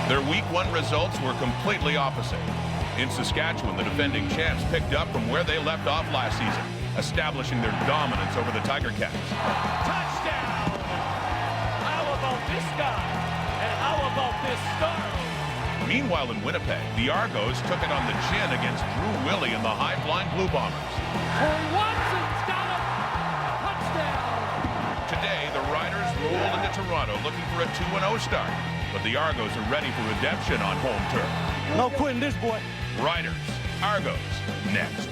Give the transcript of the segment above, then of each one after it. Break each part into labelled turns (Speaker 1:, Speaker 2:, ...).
Speaker 1: Their Week 1 results were completely opposite. In Saskatchewan, the defending champs picked up from where they left off last season, establishing their dominance over the Tiger Cats.
Speaker 2: Touchdown! How about this guy? And how about this star?
Speaker 1: Meanwhile, in Winnipeg, the Argos took it on the chin against Drew Willie and the high-flying Blue Bombers.
Speaker 2: Corey Watson's got him! Touchdown!
Speaker 1: Today, the Riders rolled into Toronto looking for a 2-0 start, but the Argos are ready for redemption on home turf.
Speaker 3: No quitting this, boy.
Speaker 1: Riders, Argos, next.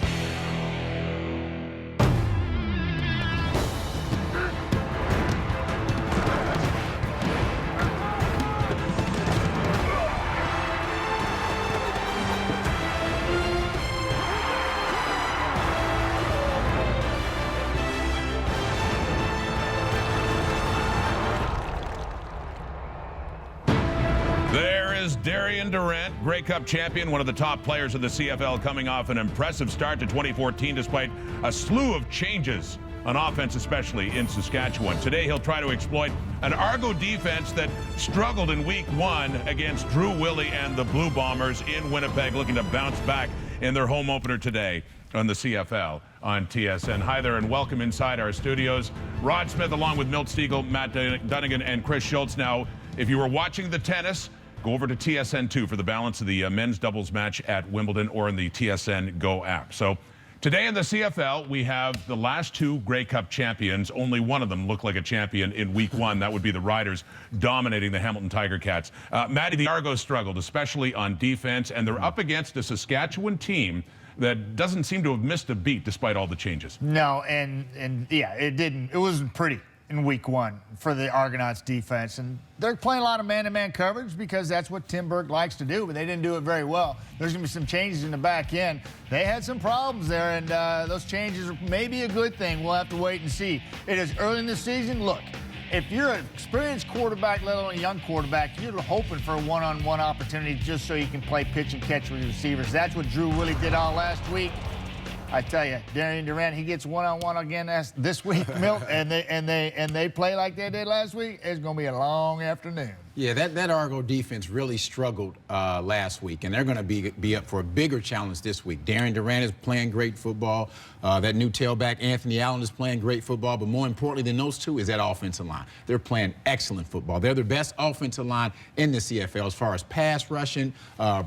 Speaker 1: Darian Durant, Grey Cup champion, one of the top players of the CFL, coming off an impressive start to 2014 despite a slew of changes on offense, especially in Saskatchewan. Today he'll try to exploit an Argo defense that struggled in Week 1 against Drew Willie and the Blue Bombers in Winnipeg, looking to bounce back in their home opener today on the CFL on TSN. Hi there and welcome inside our studios. Rod Smith along with Milt Stiegel, Matt Dunnigan, and Chris Schultz. Now, if you were watching the tennis, go over to TSN2 for the balance of the men's doubles match at Wimbledon or in the TSN Go app. So today in the CFL, we have the last two Grey Cup champions. Only one of them looked like a champion in Week 1. That would be the Riders dominating the Hamilton Tiger Cats. Matty, the Argos struggled, especially on defense, and they're up against a Saskatchewan team that doesn't seem to have missed a beat despite all the changes.
Speaker 4: No, and yeah, it wasn't pretty in Week 1 for the Argonauts defense. And they're playing a lot of man-to-man coverage because that's what Tim Burke likes to do, but they didn't do it very well. There's going to be some changes in the back end. They had some problems there, and those changes may be a good thing. We'll have to wait and see. It is early in the season. Look, if you're an experienced quarterback, let alone a young quarterback, you're hoping for a one-on-one opportunity just so you can play pitch and catch with your receivers. That's what Drew Willie did all last week. I tell you, Darian Durant, he gets one-on-one again this week, Milt, and they play like they did last week. It's going to be a long afternoon.
Speaker 5: Yeah, that Argo defense really struggled last week, and they're going to be up for a bigger challenge this week. Darian Durant is playing great football. That new tailback, Anthony Allen, is playing great football. But more importantly than those two is that offensive line. They're playing excellent football. They're the best offensive line in the CFL as far as pass rushing,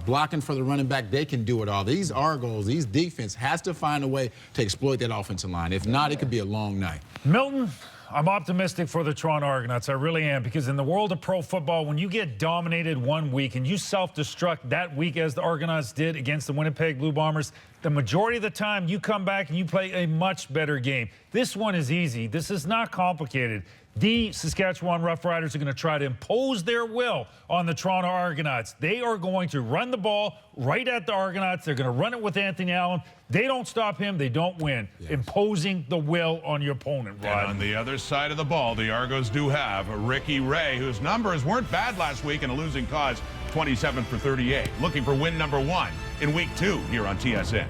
Speaker 5: blocking for the running back. They can do it all. These Argos, these defense has to find a way to exploit that offensive line. If not, it could be a long night.
Speaker 3: Milton, I'm optimistic for the Toronto Argonauts. I really am, because in the world of pro football, when you get dominated one week and you self-destruct that week as the Argonauts did against the Winnipeg Blue Bombers, the majority of the time you come back and you play a much better game. This one is easy. This is not complicated. The Saskatchewan Roughriders are going to try to impose their will on the Toronto Argonauts. They are going to run the ball right at the Argonauts. They're going to run it with Anthony Allen. They don't stop him. They don't win. Yes. Imposing the will on your opponent, Rod.
Speaker 1: And on the other side of the ball, the Argos do have Ricky Ray, whose numbers weren't bad last week in a losing cause, 27 for 38. Looking for win number 1 in Week 2 here on TSN.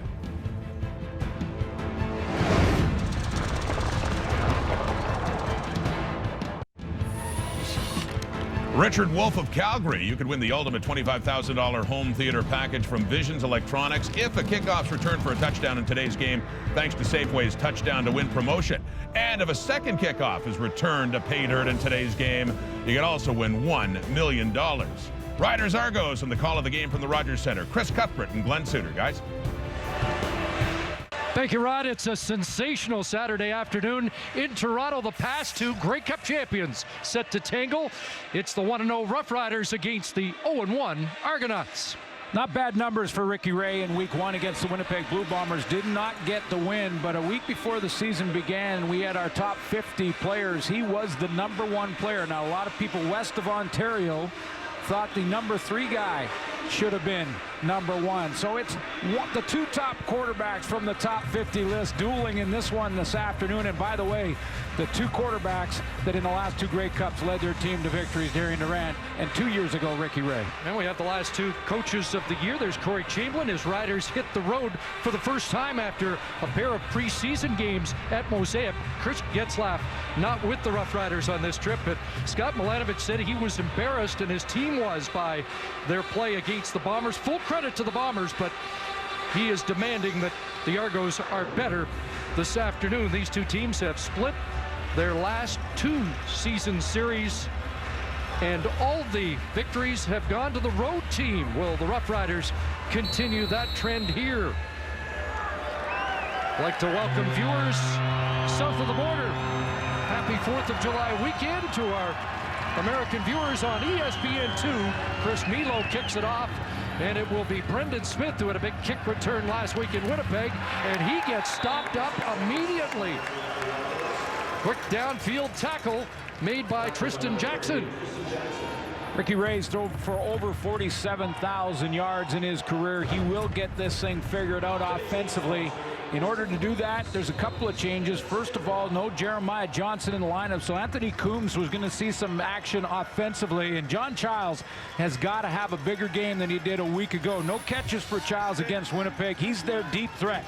Speaker 1: Richard Wolf of Calgary. You could win the ultimate $25,000 home theater package from Visions Electronics if a kickoff's returned for a touchdown in today's game, thanks to Safeway's Touchdown to Win promotion. And if a second kickoff is returned to pay dirt in today's game, you can also win $1 million. Riders Argos and the call of the game from the Rogers Center. Chris Cuthbert and Glenn Suter, guys.
Speaker 6: Thank you, Rod. It's a sensational Saturday afternoon in Toronto. The past two Grey Cup champions set to tangle. It's the 1-0 Roughriders against the 0-1 Argonauts.
Speaker 7: Not bad numbers for Ricky Ray in Week 1 against the Winnipeg Blue Bombers. Did not get the win, but a week before the season began, we had our top 50 players. He was the #1 player. Now, a lot of people west of Ontario thought the #3 guy should have been #1. So it's the 2 top quarterbacks from the top 50 list dueling in this one this afternoon. And by the way, the 2 quarterbacks that in the last 2 Grey Cups led their team to victories, Darian Durant, and 2 years ago, Ricky Ray.
Speaker 6: And we have the last 2 coaches of the year. There's Corey Chamberlain. His Riders hit the road for the first time after a pair of preseason games at Mosaic. Chris Getzlaff not with the Roughriders on this trip, but Scott Milanovich said he was embarrassed, and his team was, by their play against the Bombers. Full credit to the Bombers, but he is demanding that the Argos are better this afternoon. These 2 teams have split their last 2 season series, and all the victories have gone to the road team. Will the Roughriders continue that trend here? I'd like to welcome viewers south of the border. Happy 4th of July weekend to our American viewers on ESPN2. Chris Milo kicks it off, and it will be Brendan Smith, who had a big kick return last week in Winnipeg, and he gets stopped up immediately. Quick downfield tackle made by Tristan Jackson.
Speaker 7: Ricky Ray's thrown for over 47,000 yards in his career. He will get this thing figured out offensively. In order to do that, there's a couple of changes. First of all, no Jeremiah Johnson in the lineup, so Anthony Coombs was going to see some action offensively, and John Childs has got to have a bigger game than he did a week ago. No catches for Childs against Winnipeg. He's their deep threat.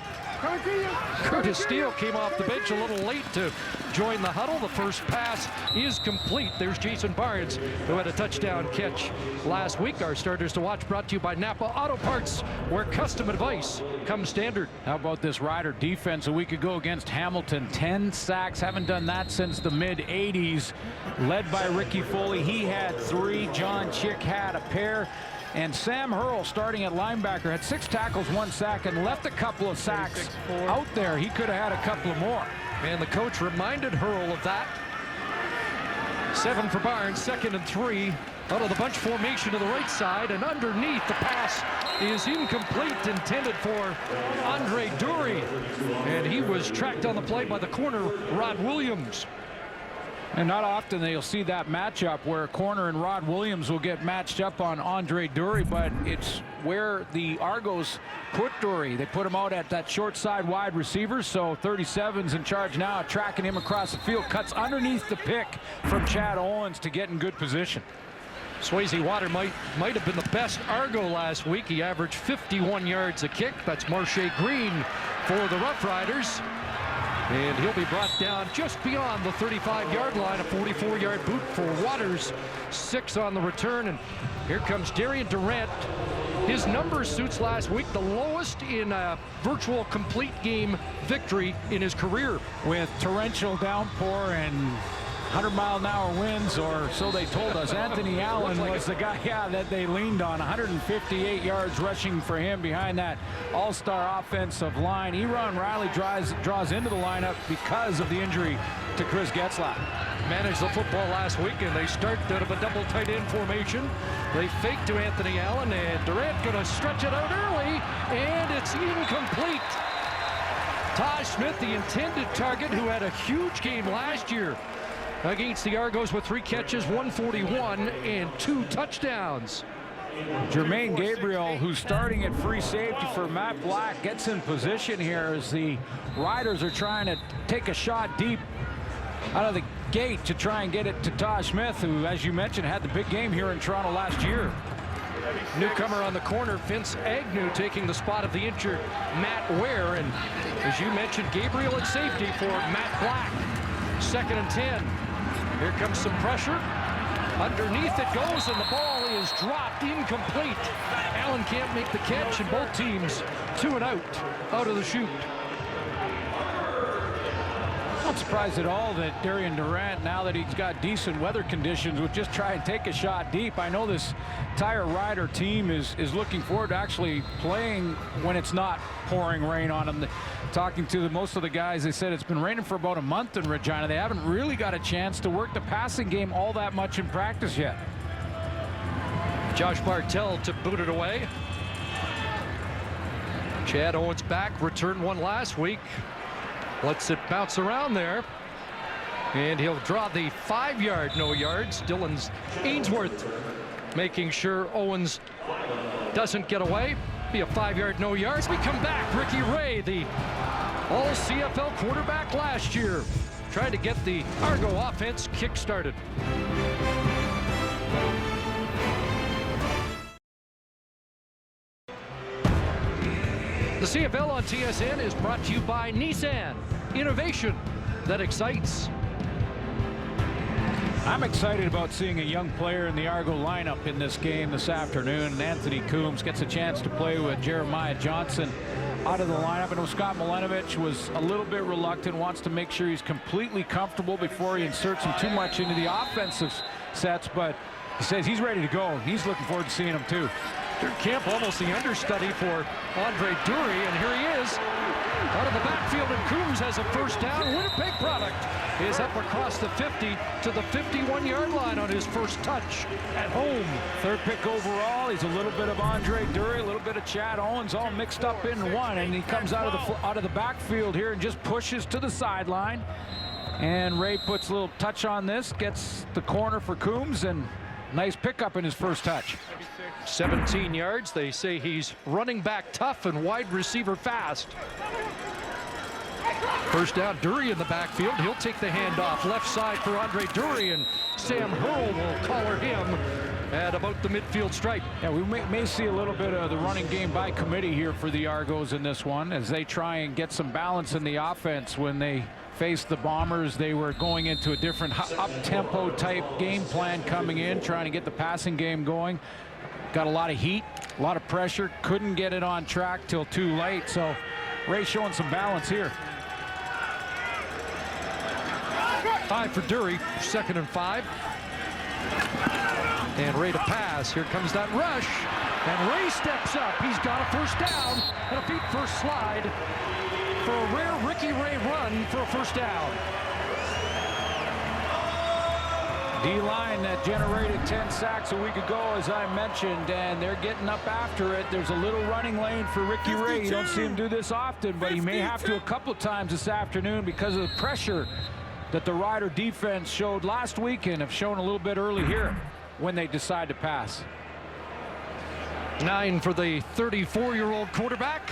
Speaker 6: Curtis Steele came off the bench a little late to join the huddle. The first pass is complete. There's Jason Barnes, who had a touchdown catch last week. Our starters to watch brought to you by Napa Auto Parts, where custom advice comes standard.
Speaker 7: How about this Rider defense a week ago against Hamilton? 10 sacks. Haven't done that since the mid-'80s. Led by Ricky Foley. He had 3. John Chick had a pair. And Sam Hurl, starting at linebacker, had 6 tackles, 1 sack, and left a couple of sacks out there. He could have had a couple of more.
Speaker 6: And the coach reminded Hurl of that. 7 for Barnes, 2nd and 3. Out of the bunch formation to the right side, and underneath, the pass is incomplete, intended for Andre Dury. And he was tracked on the play by the corner, Rod Williams.
Speaker 7: And not often you'll see that matchup where a corner and Rod Williams will get matched up on Andre Dury, but it's where the Argos put Dury. They put him out at that short side wide receiver, so 37's in charge now, tracking him across the field, cuts underneath the pick from Chad Owens to get in good position.
Speaker 6: Swayze Water might have been the best Argo last week. He averaged 51 yards a kick. That's Marche Green for the Roughriders. And he'll be brought down just beyond the 35-yard line. A 44-yard boot for Waters. 6 on the return. And here comes Darian Durant. His number suits last week the lowest in a virtual complete game victory in his career.
Speaker 7: With torrential downpour and 100-mile-an-hour winds, or so they told us. Anthony Allen was the guy, that they leaned on. 158 yards rushing for him behind that all-star offensive line. Eron Riley draws into the lineup because of the injury to Chris Getzlaff.
Speaker 6: Managed the football last week, and they start out of a double tight end formation. They fake to Anthony Allen, and Durant going to stretch it out early, and it's incomplete. Taj Smith, the intended target, who had a huge game last year against the Argos with 3 catches, 141, and 2 touchdowns.
Speaker 7: Jermaine Gabriel, who's starting at free safety for Matt Black, gets in position here as the Riders are trying to take a shot deep out of the gate to try and get it to Taj Smith, who, as you mentioned, had the big game here in Toronto last year.
Speaker 6: Newcomer on the corner, Vince Agnew, taking the spot of the injured Matt Ware. And as you mentioned, Gabriel at safety for Matt Black. 2nd and 10. Here comes some pressure. Underneath it goes, and the ball is dropped, incomplete. Allen can't make the catch, and both teams 2 and out of the chute.
Speaker 7: Not surprised at all that Darian Durant, now that he's got decent weather conditions, would just try and take a shot deep. I know this entire Rider team is looking forward to actually playing when it's not pouring rain on them. Talking to most of the guys, they said it's been raining for about a month in Regina. They haven't really got a chance to work the passing game all that much in practice yet.
Speaker 6: Josh Bartell to boot it away. Chad Owens back, returned one last week. Lets it bounce around there. And he'll draw the 5-yard no yards. Dylan Ainsworth making sure Owens Doesn't get away. Be a 5-yard, no yards. We come back. Ricky Ray, the all-CFL quarterback last year, trying to get the Argo offense kick-started. The CFL on TSN is brought to you by Nissan. Innovation that excites.
Speaker 7: I'm excited about seeing a young player in the Argo lineup in this game this afternoon. Anthony Coombs gets a chance to play with Jeremiah Johnson out of the lineup. I know Scott Milenovich was a little bit reluctant, wants to make sure he's completely comfortable before he inserts him too much into the offensive sets, but he says he's ready to go. He's looking forward to seeing him too.
Speaker 6: Camp almost the understudy for Andre Dury, and here he is out of the backfield, and Coombs has a first down. Winnipeg product is up across the 50 to the 51-yard line on his first touch at home.
Speaker 7: Third pick overall. He's a little bit of Andre Dury, a little bit of Chad Owens, all mixed up in one, and he comes out of the backfield here and just pushes to the sideline. And Ray puts a little touch on this, gets the corner for Coombs, and nice pickup in his first touch.
Speaker 6: 17 yards. They say he's running back tough and wide receiver fast. First down, Dury in the backfield. He'll take the handoff left side for Andre Dury, and Sam Hurl will collar him at about the midfield stripe.
Speaker 7: Yeah, we may see a little bit of the running game by committee here for the Argos in this one as they try and get some balance in the offense. When they faced the Bombers, they were going into a different up-tempo type game plan coming in, trying to get the passing game going. Got a lot of heat, a lot of pressure, couldn't get it on track till too late, so Ray showing some balance here.
Speaker 6: 5 for Dury, 2nd and 5. And Ray to pass. Here comes that rush, and Ray steps up. He's got a first down and a feet first slide for a rare Ricky Ray run for a first down.
Speaker 7: D-line that generated 10 sacks a week ago, as I mentioned, and they're getting up after it. There's a little running lane for Ricky Ray. You don't see him do this often, but he may have to a couple times this afternoon because of the pressure that the Rider defense showed last week and have shown a little bit early here when they decide to pass.
Speaker 6: 9 for the 34-year-old quarterback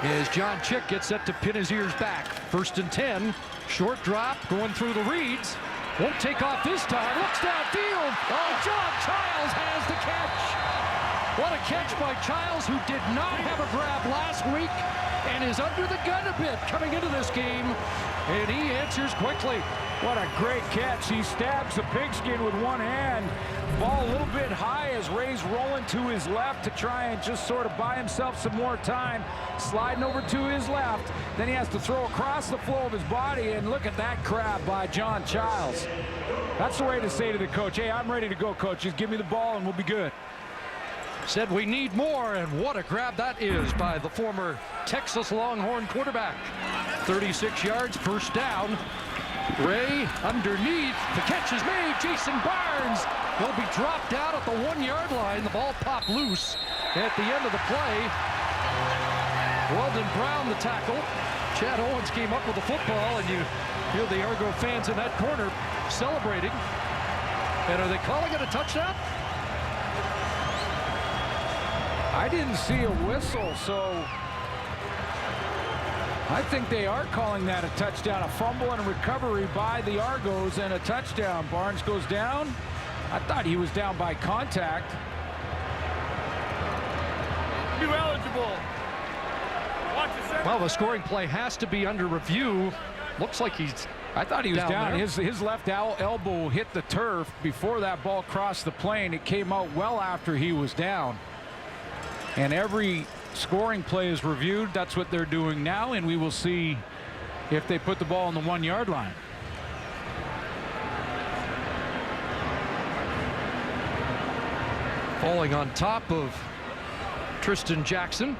Speaker 6: as John Chick gets set to pin his ears back. 1st and 10. Short drop going through the reads. Won't take off this time. Looks downfield. Oh, John Childs has the catch. What a catch by Childs, who did not have a grab last week and is under the gun a bit coming into this game. And he answers quickly.
Speaker 7: What a great catch. He stabs the pigskin with one hand. Ball a little bit high as Ray's rolling to his left to try and just sort of buy himself some more time. Sliding over to his left. Then he has to throw across the flow of his body, and look at that grab by John Childs. That's the way to say to the coach, hey, I'm ready to go, coach. Just give me the ball and we'll be good.
Speaker 6: Said we need more, and what a grab that is by the former Texas Longhorn quarterback. 36 yards, first down. Ray underneath. The catch is made. Jason Barnes will be dropped out at the 1-yard line. The ball popped loose at the end of the play. Weldon Brown the tackle. Chad Owens came up with the football, and you feel the Argo fans in that corner celebrating. And are they calling it a touchdown?
Speaker 7: I didn't see a whistle, so I think they are calling that a touchdown. A fumble and a recovery by the Argos and a touchdown. Barnes goes down. I thought he was down by contact.
Speaker 2: You eligible.
Speaker 6: Well, the scoring play has to be under review. Looks like
Speaker 7: I thought he was down.
Speaker 6: There.
Speaker 7: His left elbow hit the turf before that ball crossed the plane. It came out well after he was down. And every scoring play is reviewed. That's what they're doing now, and we will see if they put the ball on the 1-yard line.
Speaker 6: Falling on top of Tristan Jackson.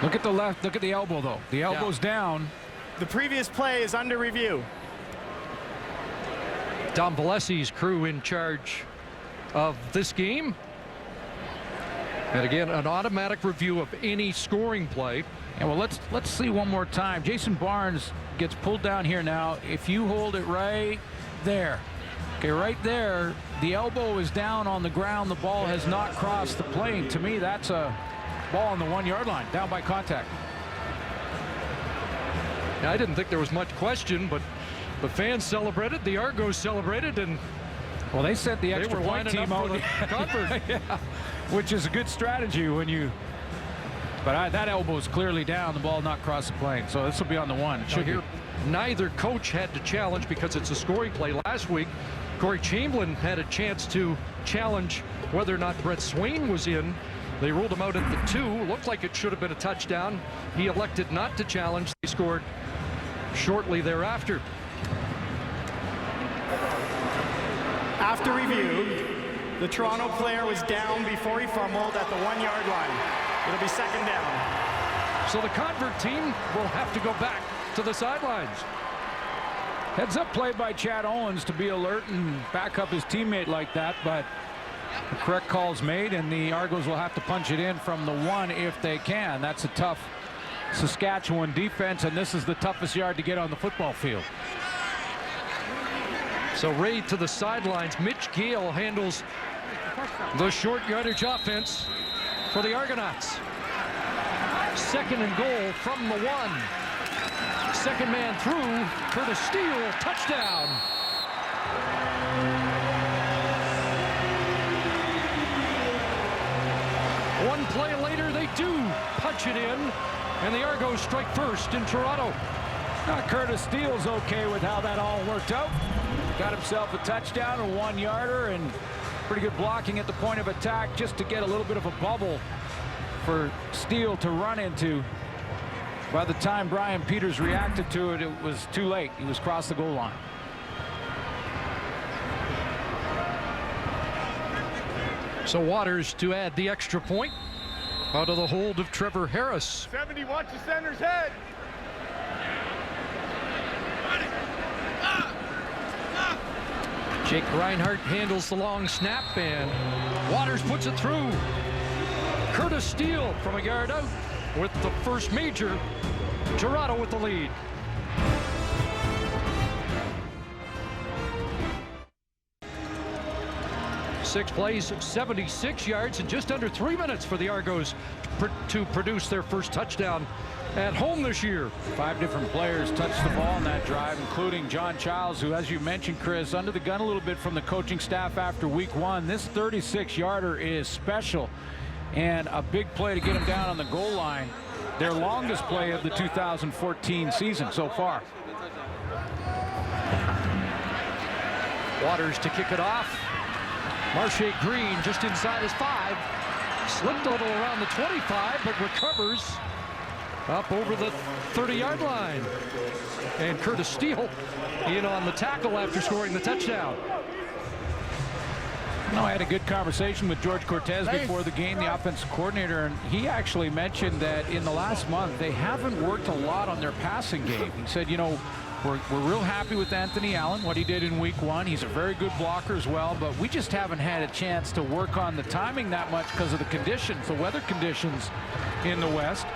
Speaker 7: Look at the left. Look at the elbow, though. The elbow's down.
Speaker 8: The previous play is under review.
Speaker 6: Dom Valesi's crew in charge of this game. And again, an automatic review of any scoring play.
Speaker 7: And well, let's see one more time. Jason Barnes gets pulled down here now. If you hold it right, there. Okay, right there, the elbow is down on the ground. The ball has not crossed the plane. To me, that's a ball on the 1-yard line, down by contact.
Speaker 6: I didn't think there was much question, but the fans celebrated, the Argos celebrated, and
Speaker 7: well, they sent the extra point team out,
Speaker 6: yeah,
Speaker 7: which is a good strategy when you. But that elbow is clearly down. The ball not cross the plane, so this will be on the 1.
Speaker 6: So here, neither coach had to challenge because it's a scoring play. Last week, Corey Chamberlain had a chance to challenge whether or not Brett Swain was in. They ruled him out at the 2. Looked like it should have been a touchdown. He elected not to challenge. They scored shortly thereafter.
Speaker 8: After review, the Toronto player was down before he fumbled at the 1-yard line. It'll be second down.
Speaker 6: So the convert team will have to go back to the sidelines.
Speaker 7: Heads up play by Chad Owens to be alert and back up his teammate like that, but the correct call's made, and the Argos will have to punch it in from the 1 if they can. That's a tough Saskatchewan defense, and this is the toughest yard to get on the football field.
Speaker 6: So Ray to the sidelines. Mitch Gale handles the short yardage offense for the Argonauts. Second and goal from the 1. Second man through. Curtis Steele, touchdown. One play later, they do punch it in, and the Argos strike first in Toronto.
Speaker 7: Curtis Steele's okay with how that all worked out. Got himself a touchdown, a 1-yarder, and pretty good blocking at the point of attack just to get a little bit of a bubble for Steele to run into. By the time Brian Peters reacted to it, it was too late. He was across the goal line.
Speaker 6: So Waters to add the extra point out of the hold of Trevor Harris.
Speaker 8: 70, watch the center's head.
Speaker 6: Jake Reinhardt handles the long snap, and Waters puts it through. Curtis Steele from a yard out with the first major. Toronto with the lead. Six plays, 76 yards, and just under 3 minutes for the Argos to produce their first touchdown at home this year.
Speaker 7: 5 different players touched the ball on that drive, including John Childs, who, as you mentioned, Chris, under the gun a little bit from the coaching staff after week 1. This 36-yarder is special, and a big play to get him down on the goal line. Their longest play of the 2014 season so far.
Speaker 6: Waters to kick it off. Marche Green just inside his 5. Slipped a little around the 25, but recovers up over the 30-yard line. And Curtis Steele in on the tackle after scoring the touchdown.
Speaker 7: No, I had a good conversation with George Cortez before the game, the offensive coordinator, and he actually mentioned that in the last month they haven't worked a lot on their passing game. He said, you know, we're real happy with Anthony Allen, what he did in week 1. He's a very good blocker as well, but we just haven't had a chance to work on the timing that much because of the conditions, the weather conditions in the West.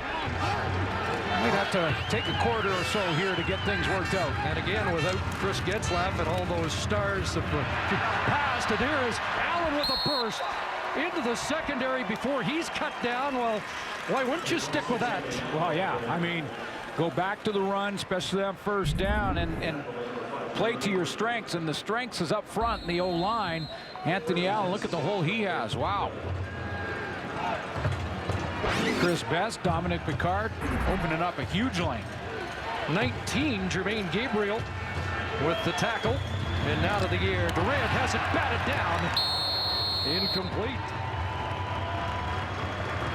Speaker 7: We'd have to take a quarter or so here to get things worked out.
Speaker 6: And again, without Chris Getzlaff and all those stars, the pass to there is Allen with a burst into the secondary before he's cut down. Well, why wouldn't you stick with that?
Speaker 7: Well, yeah, I mean, go back to the run, especially on first down, and play to your strengths, and the strengths is up front in the O-line. Anthony Allen, look at the hole he has. Wow. Chris Best, Dominic Picard opening up a huge lane.
Speaker 6: 19, Jermaine Gabriel with the tackle. And now to the air. Durant has it batted down. Incomplete.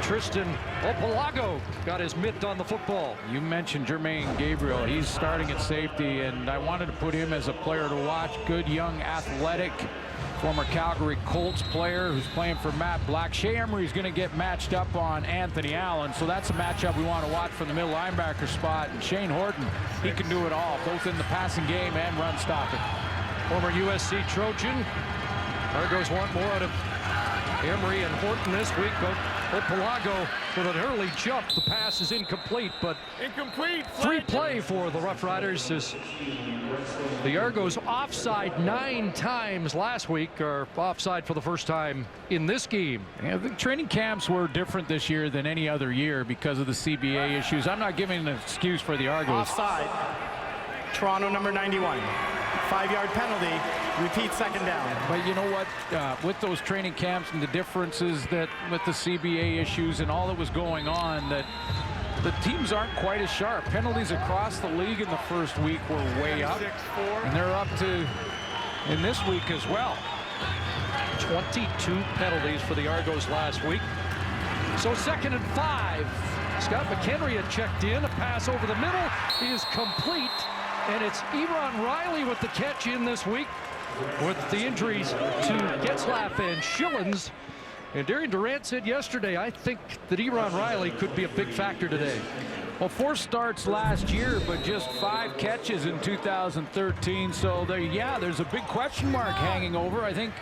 Speaker 6: Tristan Opalago got his mitt on the football.
Speaker 7: You mentioned Jermaine Gabriel. He's starting at safety, and I wanted to put him as a player to watch. Good, young, athletic, former Calgary Colts player who's playing for Matt Black. Shea Emery's going to get matched up on Anthony Allen, so that's a matchup we want to watch from the middle linebacker spot. And Shane Horton, he can do it all, both in the passing game and run stopping.
Speaker 6: Former USC Trojan. Argos want more out of Emery and Horton this week, but Opalago with an early jump. The pass is incomplete, but
Speaker 2: Incomplete.
Speaker 6: free play for the Roughriders as the Argos offside 9 times last week, are offside for the first time in this game.
Speaker 7: Yeah, the training camps were different this year than any other year because of the CBA issues. I'm not giving an excuse for the Argos.
Speaker 8: Offside. Toronto number 91. 5-yard penalty. Repeat second down.
Speaker 7: But you know what? With those training camps and the differences that with the CBA issues and all that was going on, that the teams aren't quite as sharp. Penalties across the league in the first week were way up, and they're up to in this week as well.
Speaker 6: 22 penalties for the Argos last week. So 2nd and 5. Scott McHenry had checked in. A pass over the middle is complete. And it's Eron Riley with the catch in this week with the injuries to Getzlaf and Schillens. And Darian Durant said yesterday, I think that Eron Riley could be a big factor today.
Speaker 7: Well, 4 starts last year, but just 5 catches in 2013. So there's a big question mark hanging over. I think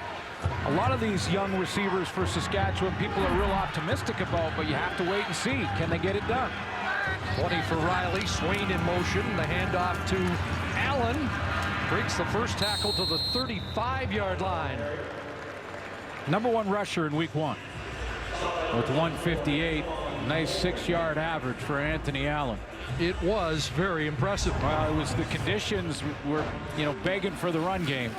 Speaker 7: a lot of these young receivers for Saskatchewan, people are real optimistic about, but you have to wait and see. Can they get it done?
Speaker 6: 20 for Riley. Swain in motion. The handoff to Allen. Breaks the first tackle to the 35-yard line.
Speaker 7: Number 1 rusher in week 1 with 158. Nice 6-yard average for Anthony Allen.
Speaker 6: It was very impressive.
Speaker 7: Well, it was the conditions were, begging for the run game.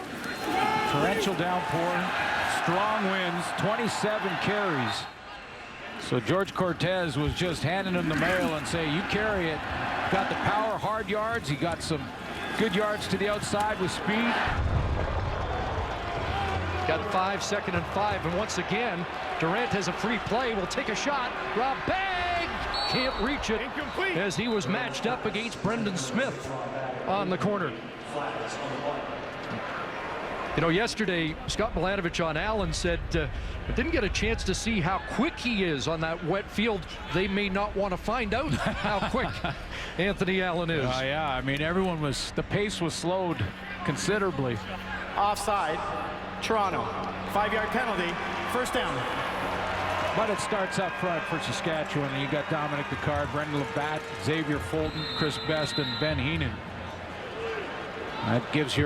Speaker 7: Torrential downpour, strong winds, 27 carries. So George Cortez was just handing him the mail and saying, you carry it. Got the power, hard yards. He got some good yards to the outside with speed.
Speaker 6: Got 5, 2nd and 5. And once again, Durant has a free play. Will take a shot. Rob Bagg can't reach it.
Speaker 2: Incomplete.
Speaker 6: As he was matched up against Brendan Smith on the corner. Yesterday, Scott Milanovich on Allen said, I didn't get a chance to see how quick he is on that wet field. They may not want to find out how quick Anthony Allen is.
Speaker 7: Yeah, I mean, the pace was slowed considerably.
Speaker 8: Offside. Toronto. 5-yard penalty. First down.
Speaker 7: But it starts up front for Saskatchewan. And you got Dominic Picard, Brendan Labatt, Xavier Fulton, Chris Best, and Ben Heenan. That gives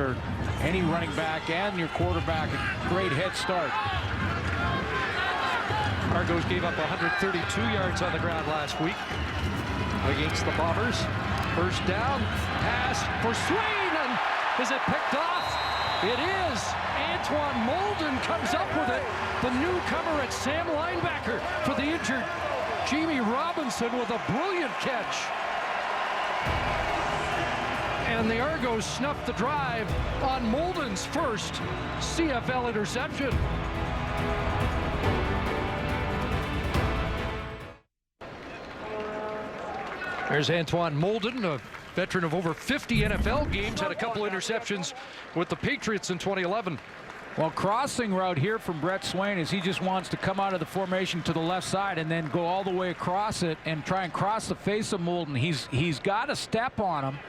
Speaker 7: any running back and your quarterback a great head start.
Speaker 6: Argos gave up 132 yards on the ground last week against the Bombers. First down, pass for Swain, and is it picked off? It is. Antoine Molden comes up with it. The newcomer at Sam linebacker for the injured Jamie Robinson with a brilliant catch. And the Argos snuffed the drive on Molden's first CFL interception. There's Antoine Molden, a veteran of over 50 NFL games, had a couple interceptions with the Patriots in 2011.
Speaker 7: Well, crossing route here from Brett Swain is he just wants to come out of the formation to the left side and then go all the way across it and try and cross the face of Molden. He's got a step on him,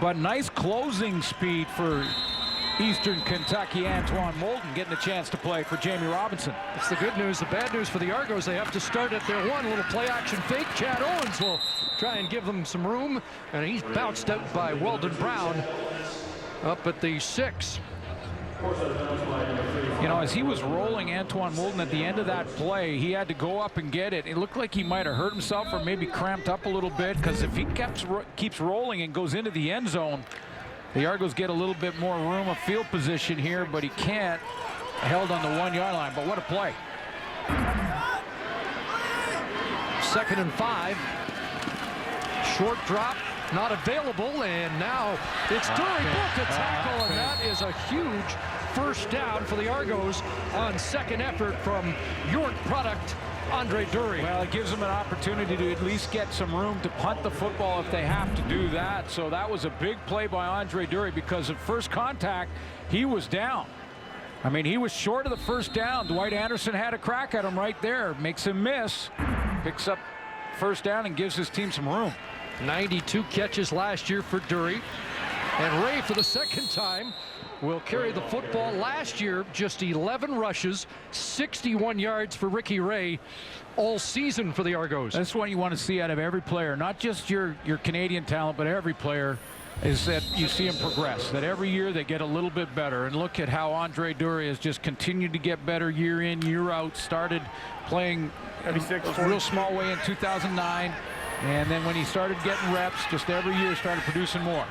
Speaker 7: but nice closing speed for Eastern Kentucky Antoine Molden, getting a chance to play for Jamie Robinson.
Speaker 6: That's the good news. The bad news for the Argos, they have to start at their 1. A little play action fake. Chad Owens will try and give them some room, and he's bounced out by Weldon Brown up at the 6.
Speaker 7: As he was rolling Antoine Molden at the end of that play, he had to go up and get it. It looked like he might have hurt himself or maybe cramped up a little bit, because if he keeps rolling and goes into the end zone, the Argos get a little bit more room of field position here, but he can't. Held on the 1-yard line, but what a play.
Speaker 6: 2nd and 5. Short drop, not available, and now it's Dury broke a tackle, and that is a huge first down for the Argos on second effort from York product Andre Dury.
Speaker 7: Well, it gives them an opportunity to at least get some room to punt the football if they have to do that. So that was a big play by Andre Dury, because at first contact, he was down. I mean, he was short of the first down. Dwight Anderson had a crack at him right there. Makes him miss. Picks up first down and gives his team some room.
Speaker 6: 92 catches last year for Dury. And Ray, for the second time, will carry the football. Last year, just 11 rushes, 61 yards for Ricky Ray all season for the Argos.
Speaker 7: That's what you want to see out of every player, not just your Canadian talent, but every player, is that you see them progress, that every year they get a little bit better. And look at how Andre Dury has just continued to get better year in, year out. Started playing a real small way in 2009, and then when he started getting reps, just every year started producing more.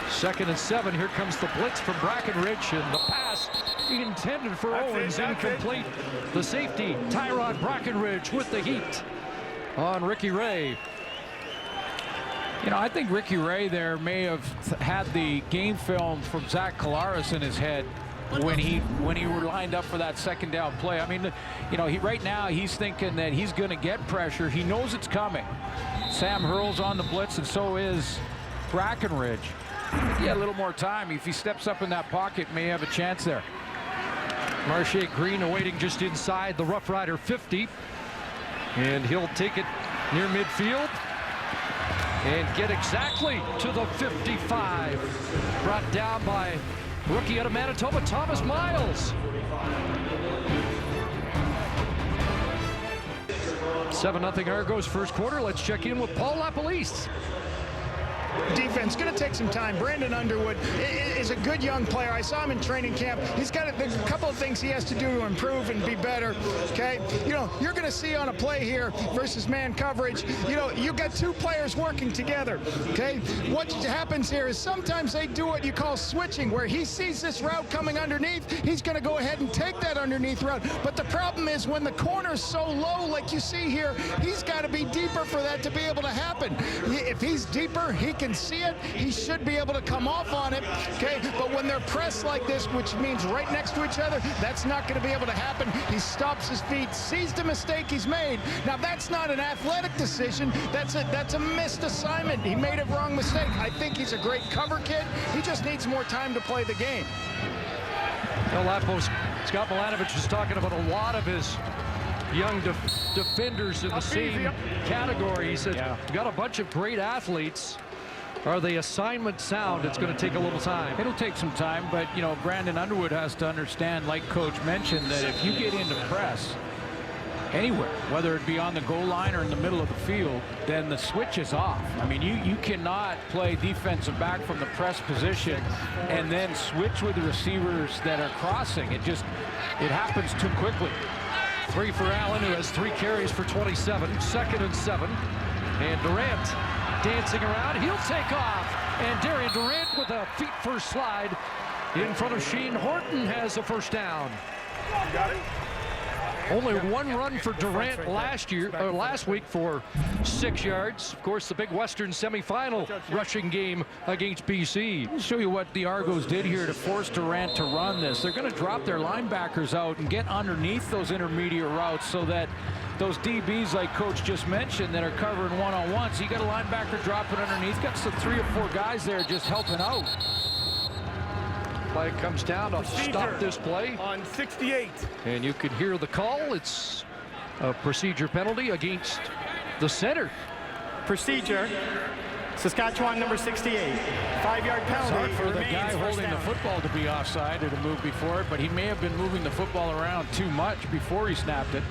Speaker 6: 2nd and 7. Here comes the blitz from Brackenridge, and the pass intended for Owens, incomplete. The safety, Tyrod Brackenridge, with the heat on Ricky Ray.
Speaker 7: You know, I think Ricky Ray there may have had the game film from Zach Collaros in his head when he were lined up for that second down play. I mean, you know, right now he's thinking that he's going to get pressure. He knows it's coming. Sam Hurl's on the blitz, and so is Brackenridge. Yeah, a little more time. If he steps up in that pocket, may have a chance there.
Speaker 6: Marche Green awaiting just inside the Rough Rider 50, and he'll take it near midfield and get exactly to the 55. Brought down by rookie out of Manitoba, Thomas Miles. 7-0 Argos first quarter. Let's check in with Paul LaPolice.
Speaker 9: Defense going to take some time. Brandon Underwood is a good young player. I saw him in training camp. There's a couple of things he has to do to improve and be better. Okay, you know, you're going to see on a play here versus man coverage, you know, you got two players working together. Okay, what happens here is sometimes they do what you call switching, where he sees this route coming underneath, he's going to go ahead and take that underneath route. But the problem is when the corner's so low, like you see here, he's got to be deeper for that to be able to happen. If he's deeper, he can see it. He should be able to come off on it. Okay, but when they're pressed like this, which means right next to each other, that's not going to be able to happen. He stops his feet, sees the mistake he's made. Now that's not an athletic decision. That's a missed assignment. He made a wrong mistake. I think he's a great cover kid. He just needs more time to play the game.
Speaker 6: Scott Milanovich was talking about a lot of his young defenders in the same category. He said, we've got a bunch of great athletes. Are they assignment sound? It's going to take a little time.
Speaker 7: It'll take some time, but, you know, Brandon Underwood has to understand, like Coach mentioned, that if you get into press anywhere, whether it be on the goal line or in the middle of the field, then the switch is off. I mean, you cannot play defensive back from the press position and then switch with the receivers that are crossing. It happens too quickly.
Speaker 6: 3 for Allen, who has 3 carries for 27. 2nd and 7. And Durant dancing around. He'll take off. And Darian Durant with a feet-first slide in front of Shane Horton has a first down.
Speaker 9: You got it?
Speaker 6: Only one run for Durant last week for 6 yards. Of course, the big Western semifinal rushing game against BC.
Speaker 7: I'll show you what the Argos did here to force Durant to run this. They're going to drop their linebackers out and get underneath those intermediate routes so that those DBs, like Coach just mentioned, that are covering one-on-ones, you got a linebacker dropping underneath, got some 3 or 4 guys there just helping out.
Speaker 6: Flag comes down to stop this play
Speaker 9: on 68.
Speaker 6: And you can hear the call. It's a procedure penalty against the center.
Speaker 8: Procedure. Saskatchewan number 68. 5-yard penalty.
Speaker 7: Hard for the guy holding the football to be offside or to move before it, but he may have been moving the football around too much before he snapped it.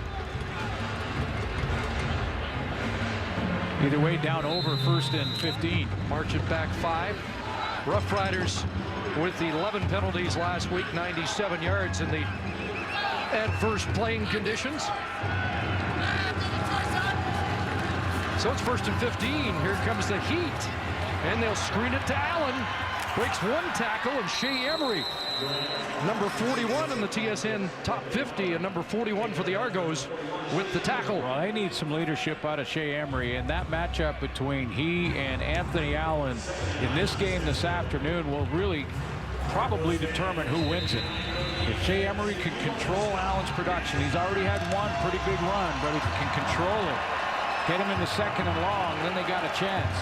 Speaker 7: Either way, down over 1st and 15.
Speaker 6: Marching back 5. Rough Riders with 11 penalties last week, 97 yards in the adverse playing conditions. So it's 1st and 15. Here comes the heat. And they'll screen it to Allen. Breaks 1 tackle, and Shea Emery, number 41 in the TSN top 50, and number 41 for the Argos with the tackle.
Speaker 7: Well, they need some leadership out of Shea Emery, and that matchup between he and Anthony Allen in this game this afternoon will really probably determine who wins it. If Shea Emery can control Allen's production, he's already had one pretty big run, but if he can control it, get him in the 2nd and long, then they got a chance.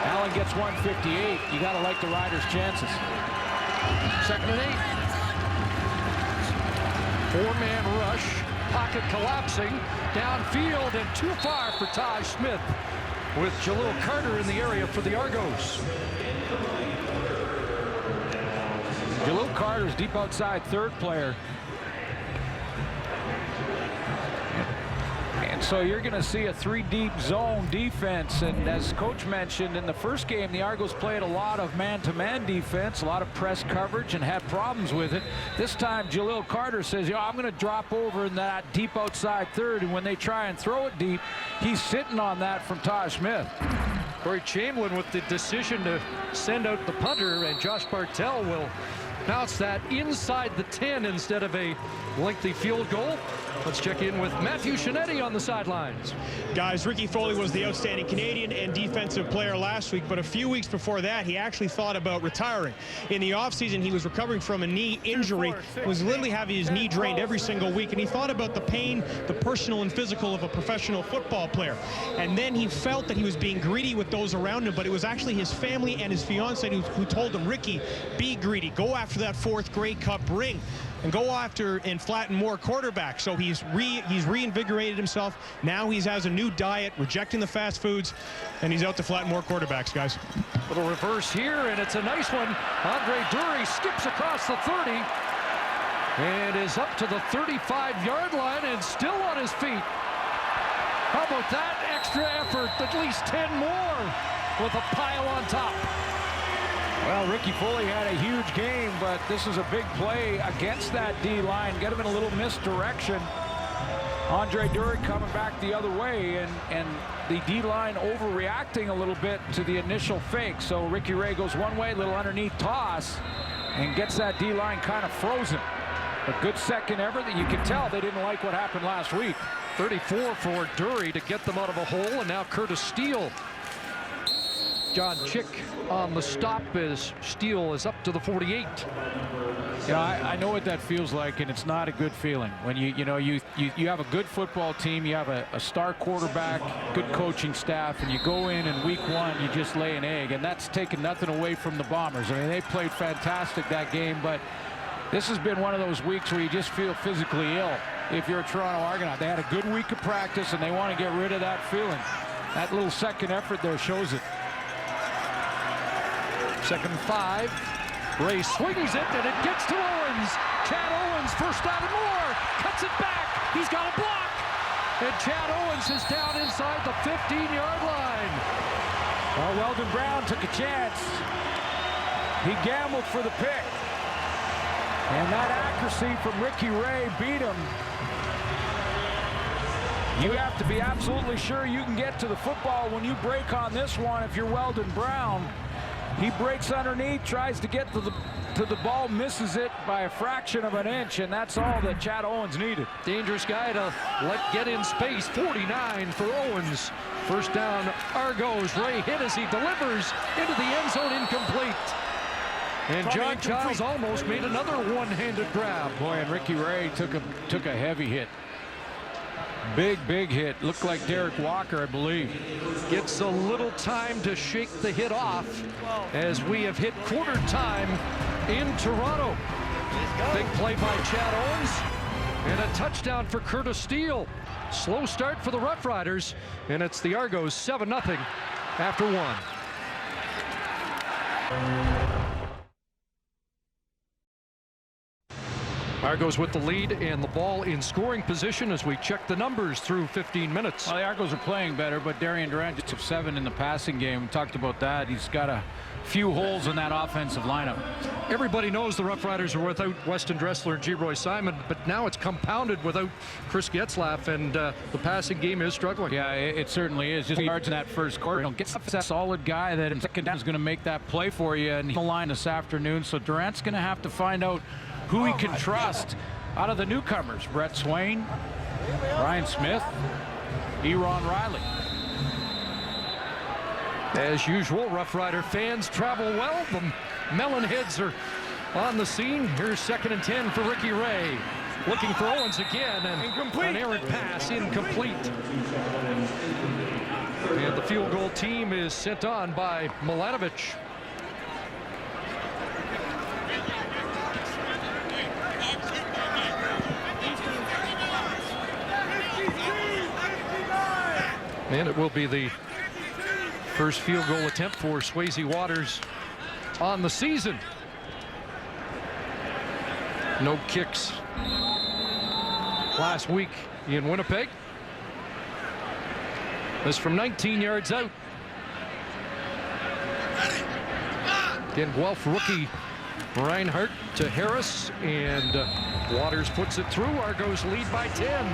Speaker 7: Allen gets 158. You got to like the Riders' chances.
Speaker 6: 2nd and 8. 4-man rush. Pocket collapsing. Downfield and too far for Taj Smith with Jalil Carter in the area for the Argos.
Speaker 7: Jalil Carter's deep outside third player. And so you're going to see a 3-deep zone defense. And as Coach mentioned, in the first game, the Argos played a lot of man-to-man defense, a lot of press coverage, and had problems with it. This time, Jalil Carter says, I'm going to drop over in that deep outside third. And when they try and throw it deep, he's sitting on that from Taj Smith.
Speaker 6: Corey Chamberlain with the decision to send out the punter, and Josh Bartell will bounce that inside the 10 instead of a lengthy field goal. Let's check in with Matthew Shinetti on the sidelines.
Speaker 10: Guys, Ricky Foley was the outstanding Canadian and defensive player last week, but a few weeks before that, he actually thought about retiring. In the offseason, he was recovering from a knee injury, was literally having his knee drained every single week, and he thought about the pain, the personal and physical of a professional football player. And then he felt that he was being greedy with those around him, but it was actually his family and his fiancée who told him, Ricky, be greedy, go after that 4th Grey Cup ring, and go after and flatten more quarterbacks. So he's reinvigorated himself. Now he has a new diet, rejecting the fast foods, and he's out to flatten more quarterbacks, guys.
Speaker 6: Little reverse here, and it's a nice one. Andre Dury skips across the 30 and is up to the 35-yard line and still on his feet. How about that extra effort? At least 10 more with a pile on top.
Speaker 7: Well, Ricky Foley had a huge game, but this is a big play against that D-line. Get him in a little misdirection. Andre Dury coming back the other way, and the D-line overreacting a little bit to the initial fake. So Ricky Ray goes one way, little underneath toss, and gets that D-line kind of frozen. A good second effort that you can tell they didn't like what happened last week.
Speaker 6: 34 for Dury to get them out of a hole, and now Curtis Steele. John Chick on the stop as Steele is up to the 48.
Speaker 7: Yeah, I know what that feels like, and it's not a good feeling. When you have a good football team, you have a star quarterback, good coaching staff, and you go in week 1, you just lay an egg, and that's taking nothing away from the Bombers. I mean, they played fantastic that game, but this has been one of those weeks where you just feel physically ill if you're a Toronto Argonaut. They had a good week of practice, and they want to get rid of that feeling. That little second effort there shows it.
Speaker 6: 2nd and 5. Ray swings it, and it gets to Owens. Chad Owens, first down and more. Cuts it back. He's got a block. And Chad Owens is down inside the 15-yard line.
Speaker 7: Well, Weldon Brown took a chance. He gambled for the pick. And that accuracy from Ricky Ray beat him. You have to be absolutely sure you can get to the football when you break on this one if you're Weldon Brown. He breaks underneath, tries to get to the ball, misses it by a fraction of an inch, and that's all that Chad Owens needed.
Speaker 6: Dangerous guy to get in space. 49 for Owens. First down, Argos. Ray hit as he delivers into the end zone, incomplete. And John Childs almost made another one-handed grab.
Speaker 7: Boy, and Ricky Ray took a heavy hit. Big hit. Looked like Derek Walker, I believe.
Speaker 6: Gets a little time to shake the hit off as we have hit quarter time in Toronto. Big play by Chad Owens and a touchdown for Curtis Steele. Slow start for the Roughriders, and it's the Argos 7-0 after 1. Argos with the lead and the ball in scoring position as we check the numbers through 15 minutes.
Speaker 7: Well, the Argos are playing better, but Darian Durant just took 7 in the passing game. We talked about that. He's got a few holes in that offensive lineup.
Speaker 6: Everybody knows the Roughriders are without Weston Dressler and G. Roy Simon, but now it's compounded without Chris Getzlaff, and the passing game is struggling.
Speaker 7: Yeah, it certainly is. Just yards in that first quarter. Getzlaff's a solid guy that in second down is going to make that play for you, and he's on the line this afternoon, so Durant's going to have to find out who he can trust out of the newcomers. Brett Swain, Ryan Smith, Eron Riley.
Speaker 6: As usual, Rough Rider fans travel well. The Melonheads are on the scene. Here's 2nd and 10 for Ricky Ray. Looking for Owens again, and an errant pass incomplete. And the field goal team is sent on by Milanovic. And it will be the first field goal attempt for Swayze Waters on the season. No kicks last week in Winnipeg. This from 19 yards out. Again, Guelph rookie Reinhardt to Harris, and Waters puts it through. Argos lead by 10.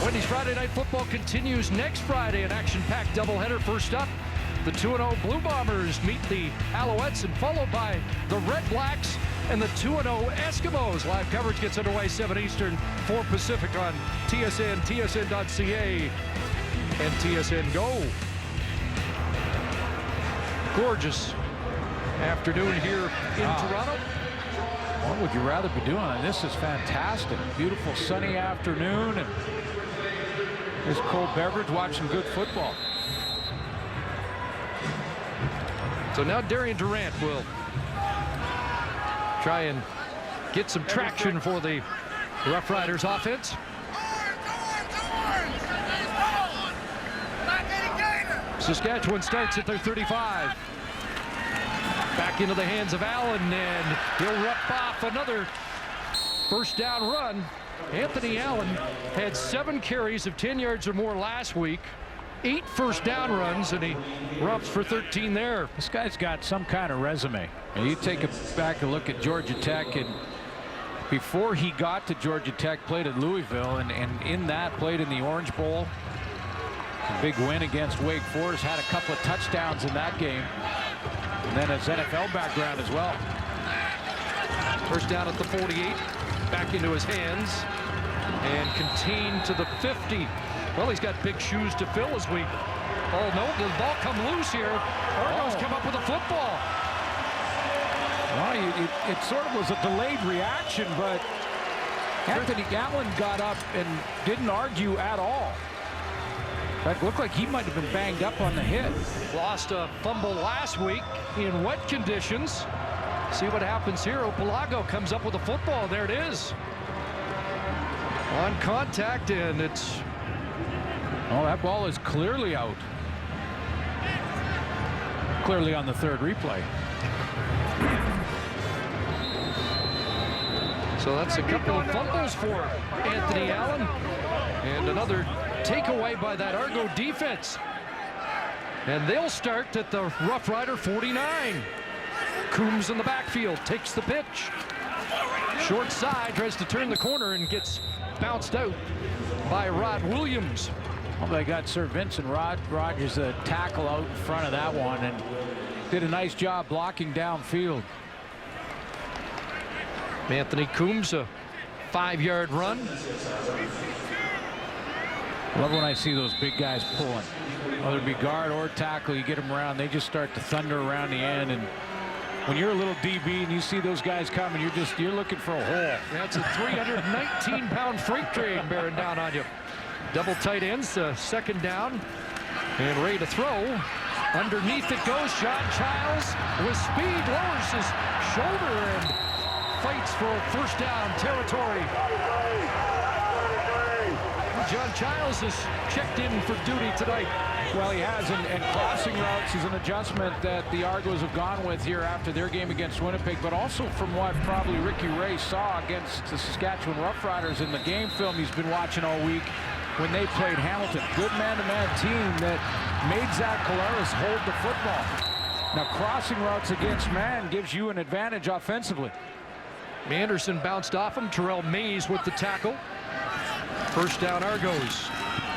Speaker 6: Wendy's Friday Night Football continues next Friday. An action-packed doubleheader. First up, the 2-0 Blue Bombers meet the Alouettes, and followed by the Red Blacks and the 2-0 Eskimos. Live coverage gets underway 7 Eastern, 4 Pacific on TSN, tsn.ca, and TSN Go. Gorgeous afternoon here in Toronto.
Speaker 7: What would you rather be doing? This is fantastic. Beautiful sunny afternoon, and this cold beverage, watching good football.
Speaker 6: So now Darian Durant will try and get some traction for the Roughriders offense. Saskatchewan starts at their 35. Back into the hands of Allen, and he'll rip off another first down run. Anthony Allen had 7 carries of 10 yards or more last week, 8 first down runs, and he roughs for 13 there.
Speaker 7: This guy's got some kind of resume. And you take back a look at Georgia Tech, and before he got to Georgia Tech, played at Louisville, and in that played in the Orange Bowl. A big win against Wake Forest, had a couple of touchdowns in that game. And then his NFL background as well.
Speaker 6: First down at the 48, back into his hands, and contained to the 50. Well, he's got big shoes to fill, as we all know. The ball come loose here. Argos come up with a football.
Speaker 7: Well, it sort of was a delayed reaction, but Anthony Allen got up and didn't argue at all. That looked like he might have been banged up on the hit.
Speaker 6: Lost a fumble last week in wet conditions. See what happens here. Opalago comes up with a football. There it is. On contact, and it's...
Speaker 7: Oh, that ball is clearly out. Clearly on the third replay.
Speaker 6: So that's a couple of fumbles for Anthony Allen. And another takeaway by that Argo defense. And they'll start at the Rough Rider 49. Coombs in the backfield, takes the pitch. Short side, tries to turn the corner and gets bounced out by Rod Williams.
Speaker 7: Well, they got Sir Vincent Rogers a tackle out in front of that one, and did a nice job blocking downfield.
Speaker 6: Anthony Coombs, a 5-yard run.
Speaker 7: Love when I see those big guys pulling. Whether it be guard or tackle, you get them around, they just start to thunder around the end. And when you're a little DB and you see those guys coming, you're looking for a hole.
Speaker 6: That's a 319-pound freight train bearing down on you. Double tight ends, second down, and ready to throw. Underneath it goes. John Childs with speed, lowers his shoulder and fights for first down territory. John Childs is checked in for duty tonight.
Speaker 7: Well, he has, and crossing routes is an adjustment that the Argos have gone with here after their game against Winnipeg, but also from what probably Ricky Ray saw against the Saskatchewan Roughriders in the game film he's been watching all week when they played Hamilton. Good man-to-man team that made Zach Collaros hold the football. Now, crossing routes against man gives you an advantage offensively.
Speaker 6: Anderson bounced off him. Terrell Mays with the tackle. First down Argos.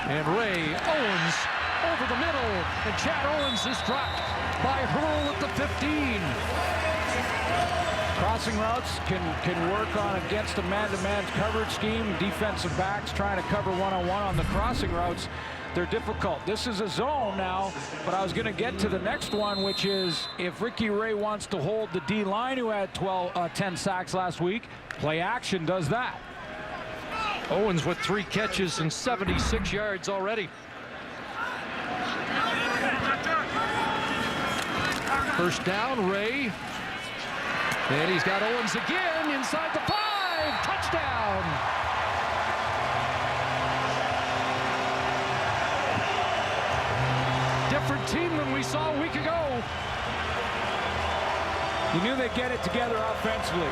Speaker 6: And Ray Owens over the middle. And Chad Owens is dropped by Hurl at the 15.
Speaker 7: Crossing routes can work on against a man-to-man coverage scheme. Defensive backs trying to cover one-on-one on the crossing routes. They're difficult. This is a zone now, but I was going to get to the next one, which is if Ricky Ray wants to hold the D-line, who had 10 sacks last week, play action does that.
Speaker 6: Owens with 3 catches and 76 yards already. First down, Ray. And he's got Owens again inside the 5. Touchdown. Different team than we saw a week ago.
Speaker 7: You knew they'd get it together offensively.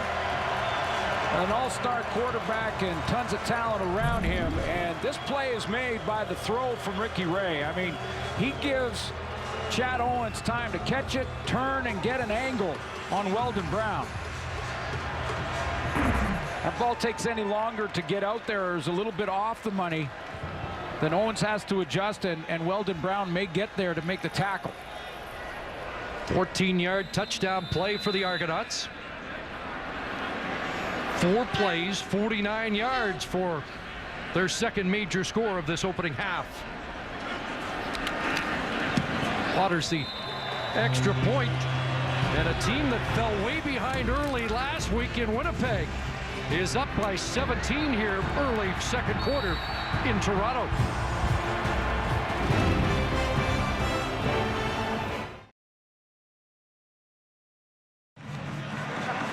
Speaker 7: An all-star quarterback and tons of talent around him, and this play is made by the throw from Ricky Ray. I mean, he gives Chad Owens time to catch it, turn, and get an angle on Weldon Brown. That ball takes any longer to get out there or is a little bit off the money, then Owens has to adjust, and Weldon Brown may get there to make the tackle.
Speaker 6: 14-yard touchdown play for the Argonauts. 4 plays, 49 yards for their second major score of this opening half. Waters the extra point, and a team that fell way behind early last week in Winnipeg is up by 17 here early second quarter in Toronto.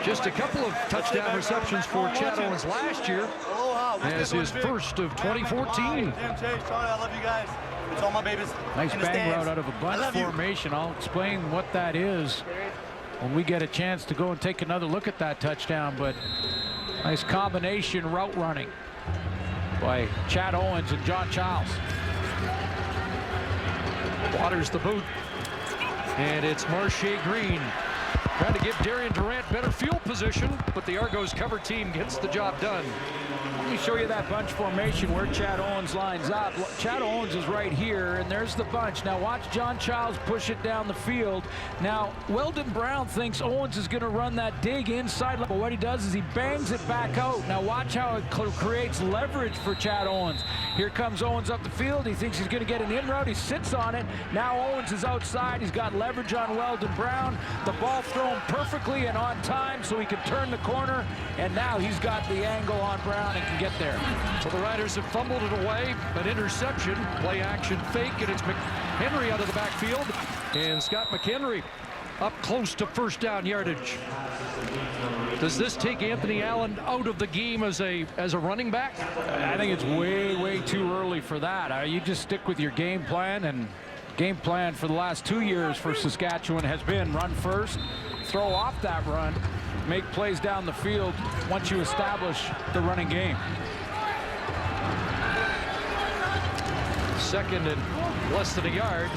Speaker 6: Just a couple of touchdown receptions for Chad Owens last year as his first of 2014.
Speaker 11: I love you guys. It's all my babies.
Speaker 7: Nice bang route out of a bunch formation. I'll explain what that is when we get a chance to go and take another look at that touchdown, but nice combination route running by Chad Owens and John Childs.
Speaker 6: Waters the boot, and it's Marche Green trying to give Darian Durant better field position, but the Argos cover team gets the job done.
Speaker 7: Let me show you that bunch formation where Chad Owens lines up. Chad Owens is right here, and there's the bunch. Now watch John Childs push it down the field. Now Weldon Brown thinks Owens is going to run that dig inside, but what he does is he bangs it back out. Now watch how it creates leverage for Chad Owens. Here comes Owens up the field. He thinks he's going to get an in route. He sits on it. Now Owens is outside. He's got leverage on Weldon Brown. The ball thrown perfectly and on time so he can turn the corner, and now he's got the angle on Brown and can get there.
Speaker 6: So the Riders have fumbled it away, an interception, play action fake, and it's McHenry out of the backfield, and Scott McHenry up close to first down yardage. Does this take Anthony Allen out of the game as a running back?
Speaker 7: I think it's way too early for that. You just stick with your game plan, and game plan for the last 2 years for Saskatchewan has been run first, throw off that run, make plays down the field once you establish the running game.
Speaker 6: Second and less than a yard.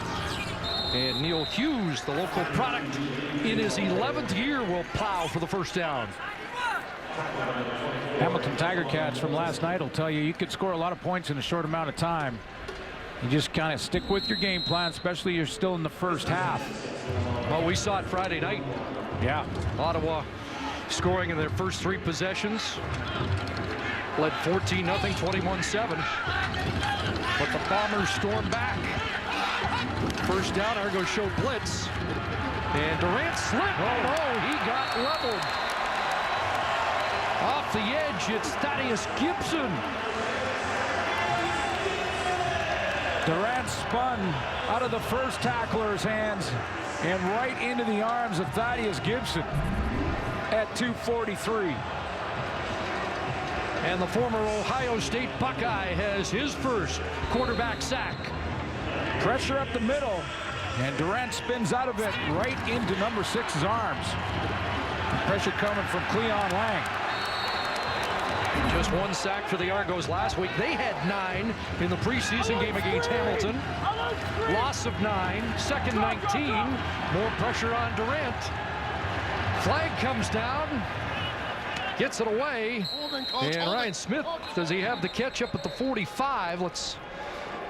Speaker 6: And Neil Hughes, the local product, in his 11th year, will plow for the first down.
Speaker 7: Hamilton Tiger Cats from last night will tell you you could score a lot of points in a short amount of time. You just kind of stick with your game plan, especially you're still in the first half.
Speaker 6: Well, we saw it Friday night.
Speaker 7: Yeah.
Speaker 6: Ottawa scoring in their first 3 possessions. Led 14-0, 21-7. But the Bombers stormed back. First down, Argos showed blitz. And Durant slipped. Oh, no, he got leveled. Off the edge, it's Thaddeus Gibson.
Speaker 7: Durant spun out of the first tackler's hands and right into the arms of Thaddeus Gibson at 2:43.
Speaker 6: And the former Ohio State Buckeye has his first quarterback sack.
Speaker 7: Pressure up the middle, and Durant spins out of it right into number 6's arms. Pressure coming from Cleon Lang.
Speaker 6: Just 1 sack for the Argos last week. They had 9 in the preseason game against Hamilton. Loss of 9, second 19. More pressure on Durant. Flag comes down, gets it away, and Ryan Smith, does he have the catch up at the 45? Let's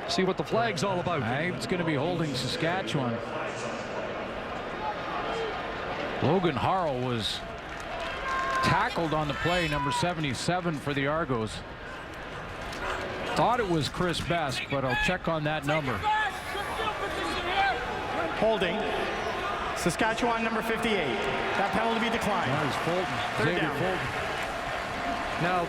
Speaker 6: see what the flag's all about.
Speaker 7: I think it's going to be holding Saskatchewan. Logan Harrell was tackled on the play, number 77 for the Argos. Thought it was Chris Best, but I'll check on that number.
Speaker 8: Holding. Saskatchewan number 58. That penalty be declined.
Speaker 7: He's Fulton.
Speaker 8: Third down.
Speaker 7: Fulton.
Speaker 6: Now,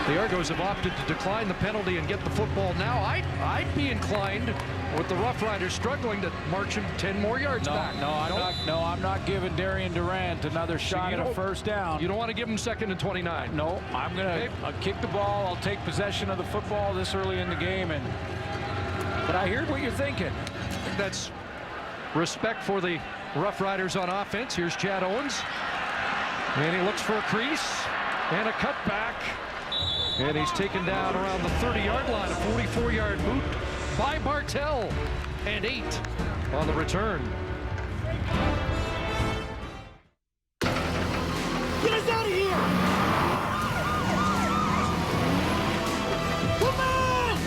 Speaker 6: the Argos have opted to decline the penalty and get the football now. I'd be inclined, with the Roughriders struggling, to march him 10 more yards back.
Speaker 7: I'm not giving Darian Durant another shot at a first down.
Speaker 6: You don't want to give him 2nd and 29.
Speaker 7: No, I'm going to kick the ball. I'll take possession of the football this early in the game. But I hear what you're thinking.
Speaker 6: That's respect for the Roughriders on offense. Here's Chad Owens. And he looks for a crease and a cutback. And he's taken down around the 30-yard line. A 44-yard boot by Bartell. And 8 on the return.
Speaker 2: Get us out of here! Come on!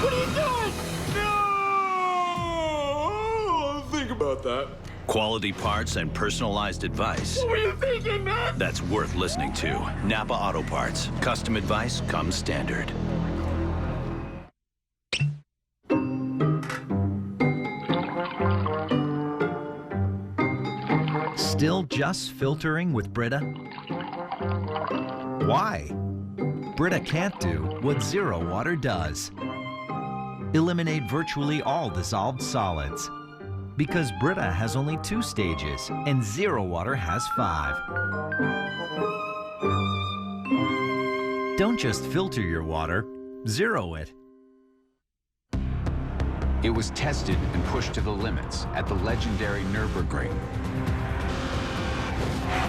Speaker 2: What are you doing?
Speaker 12: No! Think about that. Quality parts and personalized advice.
Speaker 2: What were you thinking, man?
Speaker 12: That's worth listening to. Napa Auto Parts. Custom advice comes standard.
Speaker 13: Still just filtering with Brita? Why? Brita can't do what Zero Water does. Eliminate virtually all dissolved solids. Because Brita has only 2 stages and Zero Water has 5. Don't just filter your water, zero it.
Speaker 14: It was tested and pushed to the limits at the legendary Nürburgring.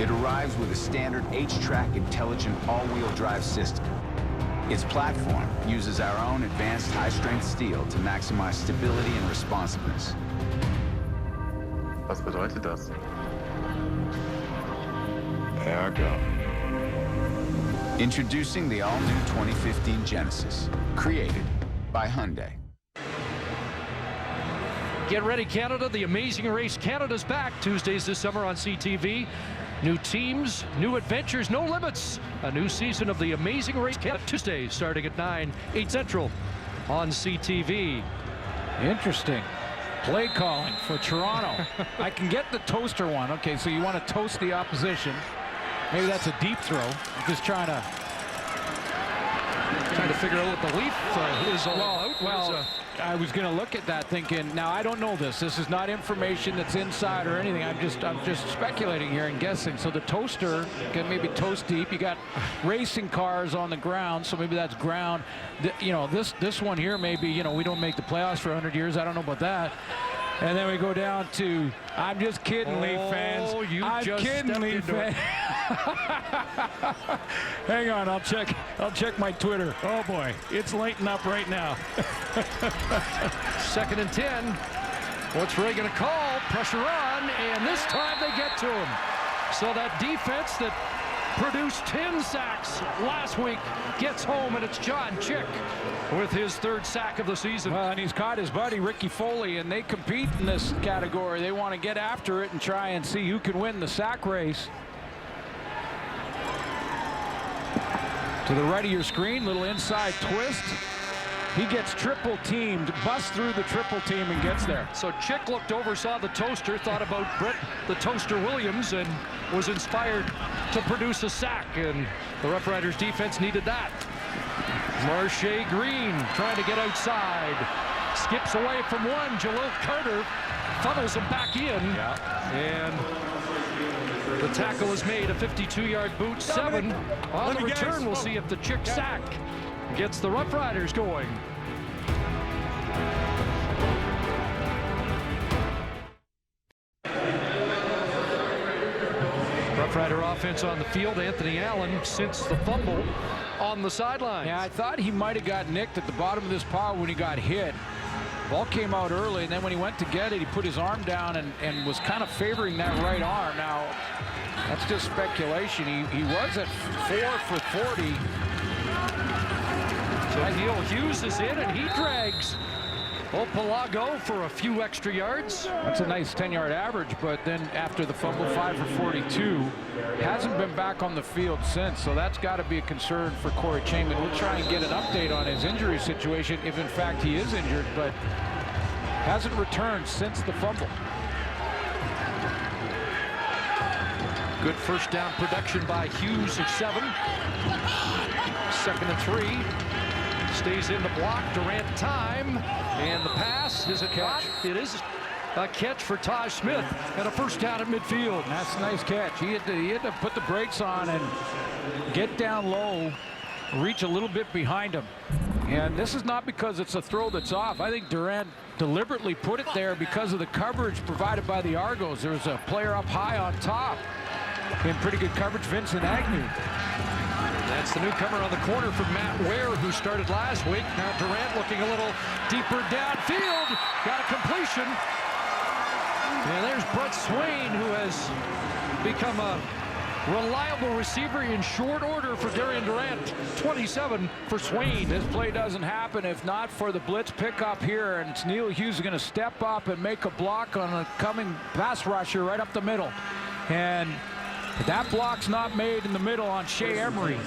Speaker 14: It arrives with a standard H-Track intelligent all-wheel drive system. Its platform uses our own advanced high-strength steel to maximize stability and responsiveness.
Speaker 15: Was bedeutet das?
Speaker 14: Ärger. Introducing the all-new 2015 Genesis, created by Hyundai.
Speaker 6: Get ready, Canada. The Amazing Race Canada's back Tuesdays this summer on CTV. New teams, new adventures, no limits. A new season of the Amazing Race Canada Tuesdays starting at 9, 8 Central on CTV.
Speaker 7: Interesting. Play calling for Toronto. I can get the toaster one. Okay, so you want to toast the opposition. Maybe that's a deep throw. I'm just trying to
Speaker 6: figure out what the leaf is all about.
Speaker 7: Well, I was going to look at that thinking, now I don't know this. This is not information that's inside or anything. I'm just speculating here and guessing. So the toaster can maybe toast deep. You got racing cars on the ground, so maybe that's ground. You know, this one here maybe, you know, we don't make the playoffs for 100 years. I don't know about that. And then we go down to, I'm just kidding, Leaf fans. I'm kidding, Leaf fans. Hang on, I'll check my Twitter. Oh boy, it's lighting up right now.
Speaker 6: 2nd and 10. What's Ray going to call? Pressure on, and this time they get to him. So that defense that produced 10 sacks last week gets home, and it's John Chick with his 3rd sack of the season.
Speaker 7: Well, and he's caught his buddy Ricky Foley, and they compete in this category. They want to get after it and try and see who can win the sack race. To the right of your screen, little inside twist. He gets triple teamed, busts through the triple team and gets there.
Speaker 6: So Chick looked over, saw the toaster, thought about Brett the Toaster Williams, and was inspired to produce a sack, and the Roughriders defense needed that. Marche Green trying to get outside. Skips away from one. Jalil Carter funnels him back in. And the tackle is made. A 52-yard boot. 7 on the return. We'll see if the Chick sack gets the Roughriders going. Roughrider offense on the field. Anthony Allen since the fumble on the sideline.
Speaker 7: Yeah, I thought he might have got nicked at the bottom of this pile when he got hit. Ball came out early, and then when he went to get it, he put his arm down and was kind of favoring that right arm. Now, that's just speculation. He was at 4 for 40.
Speaker 6: So Neil Hughes is in, and he drags Opalago for a few extra yards.
Speaker 7: That's a nice 10-yard average, but then after the fumble, 5 for 42. Hasn't been back on the field since, so that's got to be a concern for Corey Chamberlain. We'll try and get an update on his injury situation, if in fact he is injured, but hasn't returned since the fumble.
Speaker 6: Good first down production by Hughes at 7. 2nd and 3. Stays in the block. Durant time. And the pass is a catch. It is a catch for Taj Smith and a first down at midfield.
Speaker 7: That's a nice catch. He had to put the brakes on and get down low
Speaker 6: reach a little bit behind him. And this is not because it's a throw that's off. I think Durant deliberately put it there because of the coverage provided by the Argos. There was a player up high on top in pretty good coverage, Vincent Agnew. That's the newcomer on the corner from Matt Ware, who started last week. Now Durant looking a little deeper downfield. Got a completion. And there's Brett Swain, who has become a reliable receiver in short order for Darian Durant. 27 for Swain. This play doesn't happen if not for the blitz pickup here, and it's Neil Hughes going to step up and make a block on a coming pass rusher right up the middle. And that block's not made in the middle on Shea Emery.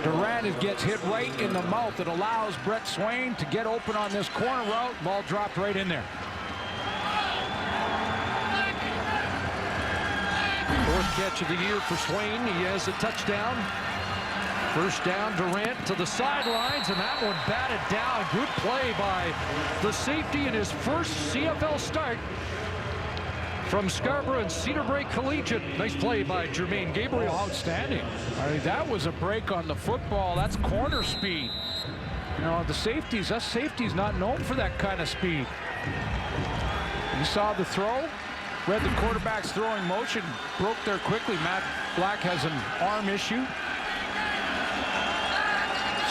Speaker 6: Durant gets hit right in the mouth. It allows Brett Swain to get open on this corner route. Ball dropped right in there. Fourth catch of the year for Swain. He has a touchdown. First down, Durant to the sidelines, and that one batted down. Good play by the safety in his first CFL start from Scarborough and Cedar Break Collegiate. Nice play by Jermaine Gabriel. Outstanding. I mean, that was a break on the football. That's corner speed. You know, the safeties, us safeties not known for that kind of speed. You saw the throw. Read the quarterback's throwing motion, broke there quickly. Matt Black has an arm issue.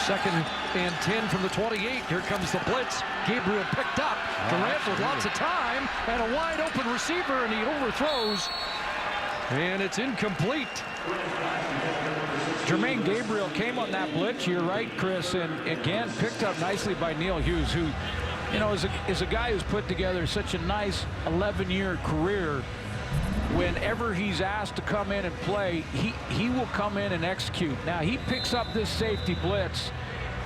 Speaker 6: Second and 10 from the 28. Here comes the blitz. Gabriel picked up. Durant with lots of time and a wide open receiver, and he overthrows. And it's incomplete. Jermaine Gabriel came on that blitz. You're right, Chris, and again picked up nicely by Neil Hughes, who, you know, is a guy who's put together such a nice 11-year career. Whenever he's asked to come in and play, he will come in and execute. Now, he picks up this safety blitz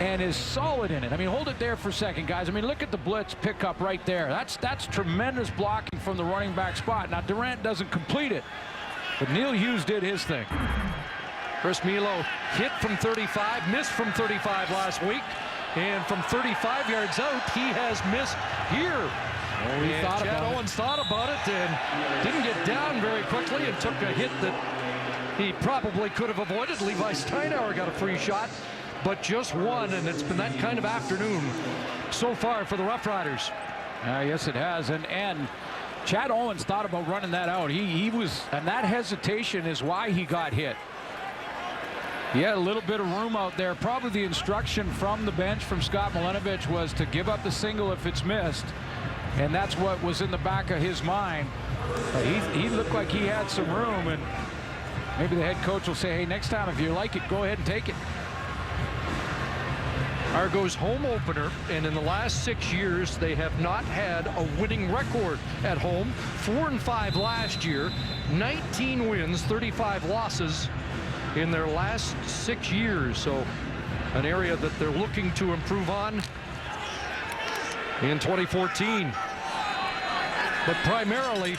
Speaker 6: and is solid in it. I mean, hold it there for a second, guys. I mean, look at the blitz pickup right there. That's tremendous blocking from the running back spot. Now, Durant doesn't complete it, but Neil Hughes did his thing. Chris Milo hit from 35, missed from 35 last week. And from 35 yards out, he has missed here. And Chad Owens thought about it and didn't get down very quickly and took a hit that he probably could have avoided. Levi Steinauer got a free shot, but just one, and it's been that kind of afternoon so far for the Roughriders. Yes, it has. And Chad Owens thought about running that out. He was, and that hesitation is why he got hit. He had a little bit of room out there. Probably the instruction from the bench from Scott Milenovich was to give up the single if it's missed. And that's what was in the back of his mind. But he looked like he had some room, and maybe the head coach will say, hey, next time if you like it, go ahead and take it. Argos home opener, and in the last 6 years they have not had a winning record at home. 4-5 last year, 19 wins, 35 losses in their last 6 years. So an area that they're looking to improve on in 2014. But primarily,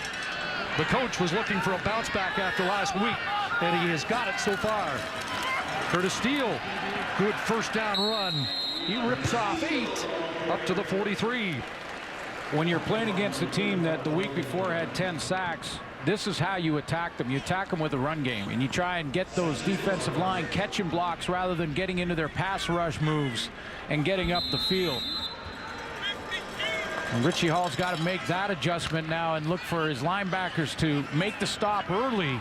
Speaker 6: the coach was looking for a bounce back after last week, and he has got it so far. Curtis Steele, good first down run. He rips off 8 up to the 43. When you're playing against a team that the week before had 10 sacks, this is how you attack them. You attack them with a run game, and you try and get those defensive line catching blocks rather than getting into their pass rush moves and getting up the field. And Richie Hall's got to make that adjustment now and look for his linebackers to make the stop early,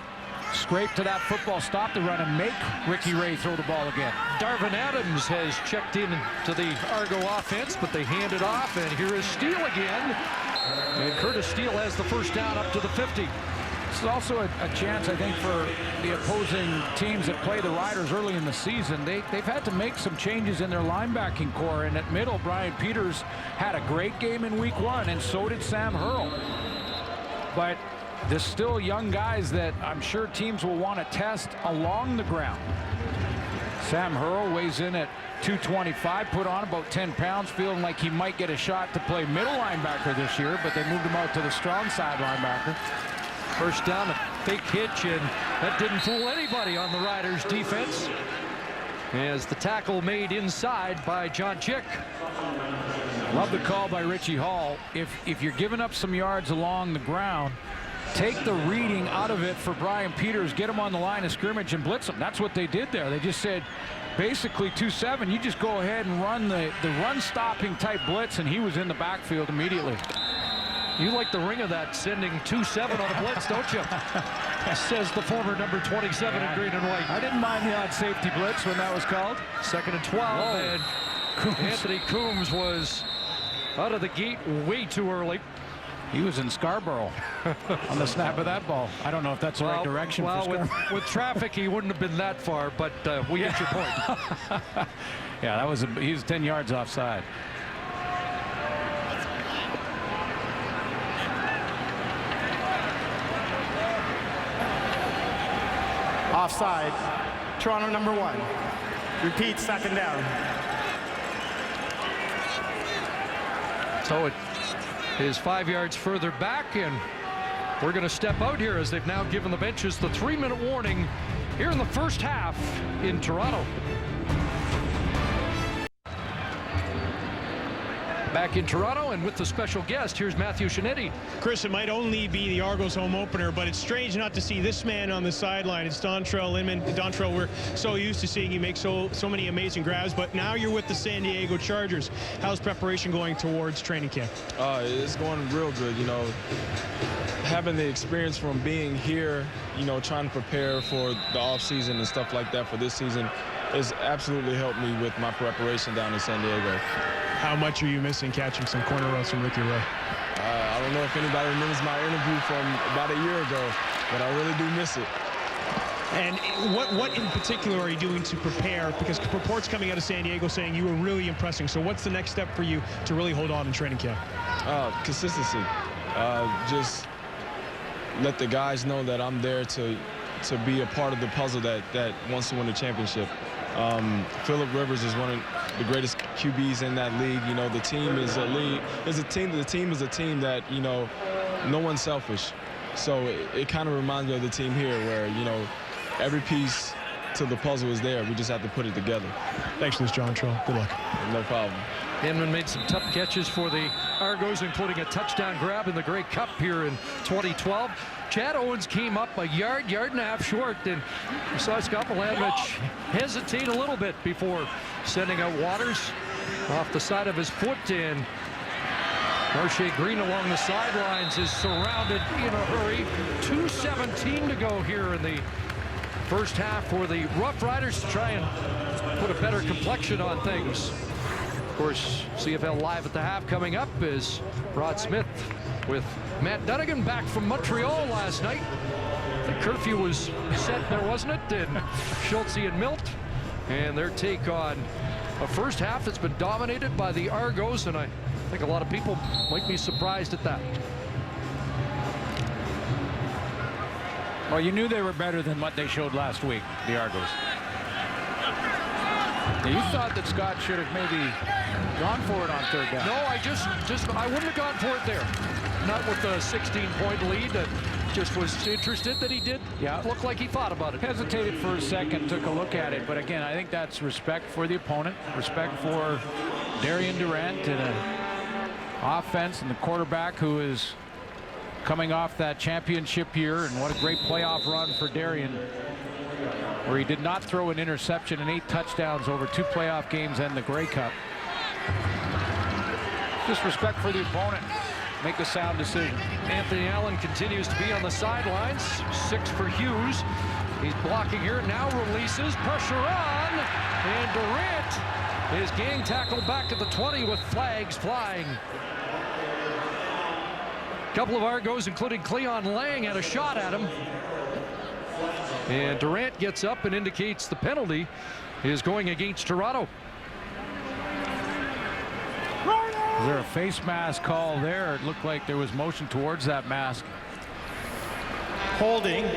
Speaker 6: scrape to that football, stop the run, and make Ricky Ray throw the ball again. Darvin Adams has checked in to the Argo offense, but they hand it off, and here is Steele again. And Curtis Steele has the first down up to the 50. This is also a chance, I think, for the opposing teams that play the Riders early in the season. They've had to make some changes in their linebacking core, and at middle, Brian Peters had a great game in week 1, and so did Sam Hurl. But there's still young guys that I'm sure teams will want to test along the ground. Sam Hurl weighs in at 225, put on about 10 pounds, feeling like he might get a shot to play middle linebacker this year, but they moved him out to the strong side linebacker. First down, a fake hitch, and that didn't fool anybody on the Riders defense, as the tackle made inside by John Chick. Love the call by Richie Hall. If you're giving up some yards along the ground, take the reading out of it for Brian Peters, get him on the line of scrimmage and blitz him. That's what they did there. They just said,
Speaker 7: basically 2-7. You just go ahead and run the run-stopping type blitz, and he was in the backfield immediately.
Speaker 6: You like the ring of that, sending 2-7 on a blitz, don't you? Says the former number 27 in green and white.
Speaker 7: I didn't mind the odd safety blitz when that was called.
Speaker 6: 2nd and 12, and Anthony Coombs was out of the gate way too early.
Speaker 7: He was in Scarborough on the snap of that ball. I don't know if that's the right direction for Scarborough.
Speaker 6: With traffic, he wouldn't have been that far, but we get your point.
Speaker 7: Yeah, that was he was 10 yards offside.
Speaker 8: Offside. Toronto number 1. Repeat, 2nd down.
Speaker 6: So it is 5 yards further back, and we're going to step out here as they've now given the benches the 3-minute warning here in the first half in Toronto. Back in Toronto, and with the special guest, here's Matthew Shinetti.
Speaker 10: Chris, it might only be the Argos home opener, but it's strange not to see this man on the sideline. It's Dontrell Inman. Dontrell, we're so used to seeing you make so many amazing grabs, but now you're with the San Diego Chargers. How's preparation going towards training camp?
Speaker 15: It's going real good. You know, having the experience from being here, you know, trying to prepare for the offseason and stuff like that for this season has absolutely helped me with my preparation down in San Diego.
Speaker 10: How much are you missing catching some corner routes from Ricky Ray?
Speaker 15: I don't know if anybody remembers my interview from about a year ago, but I really do miss it.
Speaker 10: And what in particular are you doing to prepare? Because reports coming out of San Diego saying you were really impressing. So what's the next step for you to really hold on in training camp?
Speaker 15: Consistency. Just let the guys know that I'm there to be a part of the puzzle that wants to win the championship. Phillip Rivers is one of the greatest QBs in that league. You know, the team is a league. The team is a team that, you know, no one's selfish. So it kind of reminds me of the team here where, you know, every piece to the puzzle is there. We just have to put it together.
Speaker 10: Thanks for this, Dontrell. Good luck.
Speaker 15: No problem.
Speaker 6: Inman made some tough catches for the Argos, including a touchdown grab in the Grey Cup here in 2012. Chad Owens came up a yard and a half short, and we saw Scott Milanovich hesitate a little bit before sending out Waters off the side of his foot, and Marche Green along the sidelines is surrounded in a hurry. 2:17 to go here in the first half for the Roughriders to try and put a better complexion on things. Of course, CFL Live at the half coming up is Rod Smith with Matt Dunnigan back from Montreal last night. The curfew was set there, wasn't it? And Schultze and Milt, and their take on a first half that's been dominated by the Argos, and I think a lot of people might be surprised at that.
Speaker 7: Well, you knew they were better than what they showed last week, the Argos. Now, you thought that Scott should have maybe gone for it on 3rd down.
Speaker 6: No, I wouldn't have gone for it there. Not with a 16-point lead. Just was interested that he did.
Speaker 7: Yeah,
Speaker 6: look like he thought about it.
Speaker 7: Hesitated for a second, took a look at it, but again, I think that's respect for the opponent, respect for Darian Durant and an offense and the quarterback who is coming off that championship year, and what a great playoff run for Darian, where he did not throw an interception and 8 touchdowns over 2 playoff games and the Grey Cup. Just respect for the opponent. Make a sound decision.
Speaker 6: Anthony Allen continues to be on the sidelines. 6 for Hughes. He's blocking here. Now releases. Pressure on. And Durant is gang tackled back at the 20 with flags flying. A couple of Argos, including Cleon Lang, had a shot at him. And Durant gets up and indicates the penalty is going against Toronto.
Speaker 7: Is there a face mask call there? It looked like there was motion towards that mask.
Speaker 8: Holding,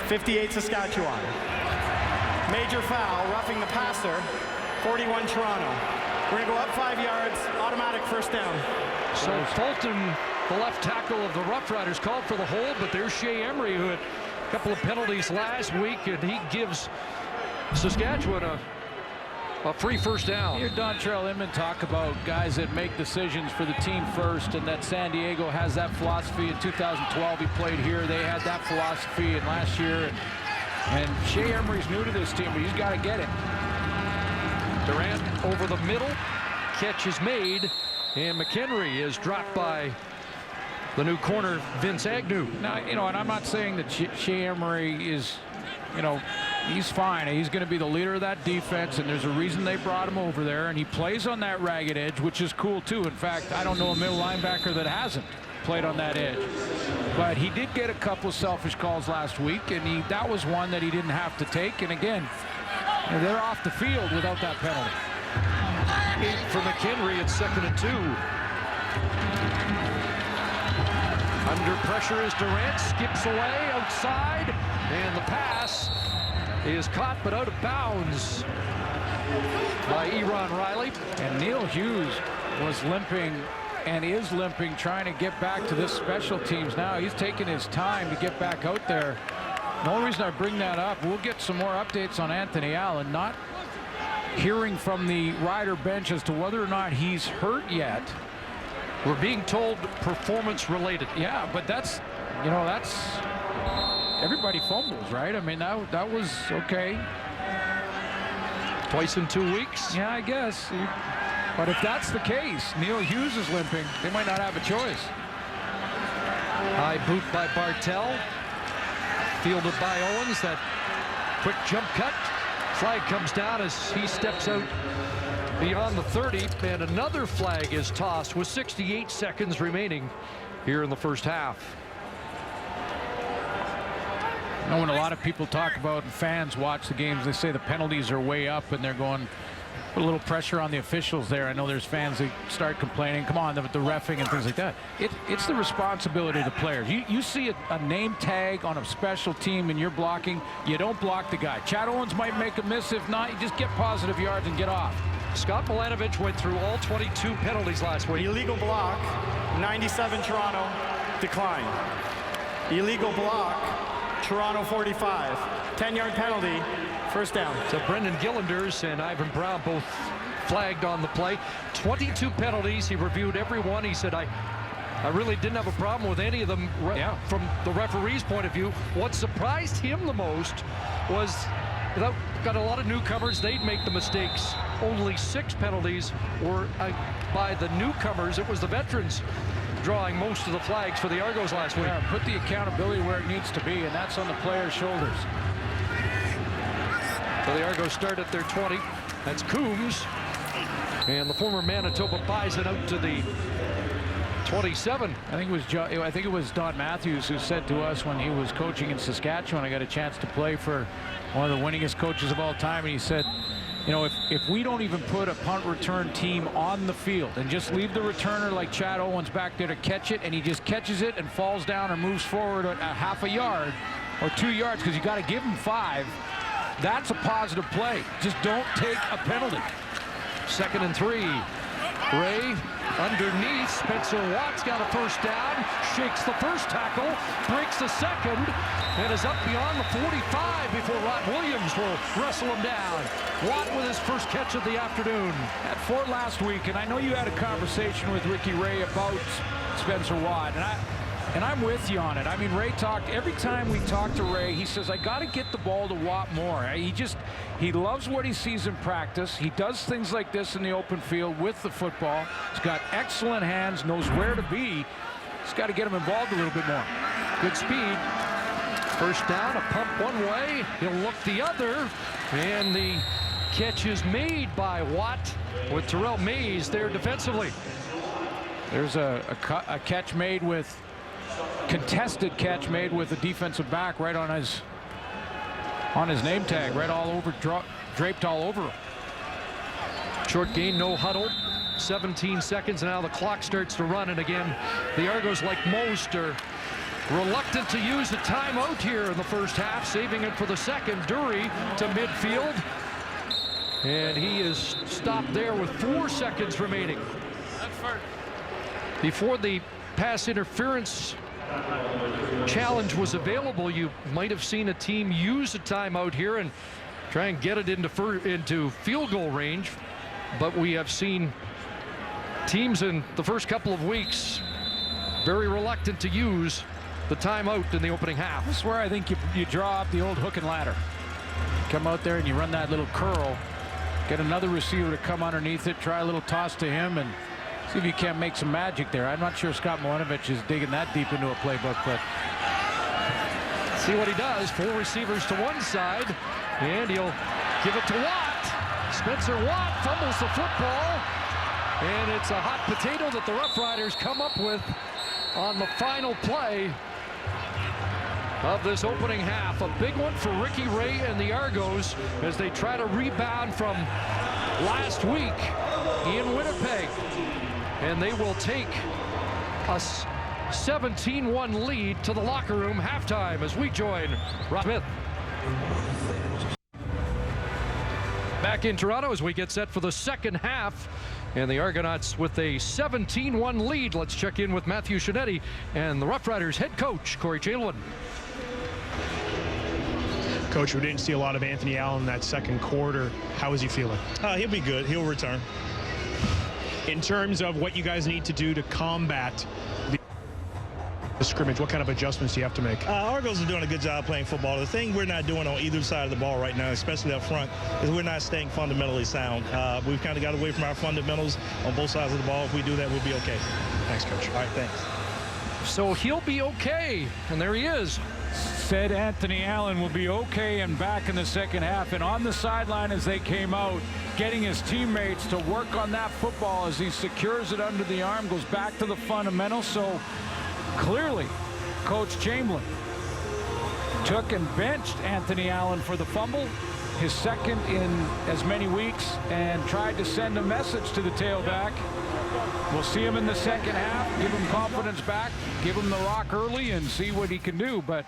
Speaker 8: 58 Saskatchewan. Major foul, roughing the passer, 41 Toronto. We're going to go up 5 yards, automatic first down.
Speaker 6: So Fulton, the left tackle of the Roughriders, called for the hold, but there's Shea Emery, who had a couple of penalties last week, and he gives Saskatchewan a free first down.
Speaker 7: Here Dontrell Inman talk about guys that make decisions for the team first, and that San Diego has that philosophy. In 2012 he played here. They had that philosophy, and last year, and Shea Emery's new to this team, but he's got to get it.
Speaker 6: Durant over the middle. Catch is made, and McHenry is dropped by the new corner, Vince Agnew.
Speaker 7: Now, and I'm not saying that Shea Emery is, he's fine. He's going to be the leader of that defense, and there's a reason they brought him over there, and he plays on that ragged edge, which is cool, too. In fact, I don't know a middle linebacker that hasn't played on that edge. But he did get a couple of selfish calls last week, and that was one that he didn't have to take. And again, they're off the field without that penalty.
Speaker 6: 8 for McHenry. It's 2nd and 2. Under pressure is Durant, skips away outside, and the pass is caught but out of bounds by Eron Riley.
Speaker 7: And Neil Hughes was limping and is limping, trying to get back to this special teams now. He's taking his time to get back out there. The only reason I bring that up, we'll get some more updates on Anthony Allen. Not hearing from the Rider bench as to whether or not he's hurt yet.
Speaker 6: We're being told performance related.
Speaker 7: Yeah, but that's everybody fumbles, right? I mean, that was okay.
Speaker 6: Twice in 2 weeks?
Speaker 7: Yeah, I guess. But if that's the case, Neil Hughes is limping. They might not have a choice.
Speaker 6: High boot by Bartel. Fielded by Owens. That quick jump cut. Flag comes down as he steps out beyond the 30, and another flag is tossed with 68 seconds remaining here in the first half.
Speaker 7: You know, when a lot of people talk about and fans watch the games, they say the penalties are way up, and they're going, put a little pressure on the officials there. I know there's fans that start complaining, come on, the reffing and things like that. It's the responsibility of the players. You see a name tag on a special team and you're blocking, you don't block the guy. Chad Owens might make a miss. If not, you just get positive yards and get off.
Speaker 6: Scott Milanovich went through all 22 penalties last week.
Speaker 8: Illegal block, 97 Toronto, decline. Illegal block, Toronto 45. 10-yard penalty, first down.
Speaker 6: So Brendan Gillanders and Ivan Brown both flagged on the play. 22 penalties. He reviewed every one. He said, I really didn't have a problem with any of them from the referee's point of view. What surprised him the most was that got a lot of newcomers. They'd make the mistakes. Only 6 penalties were by the newcomers. It was the veterans drawing most of the flags for the Argos last week.
Speaker 7: Yeah, put the accountability where it needs to be, and that's on the players' shoulders.
Speaker 6: So the Argos start at their 20. That's Coombs. And the former Manitoba Bison out to the 27.
Speaker 7: I think it was Don Matthews who said to us when he was coaching in Saskatchewan, I got a chance to play for one of the winningest coaches of all time, and he said, you know, if we don't even put a punt return team on the field and just leave the returner like Chad Owens back there to catch it, and he just catches it and falls down or moves forward a half a yard or 2 yards, because you got to give him 5, that's a positive play. Just don't take a penalty.
Speaker 6: 2nd and 3. Ray underneath. Spencer Watts got a first down. Shakes the first tackle. Breaks the second. And is up beyond the 45 before Rod Williams will wrestle him down. Watt with his first catch of the afternoon.
Speaker 7: At 4 last week, and I know you had a conversation with Ricky Ray about Spencer Watt, and I'm with you on it. I mean, Ray talked, every time we talk to Ray, he says, I got to get the ball to Watt more. He loves what he sees in practice. He does things like this in the open field with the football. He's got excellent hands, knows where to be. He's got to get him involved a little bit more.
Speaker 6: Good speed. First down, a pump one way. He'll look the other. And the catch is made by Watt with Terrell Mays there defensively.
Speaker 7: There's a catch made with, contested catch made with a defensive back right on his name tag, right all over, draped all over him.
Speaker 6: Short gain, no huddle. 17 seconds, and now the clock starts to run. And again, the Argos, like most, are reluctant to use a timeout here in the first half, saving it for the second. Dury to midfield. And he is stopped there with 4 seconds remaining. Before the pass interference challenge was available, you might have seen a team use a timeout here and try and get it into field goal range. But we have seen teams in the first couple of weeks very reluctant to use the timeout in the opening half.
Speaker 7: This is where I think you draw up the old hook and ladder. You come out there and you run that little curl.
Speaker 6: Get another receiver to come underneath it, try a little toss to him, and see if you can't make some magic there. I'm not sure Scott Milanovic is digging that deep into a playbook, but see what he does. 4 receivers to one side, and he'll give it to Watt. Spencer Watt fumbles the football, and it's a hot potato that the Roughriders come up with on the final play of this opening half. A big one for Ricky Ray and the Argos as they try to rebound from last week in Winnipeg. And they will take a 17-1 lead to the locker room halftime as we join Rob Smith. Back in Toronto as we get set for the second half. And the Argonauts with a 17-1 lead. Let's check in with Matthew Shinetti and the Roughriders head coach, Corey Chamberlain.
Speaker 10: Coach, we didn't see a lot of Anthony Allen in that second quarter. How is he feeling?
Speaker 16: He'll be good. He'll return.
Speaker 10: In terms of what you guys need to do to combat the scrimmage, what kind of adjustments do you have to make?
Speaker 16: Argos are doing a good job playing football. The thing we're not doing on either side of the ball right now, especially up front, is we're not staying fundamentally sound. We've kind of got away from our fundamentals on both sides of the ball. If we do that, we'll be okay.
Speaker 10: Thanks, Coach.
Speaker 16: All right, thanks.
Speaker 6: So he'll be okay, and there he is.
Speaker 17: Said Anthony Allen will be okay and back in the second half. And on the sideline as they came out, getting his teammates to work on that football as he secures it under the arm, goes back to the fundamentals. So clearly, Coach Chamberlain took and benched Anthony Allen for the fumble, his second in as many weeks, and tried to send a message to the tailback. We'll see him in the second half, give him confidence back, give him the rock early, and see what he can do. But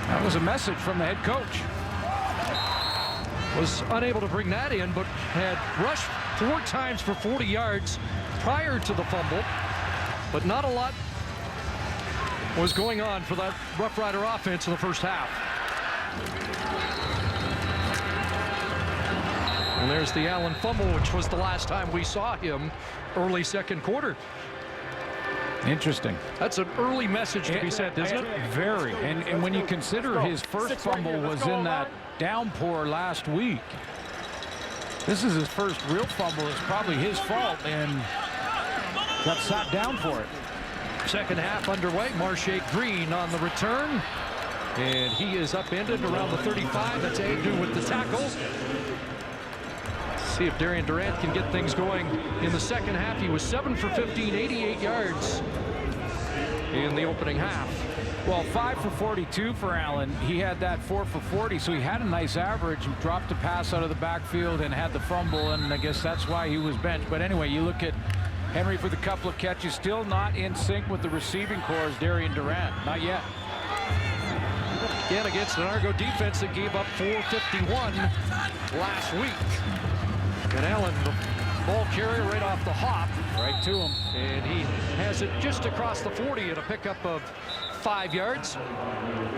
Speaker 17: that was a message from the head coach.
Speaker 6: Was unable to bring that in, but had rushed 4 times for 40 yards prior to the fumble. But not a lot was going on for that Rough Rider offense in the first half. And there's the Allen fumble, which was the last time we saw him early second quarter.
Speaker 17: Interesting.
Speaker 6: That's an early message to be sent, isn't it?
Speaker 17: Very. And when you consider his first fumble was in that downpour last week, this is his first real fumble. It's probably his fault, and got sat down for it.
Speaker 6: Second half underway. Marche Green on the return, and he is upended around the 35. That's Agnew with the tackle. See if Darian Durant can get things going in the second half. He was 7 for 15, 88 yards in the opening half.
Speaker 17: Well, 5 for 42 for Allen. He had that 4 for 40, so he had a nice average. He dropped a pass out of the backfield and had the fumble, and I guess that's why he was benched. But anyway, you look at Henry for the couple of catches, still not in sync with the receiving corps as Darian Durant. Not yet.
Speaker 6: Again, against an Argo defense that gave up 451 last week. And Allen, the ball carrier right off the hop.
Speaker 17: Right to him.
Speaker 6: And he has it just across the 40 and a pickup of 5 yards.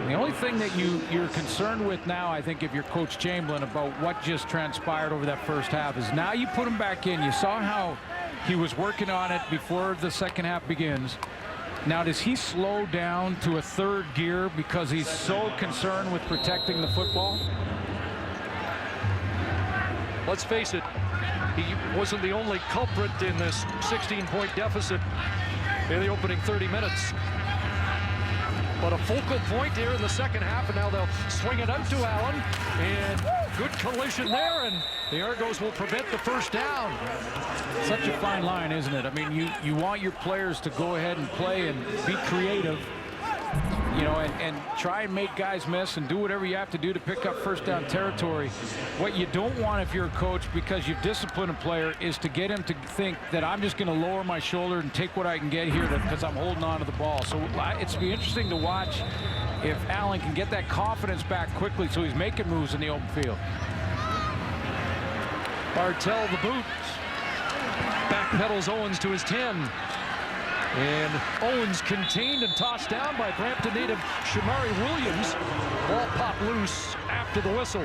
Speaker 17: The only thing that you're concerned with now, I think, if you're Coach Chamberlain, about what just transpired over that first half is now you put him back in. You saw how he was working on it before the second half begins. Now, does he slow down to a third gear because he's so concerned with protecting the football?
Speaker 6: Let's face it, he wasn't the only culprit in this 16-point deficit in the opening 30 minutes. But a focal point here in the second half, and now they'll swing it up to Allen. And good collision there, and the Argos will prevent the first down.
Speaker 17: Such a fine line, isn't it? I mean, you want your players to go ahead and play and be creative, you know, and try and make guys miss and do whatever you have to do to pick up first down territory. What you don't want if you're a coach, because you've disciplined a player, is to get him to think that I'm just going to lower my shoulder and take what I can get here because I'm holding on to the ball. So it's be interesting to watch if Allen can get that confidence back quickly so he's making moves in the open field.
Speaker 6: Bartell the boot. Backpedals Owens to his 10. And Owens contained and tossed down by Brampton native Shamari Williams. Ball popped loose after the whistle.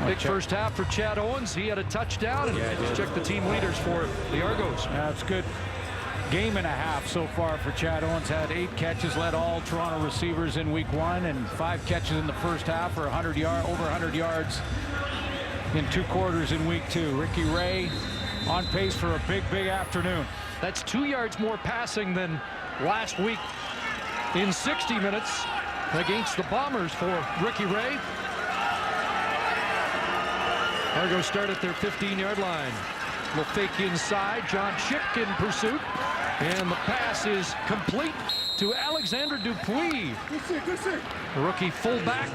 Speaker 6: Big first half for Chad Owens. He had a touchdown. And just check the team leaders for the Argos.
Speaker 17: That's good. game and a half so far for Chad Owens. Had 8 catches, led all Toronto receivers in week 1, and 5 catches in the first half for over 100 yards in 2 quarters in week 2. Ricky Ray on pace for a big afternoon.
Speaker 6: That's 2 yards more passing than last week in 60 minutes against the Bombers for Ricky Ray. Argos start at their 15-yard line. Will fake inside. John Schick in pursuit. And the pass is complete to Alexander Dupuis. The rookie fullback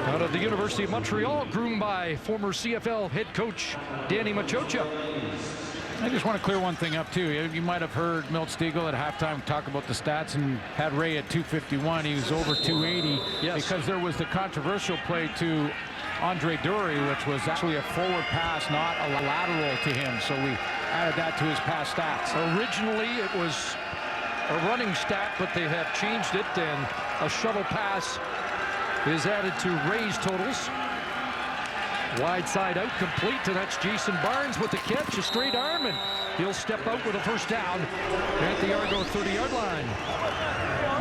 Speaker 6: out of the University of Montreal, groomed by former CFL head coach Danny Machocha.
Speaker 17: I just want to clear one thing up, too. You might have heard Milt Stegall at halftime talk about the stats and had Ray at 251. He was over 280 because there was the controversial play to Andre Dury, which was actually a forward pass, not a lateral to him. So we added that to his past stats.
Speaker 6: Originally, it was a running stat, but they have changed it, and a shuttle pass is added to Ray's totals. Wide side out, complete, and that's Jason Barnes with the catch, a straight arm, and he'll step out with a first down at the Argo 30-yard line.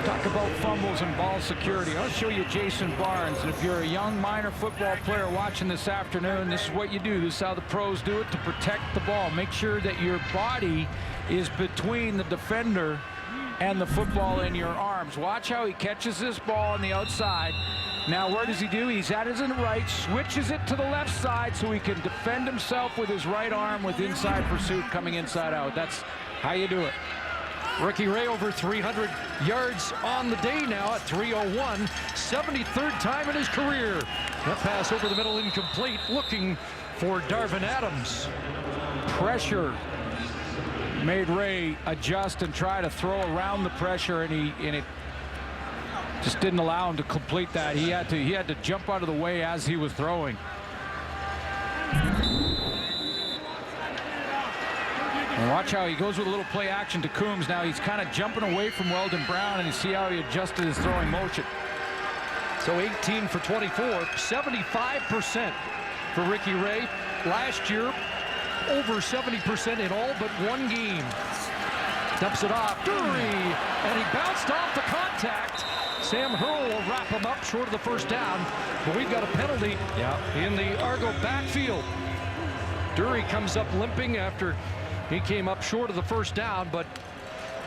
Speaker 6: Talk about fumbles and ball security. I'll show you Jason Barnes. If you're a young minor football player watching this afternoon, this is what you do. This is how the pros do it to protect the ball. Make sure that your body is between the defender and the football in your arms. Watch how he catches this ball on the outside. Now, what does he do? He's at his right, switches it to the left side so he can defend himself with his right arm with inside pursuit coming inside out. That's how you do it. Ricky Ray over 300 yards on the day now at 301. 73rd time in his career. That pass over the middle incomplete, looking for Darvin Adams.
Speaker 17: Pressure made Ray adjust and try to throw around the pressure, and it just didn't allow him to complete that. He had to jump out of the way as he was throwing. And watch how he goes with a little play action to Coombs. Now he's kind of jumping away from Weldon Brown, and you see how he adjusted his throwing motion.
Speaker 6: So 18 for 24, 75% for Ricky Ray. Last year, over 70% in all but 1 game. Dumps it off, Dury, and he bounced off the contact. Sam Hurl will wrap him up short of the first down, but we've got a penalty in the Argo backfield. Dury comes up limping after he came up short of the first down, but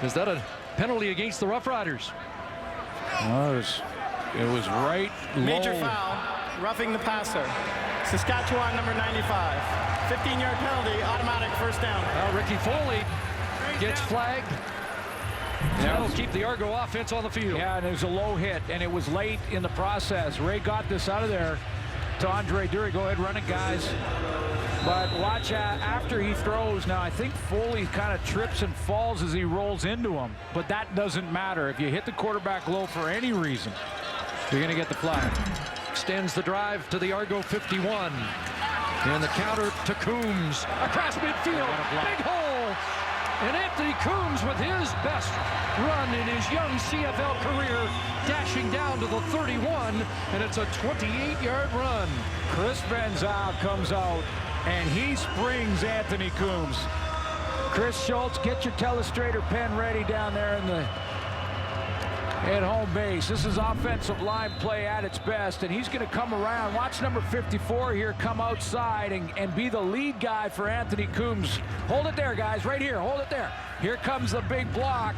Speaker 6: is that a penalty against the Roughriders?
Speaker 17: Well, it was right low.
Speaker 8: Major foul, roughing the passer. Saskatchewan, number 95. 15-yard penalty, automatic first down.
Speaker 6: Well, Ricky Foley gets flagged. That'll keep the Argo offense on the field.
Speaker 17: Yeah, and it was a low hit, and it was late in the process. Ray got this out of there to Andre Dury. Go ahead, run it, guys. But watch after he throws. Now, I think Foley kind of trips and falls as he rolls into him. But that doesn't matter. If you hit the quarterback low for any reason, you're going to get the flag.
Speaker 6: Extends the drive to the Argo 51. And the counter to Coombs. Across midfield. Big hole. And Anthony Coombs with his best run in his young CFL career, dashing down to the 31, and it's a 28-yard run.
Speaker 17: Chris Van Zyl comes out, and he springs Anthony Coombs. Chris Schultz, get your telestrator pen ready down there in the at home base. This is offensive line play at its best, and he's going to come around. Watch number 54 here come outside and be the lead guy for Anthony Coombs. Hold it there, guys, right here. Hold it there. Here comes the big block,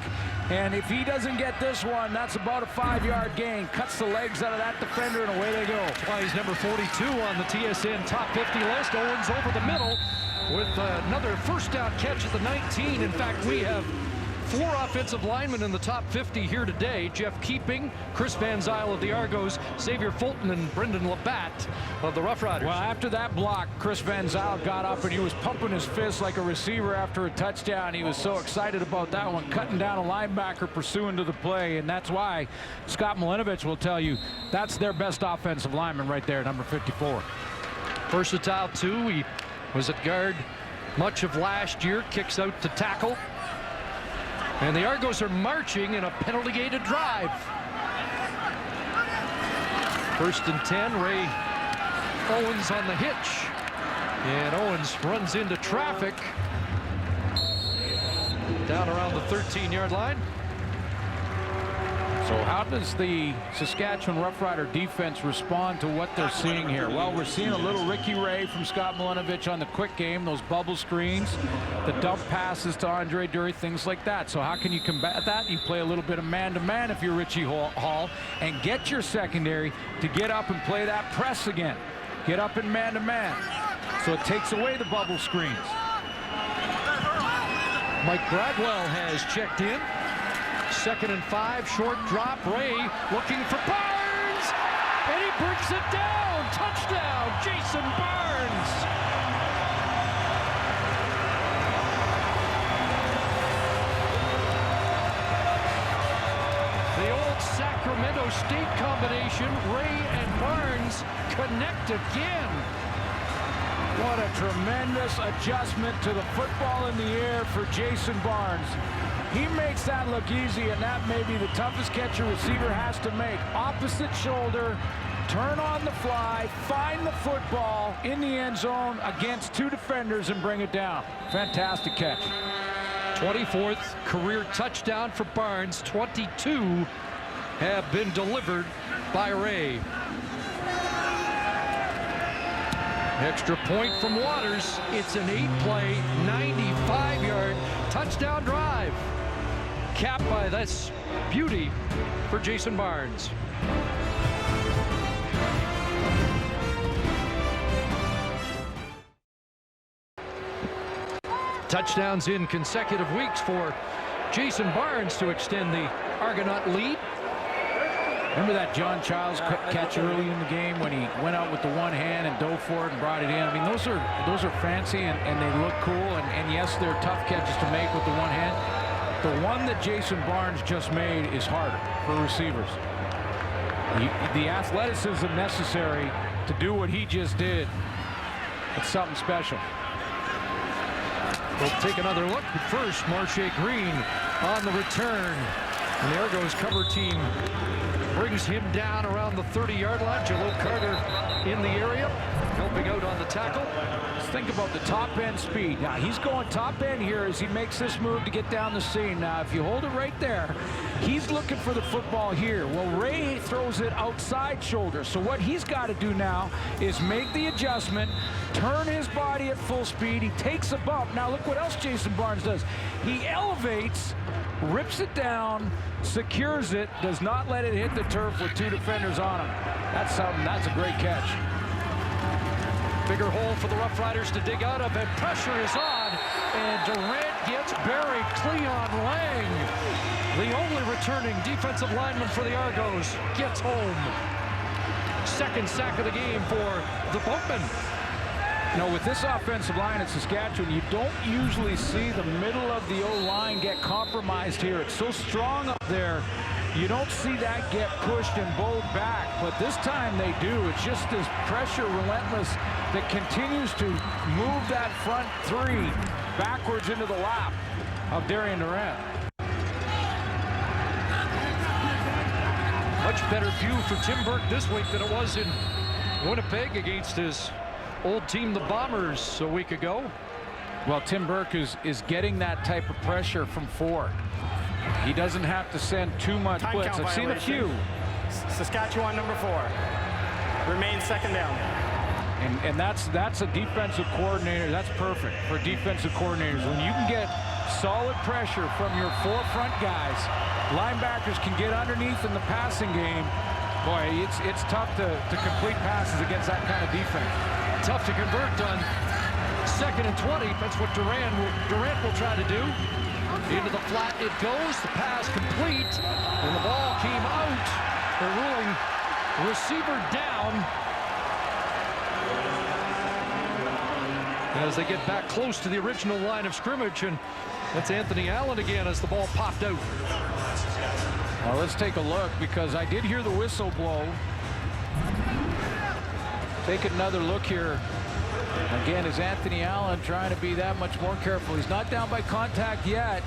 Speaker 17: and if he doesn't get this one, that's about a 5-yard gain. Cuts the legs out of that defender, and away they go.
Speaker 6: He's number 42 on the TSN top 50 list. Owens over the middle with another first down catch at the 19. In fact, we have 4 offensive linemen in the top 50 here today. Jeff Keeping, Chris Van Zyl of the Argos, Xavier Fulton, and Brendan Labatt of the Roughriders.
Speaker 17: Well, after that block, Chris Van Zyl got up and he was pumping his fist like a receiver after a touchdown. He was so excited about that one, cutting down a linebacker pursuing to the play, and that's why Scott Milinovich will tell you that's their best offensive lineman right there, number 54.
Speaker 6: Versatile too. He was at guard much of last year, kicks out to tackle. And the Argos are marching in a penalty-gated drive. 1st and 10, Ray Owens on the hitch. And Owens runs into traffic. down around the 13-yard line.
Speaker 17: So how does the Saskatchewan Roughrider defense respond to what they're seeing here? Well, we're seeing a little Ricky Ray from Scott Milinovic on the quick game, those bubble screens, the dump passes to Andre Dury, things like that. So how can you combat that? You play a little bit of man-to-man if you're Richie Hall and get your secondary to get up and play that press again. Get up in man-to-man. So it takes away the bubble screens.
Speaker 6: Mike Bradwell has checked in. 2nd and 5, short drop. Ray looking for Barnes, and he brings it down. Touchdown, Jason Barnes. The old Sacramento State combination, Ray and Barnes, connect again.
Speaker 17: What a tremendous adjustment to the football in the air for Jason Barnes. He makes that look easy, and that may be the toughest catch a receiver has to make. Opposite shoulder, turn on the fly, find the football in the end zone against 2 defenders and bring it down. Fantastic catch.
Speaker 6: 24th career touchdown for Barnes. 22 have been delivered by Ray. Extra point from Waters. It's an 8-play, 95-yard touchdown drive. Capped by this beauty for Jason Barnes. Touchdowns in consecutive weeks for Jason Barnes to extend the Argonaut lead.
Speaker 17: Remember that John Childs catch early in the game when he went out with the one hand and dove for it and brought it in? I mean, those are fancy and they look cool. And yes, they're tough catches to make with the one hand. The one that Jason Barnes just made is harder for receivers. The athleticism necessary to do what he just did, it's something special.
Speaker 6: We'll take another look. But first, Marche Green on the return. And the Argos cover team brings him down around the 30-yard line. Jalil Carter in the area, helping out on the tackle.
Speaker 17: Let's think about the top end speed. Now he's going top end here as he makes this move to get down the seam. Now if you hold it right there, he's looking for the football here. Well, Ray throws it outside shoulder. So what he's got to do now is make the adjustment, turn his body at full speed. He takes a bump. Now look what else Jason Barnes does. He elevates, rips it down, secures it, does not let it hit the turf with 2 defenders on him. That's something. That's a great catch.
Speaker 6: Bigger hole for the Roughriders to dig out of, and pressure is on, and Durant gets buried. Cleon Lang, the only returning defensive lineman for the Argos, gets home. 2nd sack of the game for the Boatmen.
Speaker 17: You know, with this offensive line in Saskatchewan, you don't usually see the middle of the O-line get compromised here. It's so strong up there. You don't see that get pushed and bowled back, but this time they do. It's just this pressure relentless that continues to move that front 3 backwards into the lap of Darian Durant.
Speaker 6: Much better view for Tim Burke this week than it was in Winnipeg against his old team, the Bombers, a week ago.
Speaker 17: Well, Tim Burke is getting that type of pressure from 4. He doesn't have to send too much blitz. I've seen a few.
Speaker 8: Saskatchewan number 4. Remains 2nd down.
Speaker 17: And that's a defensive coordinator. That's perfect for defensive coordinators. When you can get solid pressure from your 4 front guys, linebackers can get underneath in the passing game. Boy, it's tough to complete passes against that kind of defense.
Speaker 6: Tough to convert on 2nd and 20. That's what Durant will try to do. Into the flat it goes. The pass complete. And the ball came out. They're ruling receiver down. As they get back close to the original line of scrimmage. And that's Anthony Allen again as the ball popped out.
Speaker 17: Well, let's take a look because I did hear the whistle blow. Take another look here. Again, is Anthony Allen trying to be that much more careful? He's not down by contact yet.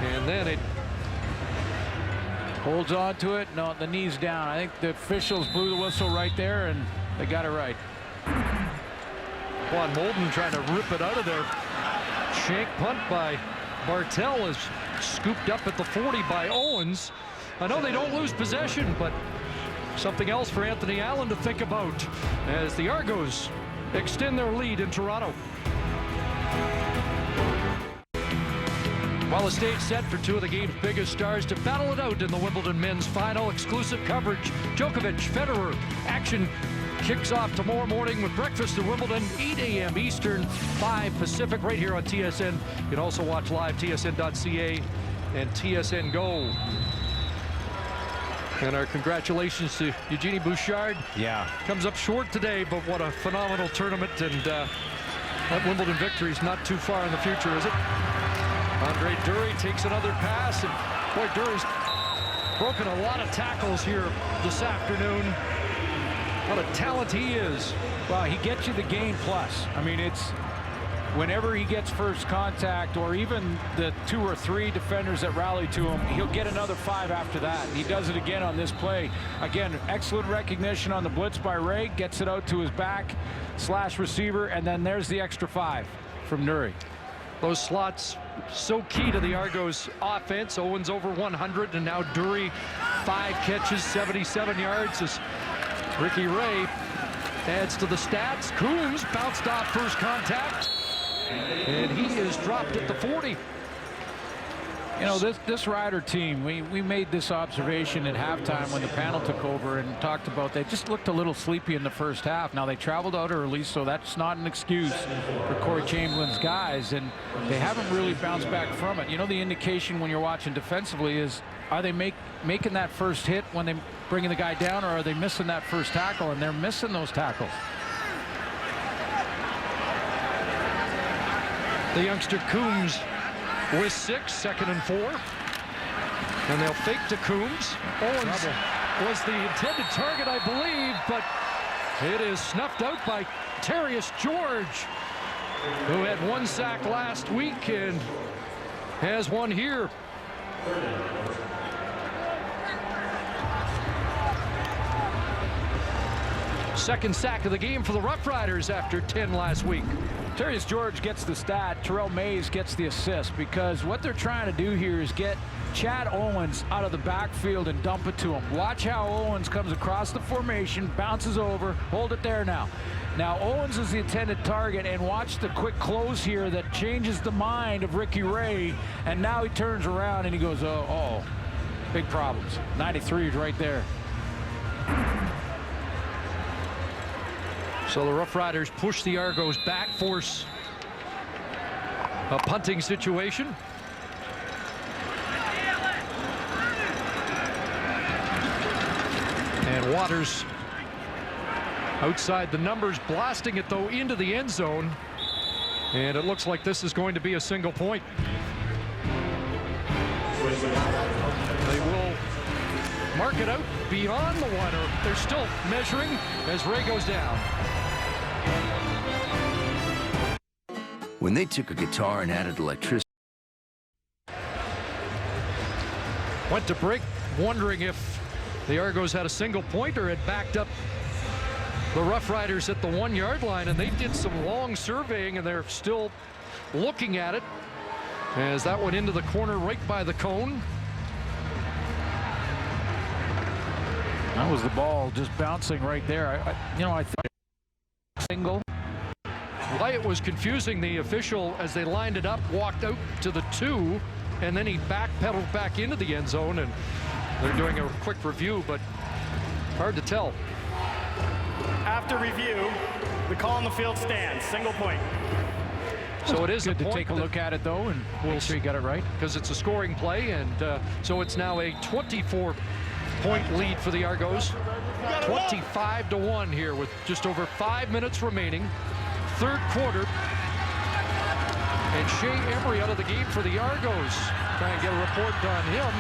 Speaker 6: And then it
Speaker 17: holds on to it. No, the knee's down. I think the officials blew the whistle right there, and they got it right.
Speaker 6: Juan Molden trying to rip it out of there. Shank punt by Bartel is scooped up at the 40 by Owens. I know they don't lose possession, but something else for Anthony Allen to think about as the Argos extend their lead in Toronto. While the stage set for two of the game's biggest stars to battle it out in the Wimbledon men's final. Exclusive coverage, Djokovic, Federer. Action kicks off tomorrow morning with breakfast in Wimbledon, 8 a.m. Eastern, 5 Pacific, right here on TSN. You can also watch live tsn.ca and TSN Go. And our congratulations to Eugenie Bouchard.
Speaker 7: Yeah.
Speaker 6: Comes up short today, but what a phenomenal tournament. And that Wimbledon victory is not too far in the future, is it? Andre Dury takes another pass, and boy, Dury's broken a lot of tackles here this afternoon. What a talent he is.
Speaker 17: Well, he gets you the game plus. I mean, it's whenever he gets first contact, or even the 2 or 3 defenders that rally to him, he'll get another 5 after that. And he does it again on this play. Again, excellent recognition on the blitz by Ray, gets it out to his back / receiver, and then there's the extra 5 from Dury.
Speaker 6: Those slots so key to the Argos offense. Owens over 100, and now Dury 5 catches, 77 yards as Ricky Ray adds to the stats. Coombs bounced off first contact, and he is dropped at the 40.
Speaker 17: You know, this Rider team, we made this observation at halftime when the panel took over and talked about they just looked a little sleepy in the first half. Now, they traveled out early, so that's not an excuse for Corey Chamberlain's guys, and they haven't really bounced back from it. You know, the indication when you're watching defensively is, are they making that first hit when they're bringing the guy down, or are they missing that first tackle? And they're missing those tackles.
Speaker 6: The youngster Coombs with 6, 2nd and 4. And they'll fake to Coombs. Owens was the intended target, I believe, but it is snuffed out by Terrius George, who had 1 sack last week and has 1 here. Second sack of the game for the Roughriders after 10 last week.
Speaker 17: Terrius George gets the stat. Terrell Mays gets the assist, because what they're trying to do here is get Chad Owens out of the backfield and dump it to him. Watch how Owens comes across the formation, bounces over, hold it there now. Now Owens is the intended target, and watch the quick close here that changes the mind of Ricky Ray, and now he turns around and he goes, oh, big problems. 93 is right there.
Speaker 6: So the Roughriders push the Argos back, force a punting situation. And Waters outside the numbers, blasting it though into the end zone. And it looks like this is going to be a single point. They will mark it out beyond the 1, or they're still measuring as Ray goes down.
Speaker 18: When they took a guitar and added electricity.
Speaker 6: Went to break, wondering if the Argos had a single point or had backed up the Roughriders at the 1-yard line, and they did some long surveying, and they're still looking at it as that went into the corner right by the cone.
Speaker 17: That was the ball just bouncing right there. I think single.
Speaker 6: Wyatt was confusing the official as they lined it up, walked out to the 2, and then he backpedaled back into the end zone, and they're doing a quick review, but hard to tell.
Speaker 8: After review, the call on the field stands. Single point.
Speaker 6: So it is
Speaker 17: good to take a look at it, though, and we'll see you got it right.
Speaker 6: Because it's a scoring play, and so it's now a 24-point lead for the Argos. 25-1 here with just over 5 minutes remaining. Third quarter. And Shea Emery out of the game for the Argos. Trying to get a report on him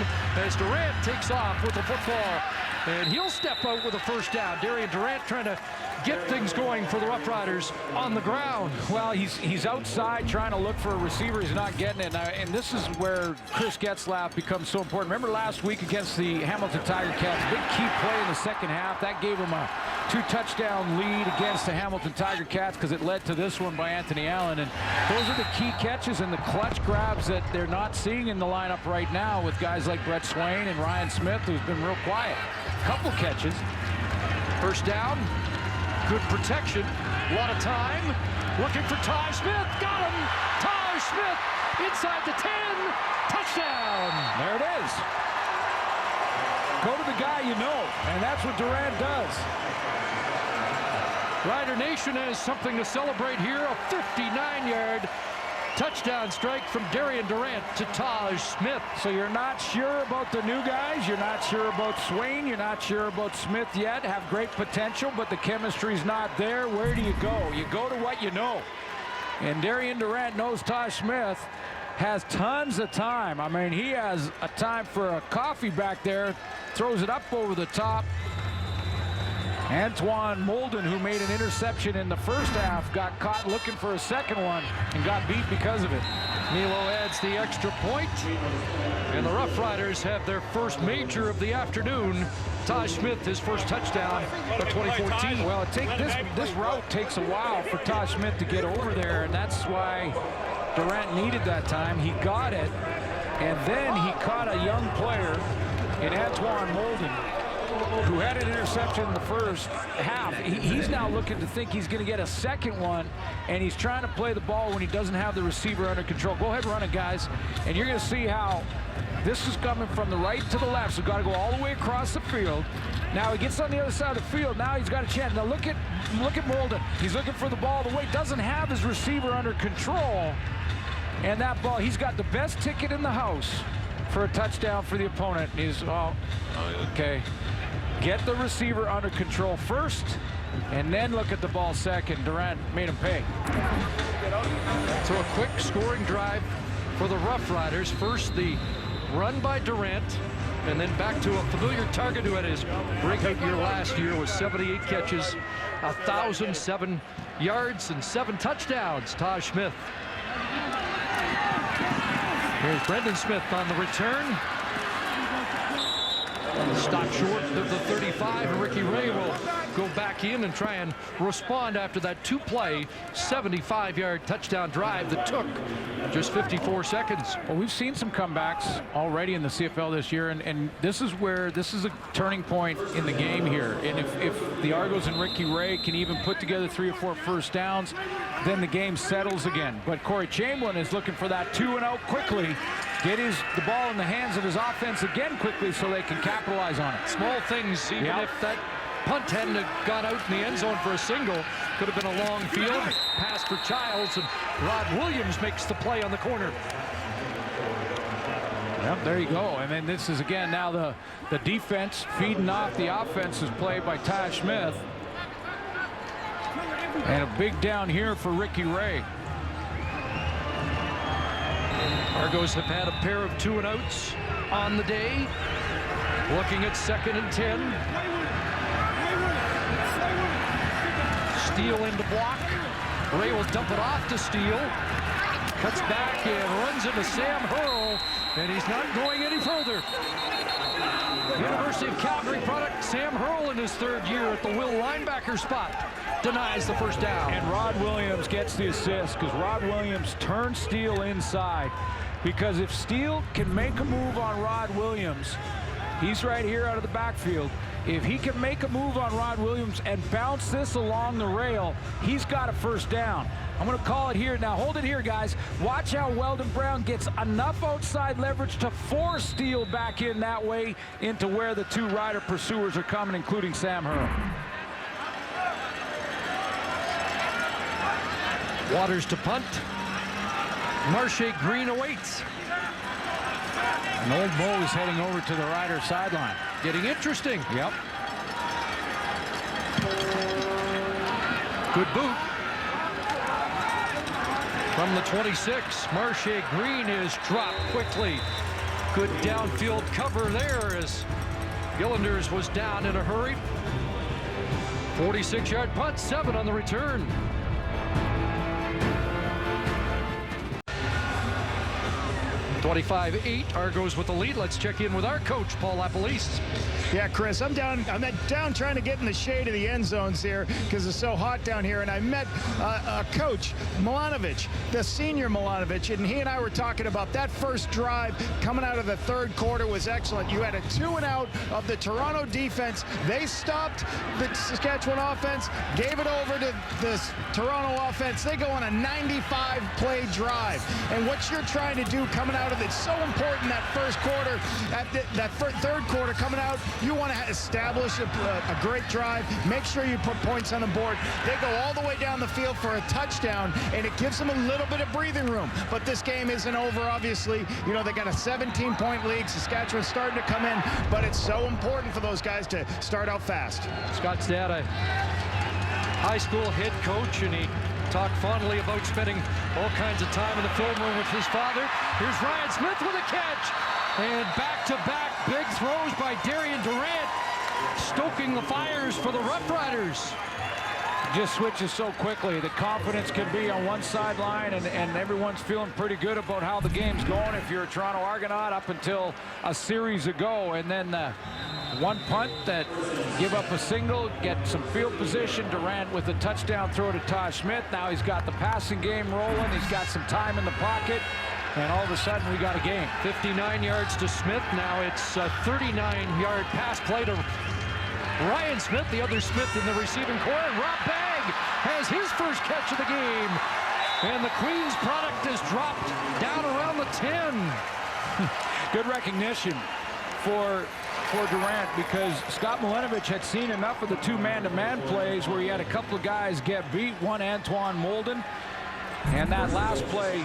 Speaker 6: as Durant takes off with the football. And he'll step out with a first down. Darian Durant trying to get things going for the Roughriders on the ground.
Speaker 17: Well, he's outside trying to look for a receiver. He's not getting it. And this is where Chris Getzlaf becomes so important. Remember last week against the Hamilton Tiger Cats, big key play in the second half. That gave him a 2-touchdown lead against the Hamilton Tiger Cats because it led to this one by Anthony Allen. And those are the key catches and the clutch grabs that they're not seeing in the lineup right now with guys like Brett Swain and Ryan Smith, who's been real quiet. Couple catches. First down. Good protection. A lot of time. Looking for Ty Smith. Got him. Ty Smith inside the 10. Touchdown. There it is. Go to the guy you know, and that's what Durant does. Rider Nation has something to celebrate here. A 59-yard touchdown strike from Darian Durant to Taj Smith. So you're not sure about the new guys. You're not sure about Swain. You're not sure about Smith yet. Have great potential, but the chemistry's not there. Where do you go? You go to what you know. And Darian Durant knows Taj Smith has tons of time. I mean, he has a time for a coffee back there. Throws it up over the top. Antoine Molden, who made an interception in the first half, got caught looking for a second one and got beat because of it. Milo adds the extra point, and the Roughriders have their first major of the afternoon. Taj Smith, his first touchdown of 2014. Well, this route takes a while for Taj Smith to get over there, and that's why Durant needed that time. He got it, and then he caught a young player in Antoine Molden, who had an interception in the first half. He's now looking to think he's going to get a second one, and he's trying to play the ball when he doesn't have the receiver under control. Go ahead, run it, guys, and you're going to see how this is coming from the right to the left, so got to go all the way across the field. Now he gets on the other side of the field. Now he's got a chance. Now look at Molden. He's looking for the ball the way. Doesn't have his receiver under control, and that ball, he's got the best ticket in the house for a touchdown for the opponent. He's, oh, okay. Get the receiver under control first, and then look at the ball second. Durant made him pay. So a quick scoring drive for the Roughriders. First, the run by Durant, and then back to a familiar target who had his breakout year last year with 78 catches, 1,007 yards, and 7 touchdowns. Taj Smith. Here's Brendan Smith on the return. Stopped short of the 35, and Ricky Ray will go back in and try and respond after that 2-play, 75-yard touchdown drive that took just 54 seconds. Well, we've seen some comebacks already in the CFL this year, and this is a turning point in the game here. And if the Argos and Ricky Ray can even put together 3 or 4 first downs, then the game settles again. But Corey Chamberlain is looking for that 2-and-out quickly. Get the ball in the hands of his offense again quickly so they can capitalize on it. Small things, even if that punt hadn't got out in the end zone for a single, could have been a long field. Pass for Childs, and Rod Williams makes the play on the corner. Yep, there you go. And then this is, again, now the defense feeding off the offense's play by Taj Smith. And a big down here for Ricky Ray. Argos have had a pair of 2-and-outs on the day. Looking at 2nd and 10. Steele into block. Ray will dump it off to Steele. Cuts back and runs into Sam Hurl, and he's not going any further. University of Calgary product, Sam Hurl in his 3rd year at the will linebacker spot. Denies the first down. And Rod Williams gets the assist because Rod Williams turns Steele inside. Because if Steele can make a move on Rod Williams, he's right here out of the backfield. If he can make a move on Rod Williams and bounce this along the rail, he's got a first down. I'm going to call it here. Now, hold it here, guys. Watch how Weldon Brown gets enough outside leverage to force Steele back in that way into where the 2 Rider pursuers are coming, including Sam Hurl. Waters to punt. Marche Green awaits. And Old Mo is heading over to the Rider sideline. Getting interesting. Yep. Good boot. From the 26, Marche Green is dropped quickly. Good downfield cover there as Gillanders was down in a hurry. 46-yard punt, 7 on the return.
Speaker 6: 25-8, Argos with the lead. Let's check in with our coach, Paul Lapalisse.
Speaker 9: Yeah, Chris, I'm down trying to get in the shade of the end zones here because it's so hot down here, and I met Coach Milanovic, the senior Milanovic, and he and I were talking about that first drive coming out of the third quarter was excellent. You had a 2-and-out of the Toronto defense. They stopped the Saskatchewan offense, gave it over to the Toronto offense. They go on a 95-play drive, and what you're trying to do coming out of it's so important that first quarter, that third quarter coming out, you want to establish a great drive, make sure you put points on the board. They go all the way down the field for a touchdown, and it gives them a little bit of breathing room. But this game isn't over, obviously. You know, they got a 17-point lead. Saskatchewan's starting to come in, but it's so important for those guys to start out fast.
Speaker 6: Scott's dad, a high school head coach, and he talked fondly about spending all kinds of time in the film room with his father. Here's Ryan Smith with a catch. And back-to-back big throws by Darian Durant, stoking the fires for the Roughriders.
Speaker 17: Just switches so quickly. The confidence can be on one sideline, and everyone's feeling pretty good about how the game's going if you're a Toronto Argonaut up until a series ago. And then one punt that give up a single, get some field position. Durant with a touchdown throw to Tosh Smith. Now he's got the passing game rolling. He's got some time in the pocket. And all of a sudden, we got a game.
Speaker 6: 59 yards to Smith. Now it's a 39-yard pass play to Ryan Smith, the other Smith in the receiving corps. And Rob Bagg has his first catch of the game. And the Queens product is dropped down around the 10.
Speaker 17: Good recognition for Durant, because Scott Milanovic had seen enough of the two man-to-man plays where he had a couple of guys get beat, one Antoine Molden, and that last play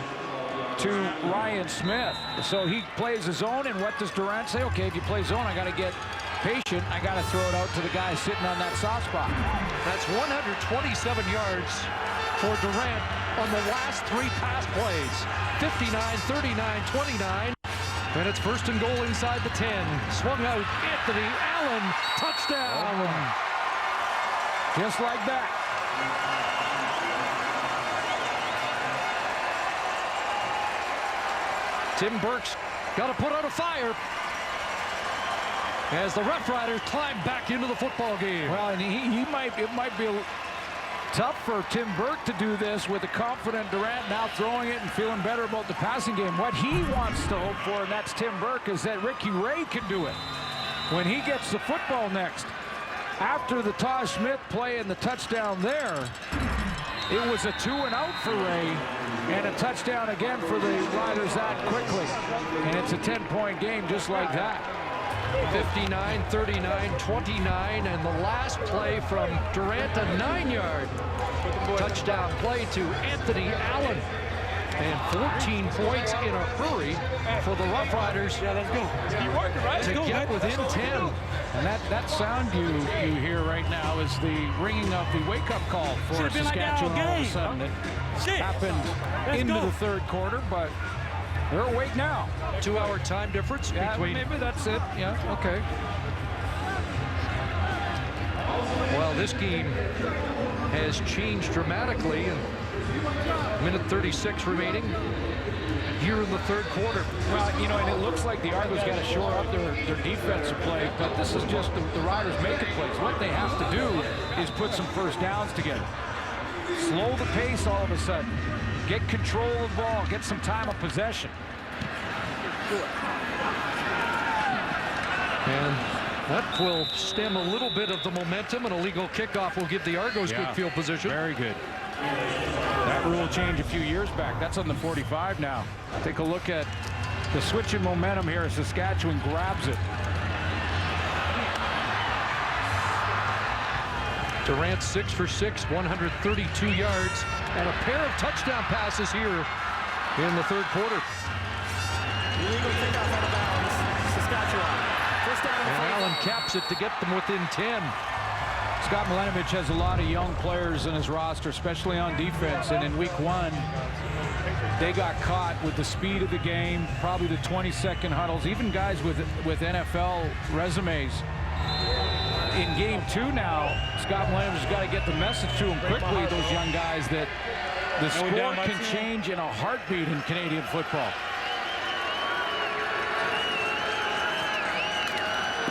Speaker 17: to Ryan Smith. So he plays his own, and what does Durant say? Okay, if you play zone, I got to get patient. I got to throw it out to the guy sitting on that soft spot.
Speaker 6: That's 127 yards for Durant on the last three pass plays. 59, 39, 29. And it's first and goal inside the 10. Swung out, Anthony Allen, touchdown.
Speaker 17: Just like that.
Speaker 6: Tim Burke's got to put out a fire as the Roughriders climb back into the football game.
Speaker 17: Well, and it might be tough for Tim Burke to do this with a confident Durant now throwing it and feeling better about the passing game. What he wants to hope for, and that's Tim Burke, is that Ricky Ray can do it when he gets the football next. After the Tosh Smith play and the touchdown there, it was a 2-and-out for Ray and a touchdown again for the Riders that quickly. And it's a 10-point game just like that.
Speaker 6: 59, 39, 29, and the last play from Durant, a 9-yard touchdown play to Anthony Allen. And 14 points in a hurry for the Roughriders to get within 10.
Speaker 17: And that sound you hear right now is the ringing of the wake-up call for Saskatchewan all of a sudden. It happened into the third quarter, but they're awake now.
Speaker 6: 2-hour time difference between.
Speaker 17: Maybe that's it. Yeah, okay.
Speaker 6: Well, this game has changed dramatically. Minute 36 remaining here in the third quarter.
Speaker 17: Well, you know, and it looks like the Argos got to shore up their defensive play, but this is just the Riders making plays. What they have to do is put some first downs together. Slow the pace all of a sudden. Get control of the ball. Get some time of possession.
Speaker 6: And that will stem a little bit of the momentum. An illegal kickoff will give the Argos good field position.
Speaker 17: Very good. That rule changed a few years back. That's on the 45 now. Take a look at the switch in momentum here as Saskatchewan grabs it.
Speaker 6: Durant 6 for 6, 132 yards, and a pair of touchdown passes here in the third quarter.
Speaker 8: Illegal kickoff out of bounds. Saskatchewan. First down
Speaker 6: and Allen caps it to get them within 10.
Speaker 17: Scott Milanovic has a lot of young players in his roster, especially on defense. And in week one, they got caught with the speed of the game, probably the 20-second huddles, even guys with NFL resumes. In game two now, Scott Milanovic's got to get the message to them quickly, those young guys, that the score can change in a heartbeat in Canadian football.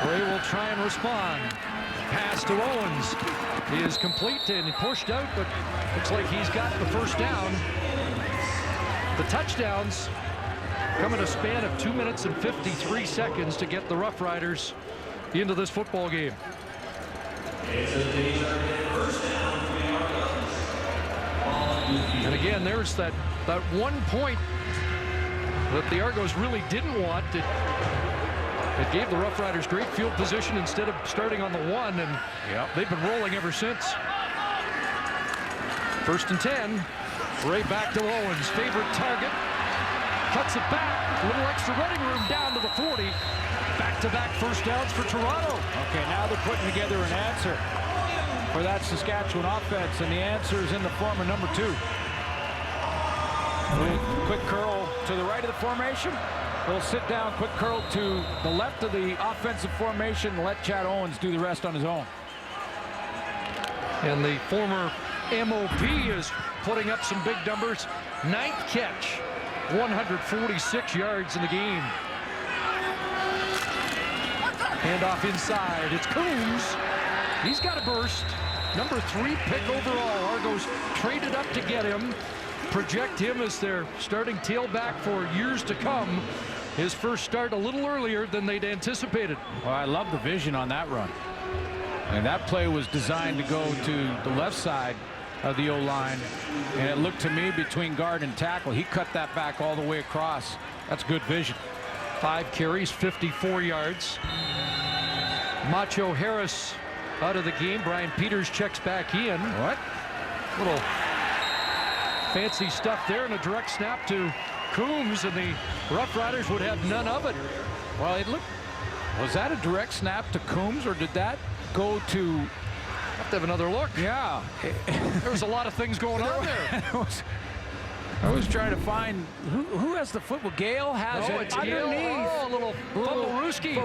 Speaker 6: Ray will try and respond. Pass to Owens. He is complete and pushed out, but looks like he's got the first down. The touchdowns come in a span of 2 minutes and 53 seconds to get the Roughriders into this football game. And again, there's that 1 point that the Argos really didn't want. It gave the Roughriders great field position instead of starting on the 1, and they've been rolling ever since. 1st and 10. Ray back to Owens, favorite target. Cuts it back. A little extra running room down to the 40. Back-to-back first downs for Toronto.
Speaker 7: Okay, now they're putting together an answer for that Saskatchewan offense, and the answer is in the form of number 2. Quick curl to the right of the formation. He'll sit down, quick curl to the left of the offensive formation, let Chad Owens do the rest on his own.
Speaker 6: And the former MOP is putting up some big numbers. 9th catch, 146 yards in the game. Handoff inside. It's Coombs. He's got a burst. Number 3 pick overall. Argos traded up to get him. Project him as their starting tailback for years to come. His first start a little earlier than they'd anticipated.
Speaker 7: Well, I love the vision on that run. And that play was designed to go to the left side of the O-line. And it looked to me between guard and tackle. He cut that back all the way across. That's good vision.
Speaker 6: 5 carries, 54 yards. Macho Harris out of the game. Brian Peters checks back in.
Speaker 7: What?
Speaker 6: Little fancy stuff there, and a direct snap to Coombs, and the Roughriders would have none of it.
Speaker 7: Well, it looked. Was that a direct snap to Coombs, or did that go to?
Speaker 6: Have to have another look.
Speaker 7: Yeah.
Speaker 6: There was a lot of things going on there.
Speaker 7: I was trying to find who has the football. Gale has it
Speaker 6: it's
Speaker 7: underneath.
Speaker 6: Gale. Oh, a little
Speaker 7: Fumblerooski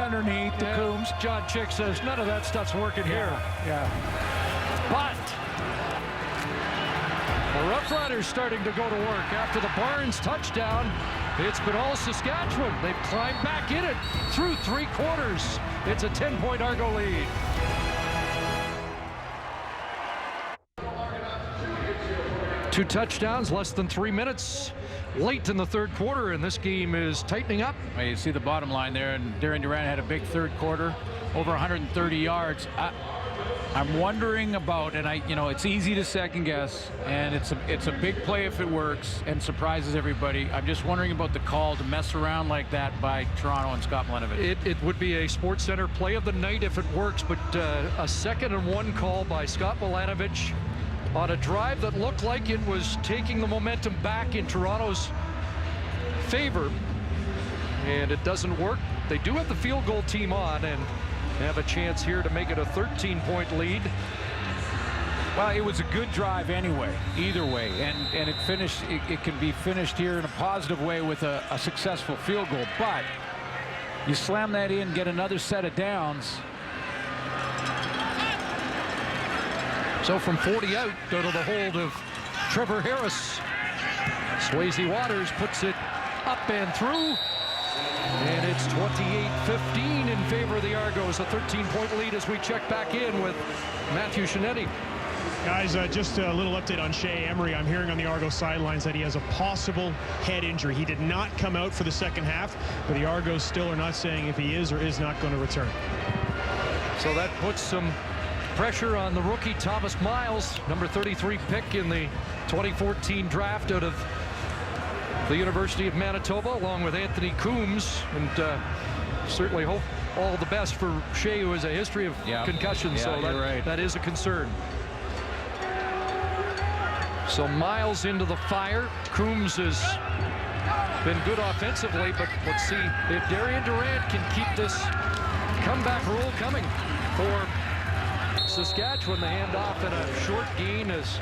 Speaker 7: underneath the Coombs.
Speaker 6: John Chick says none of that stuff's working here.
Speaker 7: Yeah.
Speaker 6: But the Roughriders starting to go to work after the Barnes touchdown. It's been all Saskatchewan. They've climbed back in it through 3 quarters. It's a 10-point Argo lead. Two touchdowns, less than 3 minutes late in the 3rd quarter, and this game is tightening up.
Speaker 7: Well, you see the bottom line there, and Darian Durant had a big 3rd quarter, over 130 yards. I'm wondering about, and it's easy to second guess, and it's a big play if it works and surprises everybody. I'm just wondering about the call to mess around like that by Toronto and Scott Mladenovich.
Speaker 6: It would be a Sports Center play of the night if it works, but a 2nd and 1 call by Scott Mladenovich on a drive that looked like it was taking the momentum back in Toronto's favor, and it doesn't work. They do have the field goal team on and have a chance here to make it a 13-point lead.
Speaker 7: Well, it was a good drive anyway, either way, and it finished. It can be finished here in a positive way with a successful field goal, but you slam that in, get another set of downs.
Speaker 6: So from 40 out, go to the hold of Trevor Harris. Swayze Waters puts it up and through. And it's 28-15 in favor of the Argos. A 13-point lead as we check back in with Matthew Shinetti.
Speaker 10: Guys, just a little update on Shea Emery. I'm hearing on the Argos sidelines that he has a possible head injury. He did not come out for the 2nd half, but the Argos still are not saying if he is or is not going to return.
Speaker 6: So that puts some pressure on the rookie Thomas Miles, number 33 pick in the 2014 draft out of the University of Manitoba, along with Anthony Coombs, and certainly hope all the best for Shea, who has a history of concussions, so that is a concern. So Miles into the fire. Coombs has been good offensively, but let's see if Darian Durant can keep this comeback roll coming for Saskatchewan. The handoff and a short gain as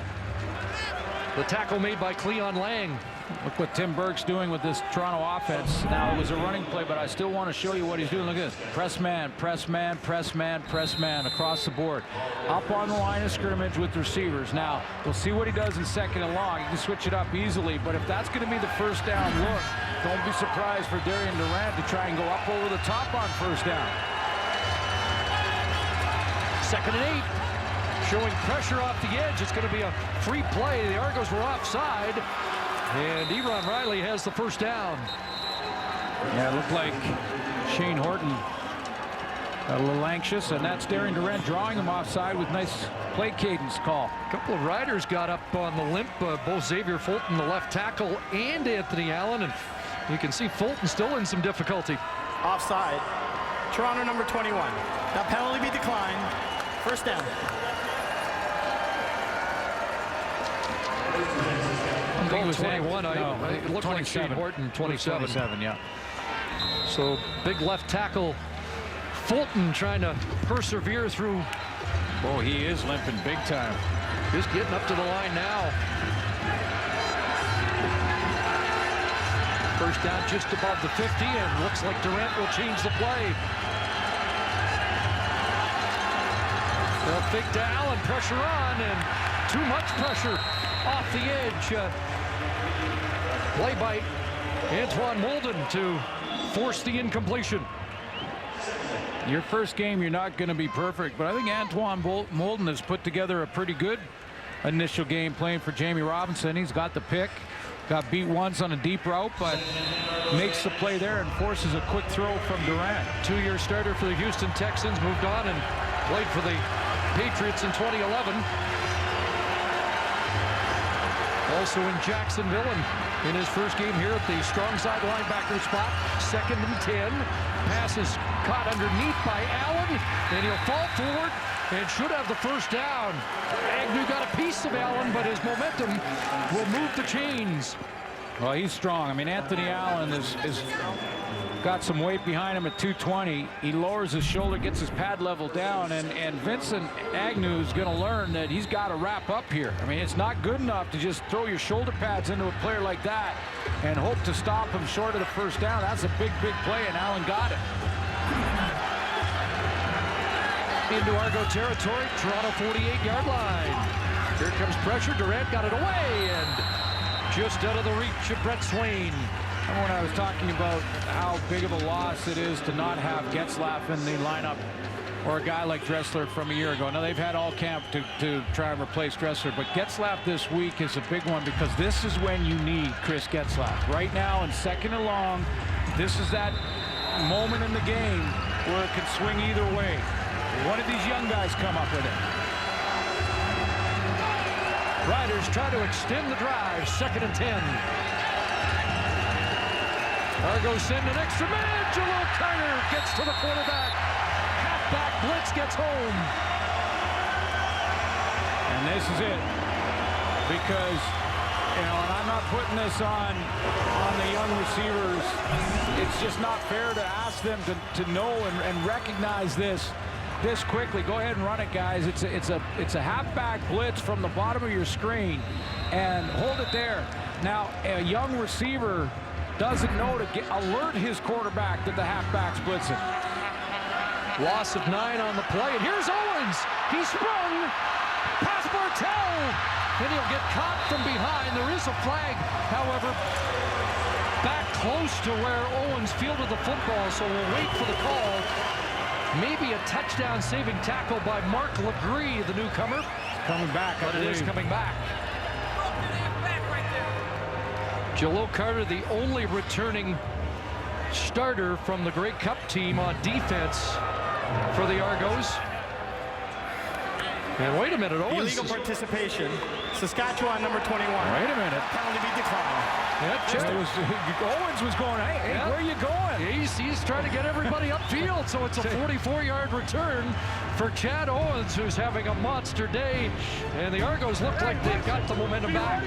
Speaker 6: the tackle made by Cleon Lang
Speaker 17: Look what Tim Burke's doing with this Toronto offense. Now, it was a running play, but I still want to show you what he's doing. Look at this. Press man, press man, press man, press man across the board. Up on the line of scrimmage with receivers. Now, we'll see what he does in second and long. He can switch it up easily, but if that's going to be the first down look, don't be surprised for Darian Durant to try and go up over the top on first down.
Speaker 6: 2nd and 8. Showing pressure off the edge. It's going to be a free play. The Argos were offside. And Eron Riley has the first down.
Speaker 17: Yeah, it looked like Shane Horton got a little anxious, and that's Darian Durant drawing him offside with nice play cadence call.
Speaker 6: A couple of Riders got up on the limp. Both Xavier Fulton, the left tackle, and Anthony Allen. And you can see Fulton still in some difficulty.
Speaker 8: Offside. Toronto number 21. That penalty be declined. First down.
Speaker 6: I think it was 21. It looked like Shane Horton, 27.
Speaker 17: 27, yeah.
Speaker 6: So big left tackle Fulton trying to persevere through.
Speaker 17: Oh, he is limping big time.
Speaker 6: Just getting up to the line now. First down just above the 50, and looks like Durant will change the play. They'll fake to Allen, pressure on, and too much pressure off the edge. Play by Antoine Molden to force the incompletion.
Speaker 17: Your first game, you're not going to be perfect, but I think Antoine Molden has put together a pretty good initial game playing for Jamie Robinson. He's got the pick, got beat once on a deep route, but makes the play there and forces a quick throw from Durant.
Speaker 6: Two-year starter for the Houston Texans, moved on and played for the Patriots in 2011. Also in Jacksonville, and in his first game here at the strong side linebacker spot. 2nd and 10. Pass is caught underneath by Allen, and he'll fall forward and should have the first down. Agnew got a piece of Allen, but his momentum will move the chains.
Speaker 17: Well, he's strong. I mean, Anthony Allen is got some weight behind him at 220. He lowers his shoulder, gets his pad level down, and Vincent Agnew is going to learn that he's got to wrap up here. I mean, it's not good enough to just throw your shoulder pads into a player like that and hope to stop him short of the first down. That's a big, big play, and Allen got it.
Speaker 6: Into Argo territory, Toronto 48-yard line. Here comes pressure. Durant got it away, and just out of the reach of Brett Swain.
Speaker 17: When I was talking about how big of a loss it is to not have Getzlaf in the lineup, or a guy like Dressler from a year ago. Now, they've had all camp to try and replace Dressler, but Getzlaf this week is a big one because this is when you need Chris Getzlaf. Right now in 2nd and long, this is that moment in the game where it can swing either way. One of these young guys come up with it.
Speaker 6: Riders try to extend the drive. 2nd and 10. Argos send an extra man. Jalil Carter gets to the quarterback. Halfback blitz gets home.
Speaker 17: And this is it. Because, you know, and I'm not putting this on the young receivers. It's just not fair to ask them to know and recognize this quickly. Go ahead and run it, guys. It's a halfback blitz from the bottom of your screen, and hold it there. Now, a young receiver doesn't know to alert his quarterback that the halfback's blitzing.
Speaker 6: Loss of 9 on the play, and here's Owens. He sprung past Bartel, and he'll get caught from behind. There is a flag, however, back close to where Owens fielded the football, so we'll wait for the call. Maybe a touchdown-saving tackle by Mark Legree, the newcomer.
Speaker 17: Coming back,
Speaker 6: but it is coming back. Jalil Carter, the only returning starter from the Grey Cup team on defense for the Argos. And wait a minute, Owens.
Speaker 8: Illegal participation. Saskatchewan number 21.
Speaker 17: Wait a minute.
Speaker 8: Penalty be declined.
Speaker 17: Owens was going, hey, where are you going?
Speaker 6: He's trying to get everybody upfield, so it's a 44-yard return for Chad Owens, who's having a monster day. And the Argos look like they've got the momentum back.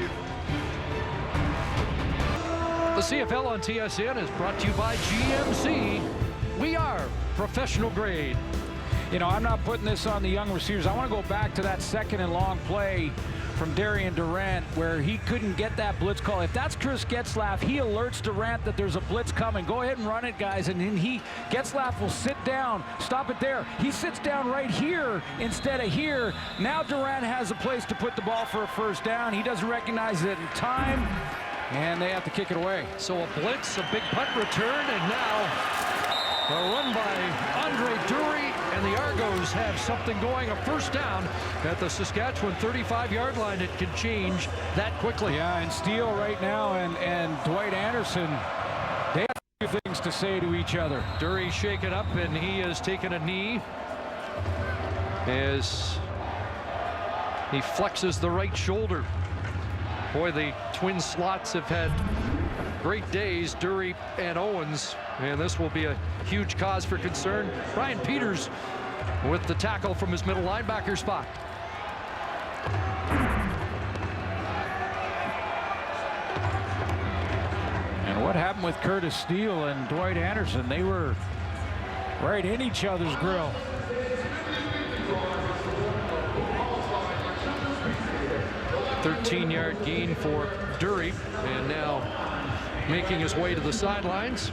Speaker 6: The CFL on TSN is brought to you by GMC. We are professional grade.
Speaker 17: you know, I'm not putting this on the young receivers. I want to go back to that second and long play from Darian Durant where he couldn't get that blitz call. If that's Chris Getzlaff, he alerts Durant that there's a blitz coming. Go ahead and run it, guys. And then Getzlaff will sit down. Stop it there. He sits down right here instead of here. Now Durant has a place to put the ball for a first down. He doesn't recognize it in time, and they have to kick it away.
Speaker 6: So a blitz, a big punt return, and now a run by Andre Dury, and the Argos have something going, a first down at the Saskatchewan 35-yard line. It can change that quickly.
Speaker 17: Yeah, and Steele right now and Dwight Anderson, they have a few things to say to each other.
Speaker 6: Dury shaken up, and he has taken a knee as he flexes the right shoulder. Boy, the twin slots have had great days, Dury and Owens, and this will be a huge cause for concern. Brian Peters with the tackle from his middle linebacker spot.
Speaker 17: And what happened with Curtis Steele and Dwight Anderson? They were right in each other's grill.
Speaker 6: A 13-yard gain for Dury, and now making his way to the sidelines.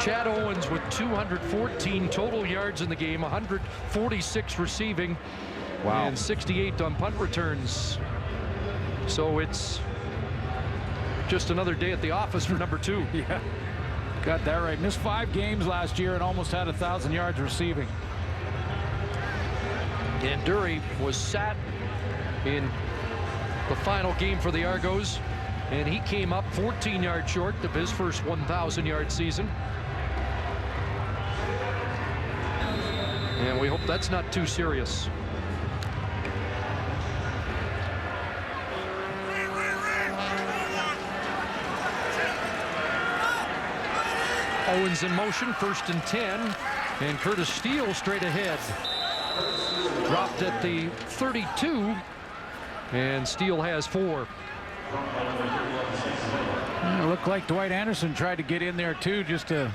Speaker 6: Chad Owens with 214 total yards in the game, 146 receiving, and 68 on punt returns. So it's just another day at the office for number 2.
Speaker 17: Yeah, got that right. Missed 5 games last year and almost had 1,000 yards receiving.
Speaker 6: And Dury was sat in the final game for the Argos, and he came up 14 yards short of his first 1,000-yard season. And we hope that's not too serious. Owens in motion, 1st and 10, and Curtis Steele straight ahead. Dropped at the 32, and Steele has 4.
Speaker 17: It looked like Dwight Anderson tried to get in there too, just to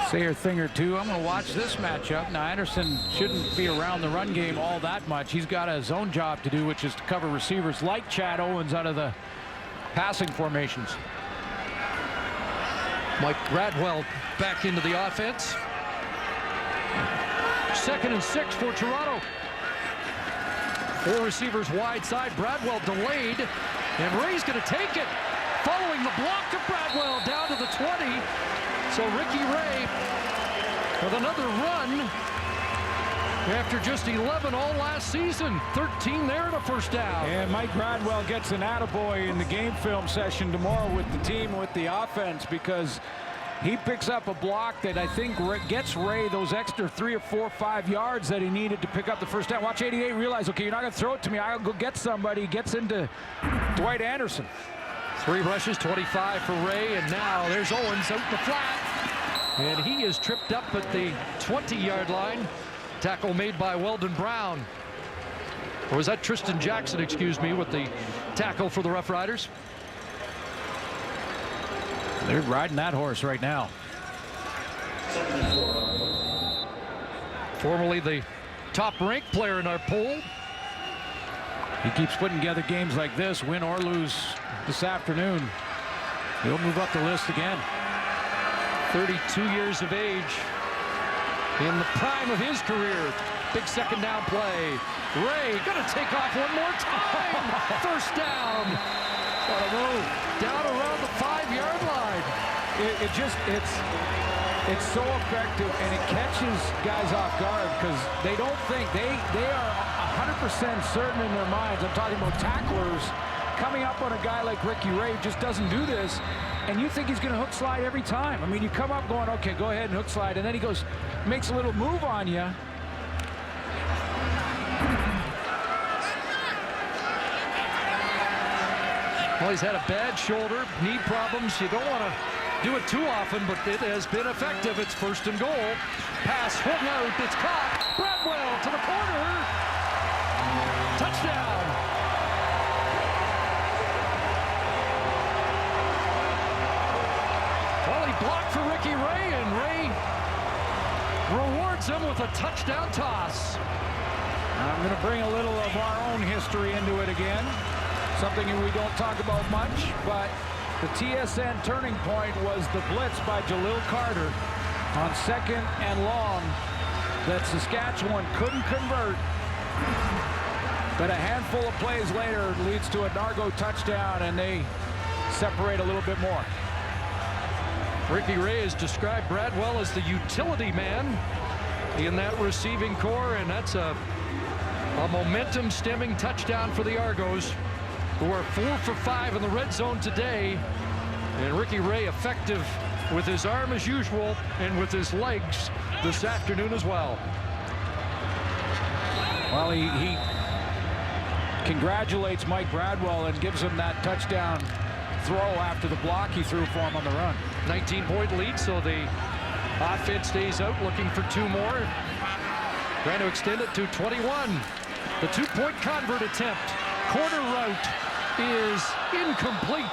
Speaker 17: say a thing or two. I'm going to watch this matchup. Now, Anderson shouldn't be around the run game all that much. He's got his own job to do, which is to cover receivers like Chad Owens out of the passing formations.
Speaker 6: Mike Bradwell back into the offense. 2nd and 6 for Toronto. 4 receivers wide side. Bradwell delayed, and Ray's going to take it. Following the block of Bradwell down to the 20. So Ricky Ray with another run after just 11 all last season. 13 there and a first down.
Speaker 17: And Mike Bradwell gets an attaboy in the game film session tomorrow with the team, with the offense, because he picks up a block that I think gets Ray those extra 3 or 4 or 5 yards that he needed to pick up the first down. Watch 88 realize, okay, you're not going to throw it to me. I'll go get somebody. Gets into Dwight Anderson.
Speaker 6: 3 rushes, 25 for Ray, and now there's Owens out in the flat. And he is tripped up at the 20-yard line. Tackle made by Weldon Brown. Or was that Tristan Jackson, excuse me, with the tackle for the Roughriders?
Speaker 17: They're riding that horse right now.
Speaker 6: Formerly the top-ranked player in our poll.
Speaker 17: He keeps putting together games like this, win or lose this afternoon. He'll move up the list again.
Speaker 6: 32 years of age in the prime of his career. Big second down play. Ray gonna take off one more time. First down. What a move. Down around the 5-yard line.
Speaker 17: It's so effective, and it catches guys off guard because they don't think they are 100% certain in their minds. I'm talking about tacklers coming up on a guy like Ricky Ray, just doesn't do this, and you think he's going to hook slide every time. I mean, you come up going, okay, go ahead and hook slide, and then he goes, makes a little move on you.
Speaker 6: Well, he's had a bad shoulder, knee problems. You don't want to do it too often, but it has been effective. It's 1st and goal. Pass hung out. It's caught. Bradwell to the corner. Touchdown. Well, he blocked for Ricky Ray, and Ray rewards him with a touchdown toss.
Speaker 17: I'm going to bring a little of our own history into it again. Something we don't talk about much, but the TSN turning point was the blitz by Jalil Carter on 2nd and long that Saskatchewan couldn't convert. But a handful of plays later leads to an Argo touchdown, and they separate a little bit more.
Speaker 6: Ricky Ray has described Bradwell as the utility man in that receiving core, and that's a momentum stemming touchdown for the Argos, who are 4 for 5 in the red zone today. And Ricky Ray effective with his arm as usual and with his legs this afternoon as well.
Speaker 17: Well, he congratulates Mike Bradwell and gives him that touchdown throw after the block he threw for him on the run.
Speaker 6: 19-point lead, so the offense stays out looking for 2 more. Trying to extend it to 21. The 2-point convert attempt. Corner route is incomplete.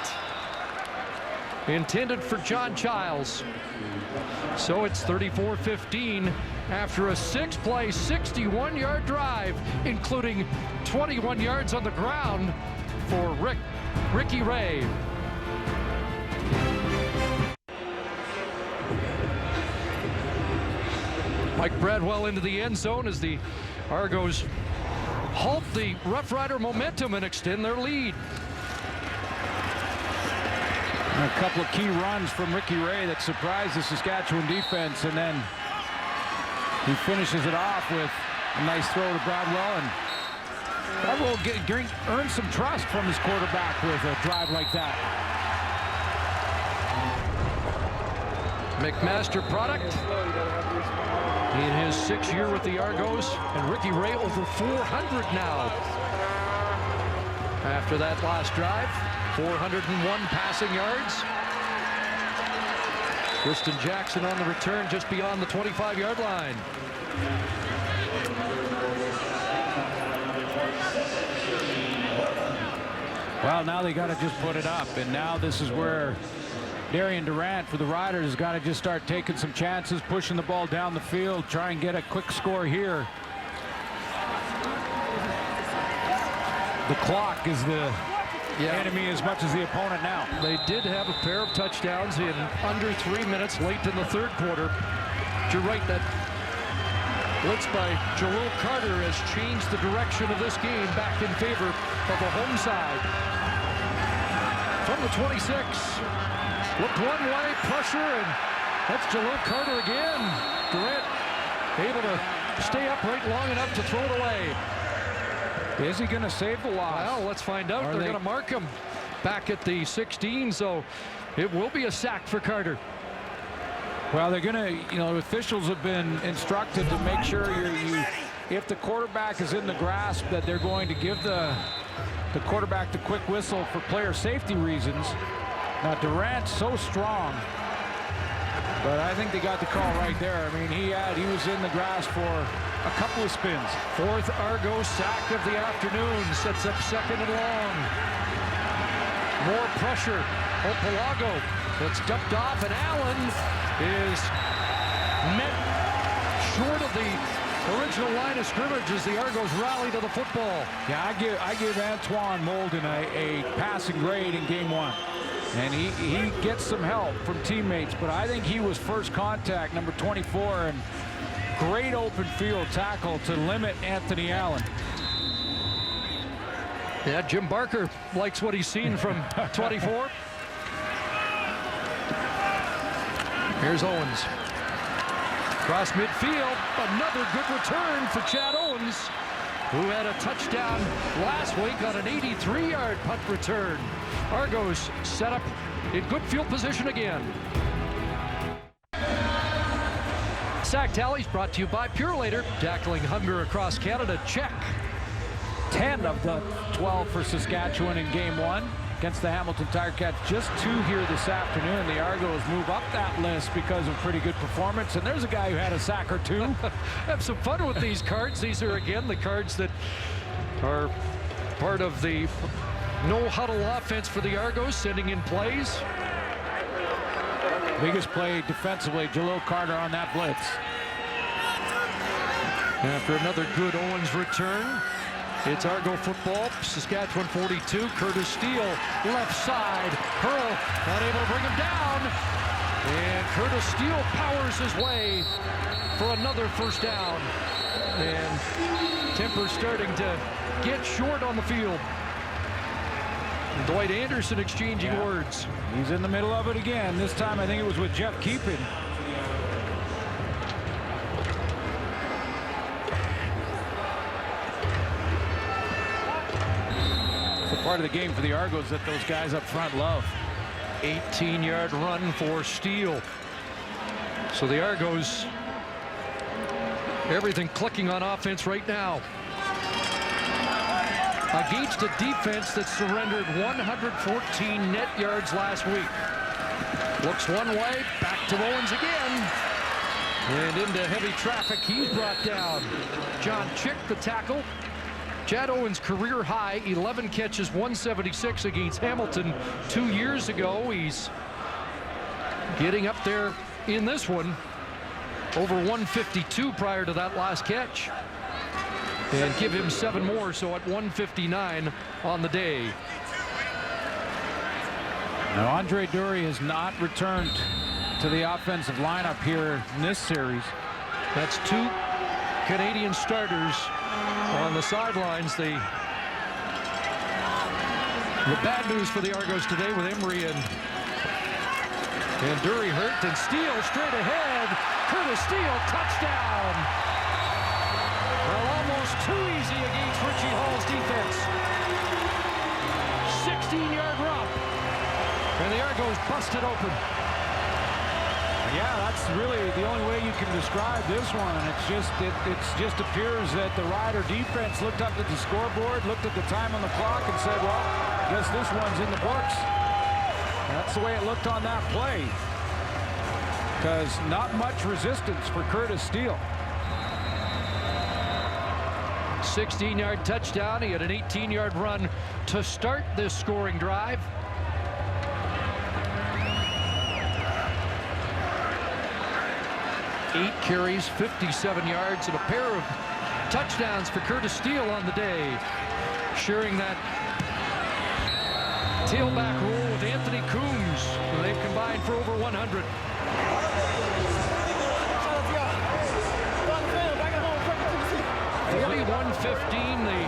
Speaker 6: Intended for John Childs. So it's 34-15 after a 6-play, 61-yard drive, including 21 yards on the ground for Ricky Ray. Mike Bradwell into the end zone as the Argos halt the Rough Rider momentum and extend their lead.
Speaker 17: And a couple of key runs from Ricky Ray that surprised the Saskatchewan defense, and then he finishes it off with a nice throw to Bradwell, and Bradwell earned some trust from his quarterback with a drive like that.
Speaker 6: McMaster product in his 6th year with the Argos, and Ricky Ray over 400 now. After that last drive, 401 passing yards. Kristen Jackson on the return just beyond the 25-yard line.
Speaker 17: Well, now they got to just put it up, and now this is where Darian Durant for the Riders has got to just start taking some chances, pushing the ball down the field, try and get a quick score here. The clock is the enemy as much as the opponent now.
Speaker 6: They did have a pair of touchdowns in under 3 minutes late in the 3rd quarter. You're right, that blitz by Jalil Carter has changed the direction of this game back in favor of the home side. From the 26. Looked one way, pressure, and that's Jalil Carter again. Durant able to stay upright long enough to throw it away.
Speaker 17: Is he going to save the loss?
Speaker 6: Well, let's find out. They're going to mark him back at the 16, so it will be a sack for Carter.
Speaker 17: Well, they're going to, officials have been instructed to make sure if the quarterback is in the grasp, that they're going to give the quarterback the quick whistle for player safety reasons. Now, Durant's so strong, but I think they got the call right there. I mean, he was in the grasp for a couple of spins.
Speaker 6: 4th Argo sack of the afternoon, sets up 2nd and long. More pressure. Opalago, that's dumped off, and Allen is met short of the original line of scrimmage as the Argos rally to the football.
Speaker 17: Yeah, I give Antoine Molden a passing grade in game 1. And he gets some help from teammates, but I think he was first contact, number 24, and great open field tackle to limit Anthony Allen.
Speaker 6: Yeah, Jim Barker likes what he's seen from 24. Here's Owens. Cross midfield, another good return for Chad Owens, who had a touchdown last week on an 83-yard punt return. Argos set up in good field position again. Sack tallies brought to you by Purelator, tackling hunger across Canada. Check.
Speaker 17: 10 of the 12 for Saskatchewan in game 1 against the Hamilton Tiger Cats. Just 2 here this afternoon. The Argos move up that list because of pretty good performance. And there's a guy who had a sack or 2.
Speaker 6: Have some fun with these cards. These are, again, the cards that are part of the no-huddle offense for the Argos, sending in plays.
Speaker 17: Biggest play defensively, Jalil Carter on that blitz.
Speaker 6: After another good Owens return, it's Argo football. Saskatchewan 42. Curtis Steele, left side. Hurl, not able to bring him down. And Curtis Steele powers his way for another first down. And temper starting to get short on the field. Dwight Anderson exchanging words.
Speaker 17: He's in the middle of it again. This time I think it was with Jeff Keepin. It's a part of the game for the Argos that those guys up front love.
Speaker 6: 18-yard run for Steele. So the Argos, everything clicking on offense right now. Against a defense that surrendered 114 net yards last week. Looks one way, back to Owens again. And into heavy traffic, he's brought down. John Chick, the tackle. Chad Owens' career high, 11 catches, 176 against Hamilton 2 years ago. He's getting up there in this one. Over 152 prior to that last catch. And give him 7 more, so at 159 on the day.
Speaker 17: Now, Andre Dury has not returned to the offensive lineup here in this series.
Speaker 6: That's 2 Canadian starters on the sidelines. The bad news for the Argos today with Emery and Dury hurt, and Steele straight ahead. Curtis Steele, touchdown. Well, almost too easy against Richie Hall's defense. 16-yard romp. And the Argos busted open.
Speaker 17: Yeah, that's really the only way you can describe this one. It just appears that the Rider defense looked up at the scoreboard, looked at the time on the clock, and said, well, I guess this one's in the books. That's the way it looked on that play. Because not much resistance for Curtis Steele.
Speaker 6: 16-yard touchdown. He had an 18-yard run to start this scoring drive. Eight carries, 57 yards, and a pair of touchdowns for Curtis Steele on the day. Sharing that tailback role with Anthony Coombs. They've combined for over 100. 41-15, the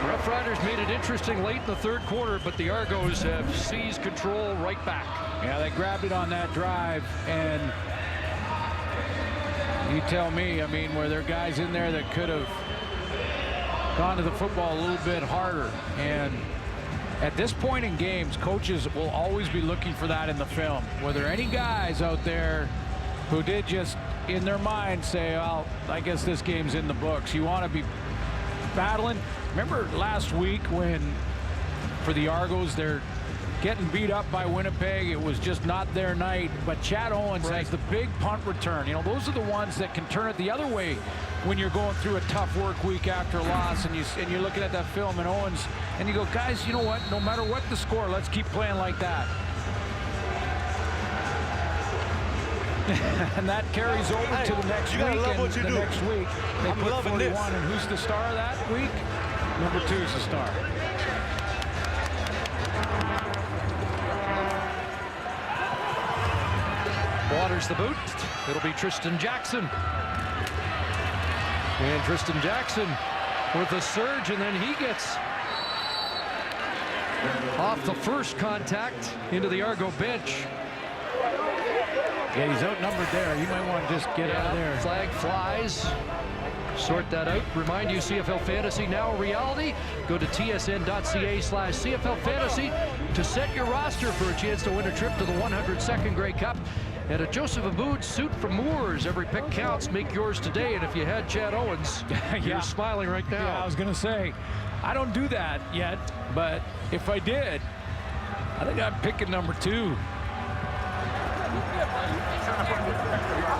Speaker 6: Roughriders made it interesting late in the third quarter, but the Argos have seized control right back.
Speaker 17: Yeah, they grabbed it on that drive, and you tell me, I mean, were there guys in there that could have gone to the football a little bit harder? And at this point in games, coaches will always be looking for that in the film. Were there any guys out there who did just in their mind say, well, I guess this game's in the books? You want to be battling. Remember last week when, for the Argos, they're getting beat up by Winnipeg. It was just not their night. But Chad Owens has the big punt return. You know, those are the ones that can turn it the other way when you're going through a tough work week after a loss, and you're looking at that film and Owens, and you go, guys, you know what? No matter what the score, let's keep playing like that. And that carries over to the next week. And the next week, they put 41. And who's the star of that week? Number 2 is the star.
Speaker 6: Waters the boot. It'll be Tristan Jackson. And Tristan Jackson with a surge, and then he gets off the first contact into the Argo bench.
Speaker 17: Yeah, he's outnumbered there. You might want to just get out of there.
Speaker 6: Flag flies. Sort that out. Remind you, CFL Fantasy now a reality. Go to tsn.ca/CFL Fantasy to set your roster for a chance to win a trip to the 102nd Grey Cup. And a Joseph Aboud suit from Moores. Every pick counts. Make yours today. And if you had Chad Owens, you're smiling right now.
Speaker 17: Yeah, I was going to say, I don't do that yet, but if I did, I think I'm picking number 2.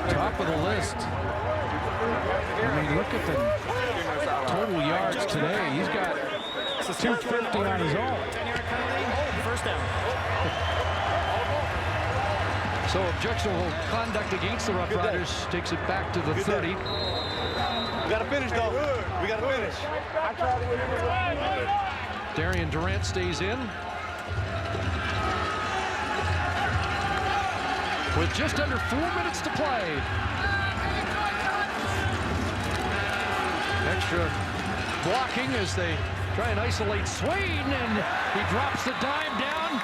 Speaker 6: Top of the list.
Speaker 17: I mean, look at the total yards today. He's got 250 on his own.
Speaker 8: 10-yard penalty, first down.
Speaker 6: So objectionable conduct against the Roughriders takes it back to the 30.
Speaker 11: We got to finish, though. We got to finish.
Speaker 6: Darian Durant stays in. With just under 4 minutes to play. Extra blocking as they try and isolate Swain, and he drops the dime down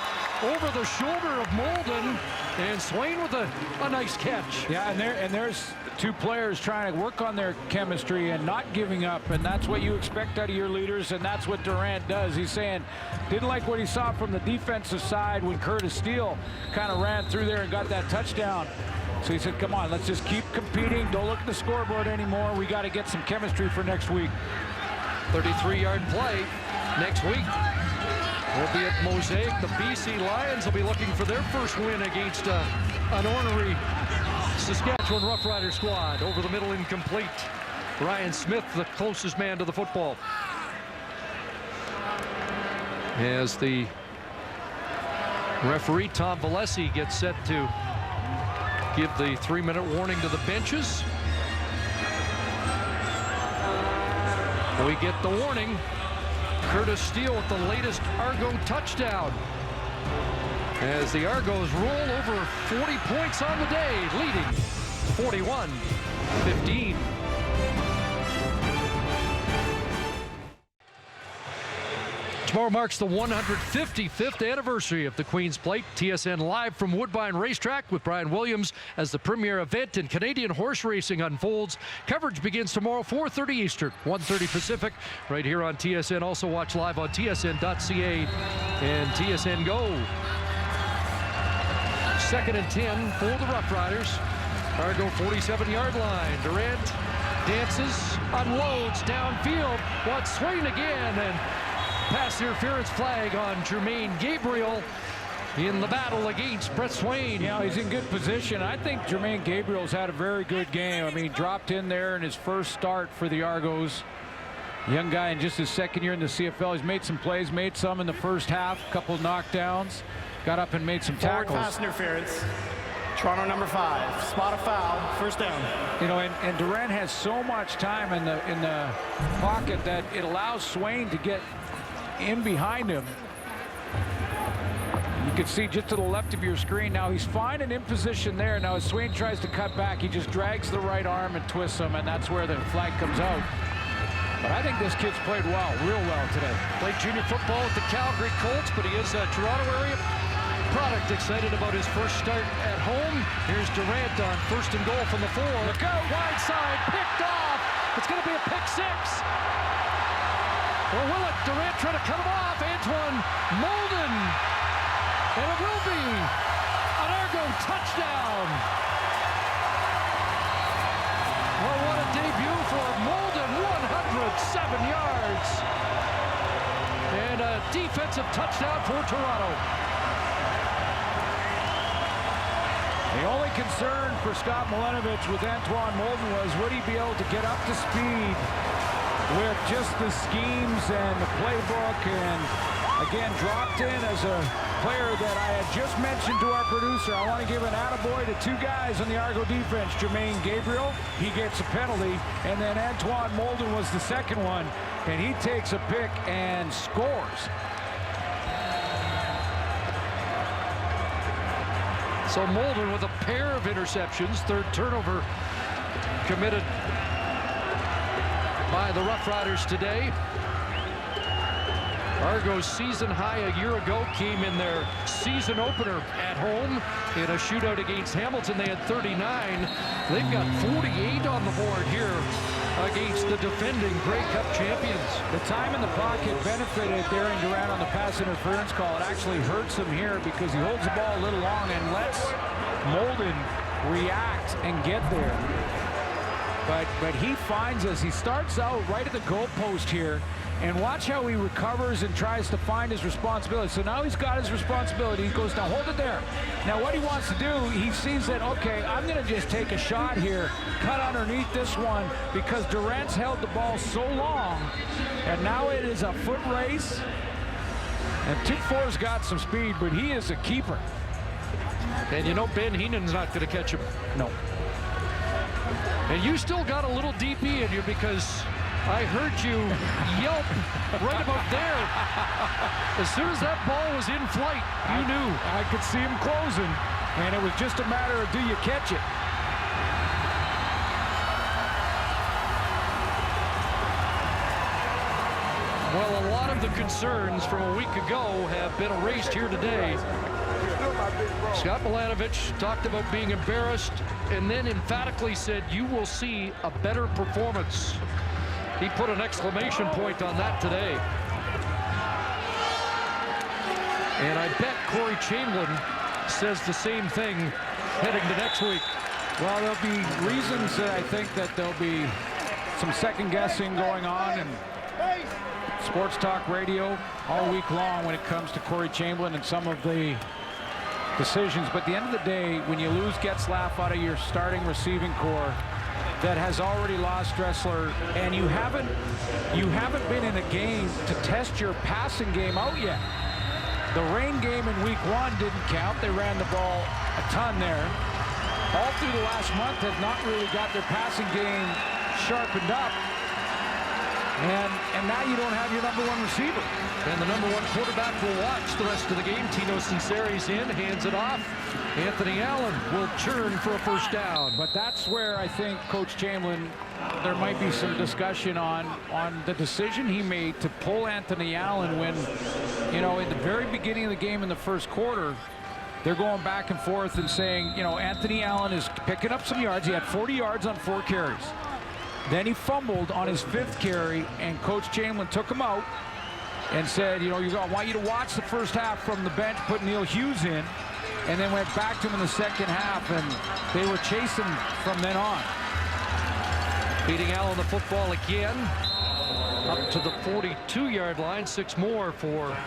Speaker 6: over the shoulder of Molden, and Swain with a nice catch.
Speaker 17: Yeah, and there's two players trying to work on their chemistry and not giving up, and that's what you expect out of your leaders, and that's what Durant does. He's saying didn't like what he saw from the defensive side when Curtis Steele kind of ran through there and got that touchdown. So he said, come on, let's just keep competing. Don't look at the scoreboard anymore. We got to get some chemistry for next week.
Speaker 6: 33-yard play next week. We'll be at Mosaic. The BC Lions will be looking for their first win against an ornery Saskatchewan Roughriders squad. Over the middle, incomplete. Ryan Smith, the closest man to the football. As the referee, Tom Valesi, gets set to give the 3-minute warning to the benches. We get the warning. Curtis Steele with the latest Argo touchdown. As the Argos roll over 40 points on the day, leading 41-15. Tomorrow marks the 155th anniversary of the Queen's Plate. TSN live from Woodbine Racetrack with Brian Williams as the premier event in Canadian horse racing unfolds. Coverage begins tomorrow, 4:30 Eastern, 1:30 Pacific, right here on TSN. Also watch live on tsn.ca and TSN Go. 2nd and 10 for the Roughriders. Argo 47-yard line. Durant dances, unloads downfield, wants Swain again, and pass interference flag on Jermaine Gabriel in the battle against Brett Swain.
Speaker 17: Yeah, he's in good position. I think Jermaine Gabriel's had a very good game. I mean, dropped in there in his first start for the Argos. Young guy in just his second year in the CFL. He's made some plays, made some in the first half, a couple knockdowns, got up and made some tackles.
Speaker 8: Forward pass interference. Toronto number 5. Spot a foul. First down.
Speaker 17: You know, and Durant has so much time in the pocket that it allows Swain to get in behind him. You can see just to the left of your screen now, he's fine and in position there. Now as Swain tries to cut back, he just drags the right arm and twists him, and that's where the flag comes out. But I think this kid's played well, real well today.
Speaker 6: Played junior football with the Calgary Colts, but he is a Toronto area product. Excited about his first start at home. Here's Durant on 1st and goal from the 4. Look out, wide side, picked off. It's going to be a pick 6. Or will it? Durant trying to cut him off. Antoine Molden. And it will be an Argo touchdown. Well, what a debut for Molden. 107 yards. And a defensive touchdown for Toronto.
Speaker 17: The only concern for Scott Milenovich with Antoine Molden was would he be able to get up to speed with just the schemes and the playbook, and again dropped in as a player that I had just mentioned to our producer. I want to give an attaboy to 2 guys on the Argo defense. Jermaine Gabriel, he gets a penalty, and then Antoine Molden was the second one, and he takes a pick and scores.
Speaker 6: So Molden with a pair of interceptions, 3rd turnover committed by the Roughriders today. Argo's season high a year ago came in their season opener at home in a shootout against Hamilton. They had 39. They've got 48 on the board here against the defending Grey Cup champions.
Speaker 17: The time in the pocket benefited Darian Durant on the pass interference call. It actually hurts him here because he holds the ball a little long and lets Molden react and get there. But he finds us. He starts out right at the goalpost here, and watch how he recovers and tries to find his responsibility. So now he's got his responsibility. He goes, now hold it there. Now what he wants to do, he sees that, okay, I'm going to just take a shot here, cut underneath this one, because Durant's held the ball so long, and now it is a foot race. And 2-4's got some speed, but he is a keeper.
Speaker 6: And you know Ben Heenan's not going to catch him.
Speaker 17: No.
Speaker 6: And you still got a little DP in you because I heard you yelp right about there. As soon as that ball was in flight, you knew.
Speaker 17: I could see him closing, and it was just a matter of do you catch it.
Speaker 6: Well, a lot of the concerns from a week ago have been erased here today. Scott Milanovich talked about being embarrassed and then emphatically said, you will see a better performance. He put an exclamation point on that today. And I bet Corey Chamberlain says the same thing heading to next week.
Speaker 17: Well, there'll be reasons that I think that there'll be some second guessing going on in sports talk radio all week long when it comes to Corey Chamberlain and some of the decisions. But at the end of the day, when you lose Getzlaf out of your starting receiving core that has already lost Dressler, and you haven't been in a game to test your passing game out yet. The rain game in week 1 didn't count. They ran the ball a ton there. All through the last month have not really got their passing game sharpened up. And now you don't have your number 1 receiver.
Speaker 6: And the number 1 quarterback will watch the rest of the game. Tino Sinceri's in, hands it off. Anthony Allen will churn for a first down.
Speaker 17: But that's where I think Coach Chamberlain, there might be some discussion on the decision he made to pull Anthony Allen when, you know, in the very beginning of the game in the first quarter, they're going back and forth and saying, you know, Anthony Allen is picking up some yards. He had 40 yards on 4 carries. Then he fumbled on his 5th carry, and Coach Chamberlain took him out and said, you know, I want you to watch the first half from the bench, put Neil Hughes in, and then went back to him in the second half, and they were chasing from then on.
Speaker 6: Beating Allen the football again, up to the 42-yard line, 6 more for...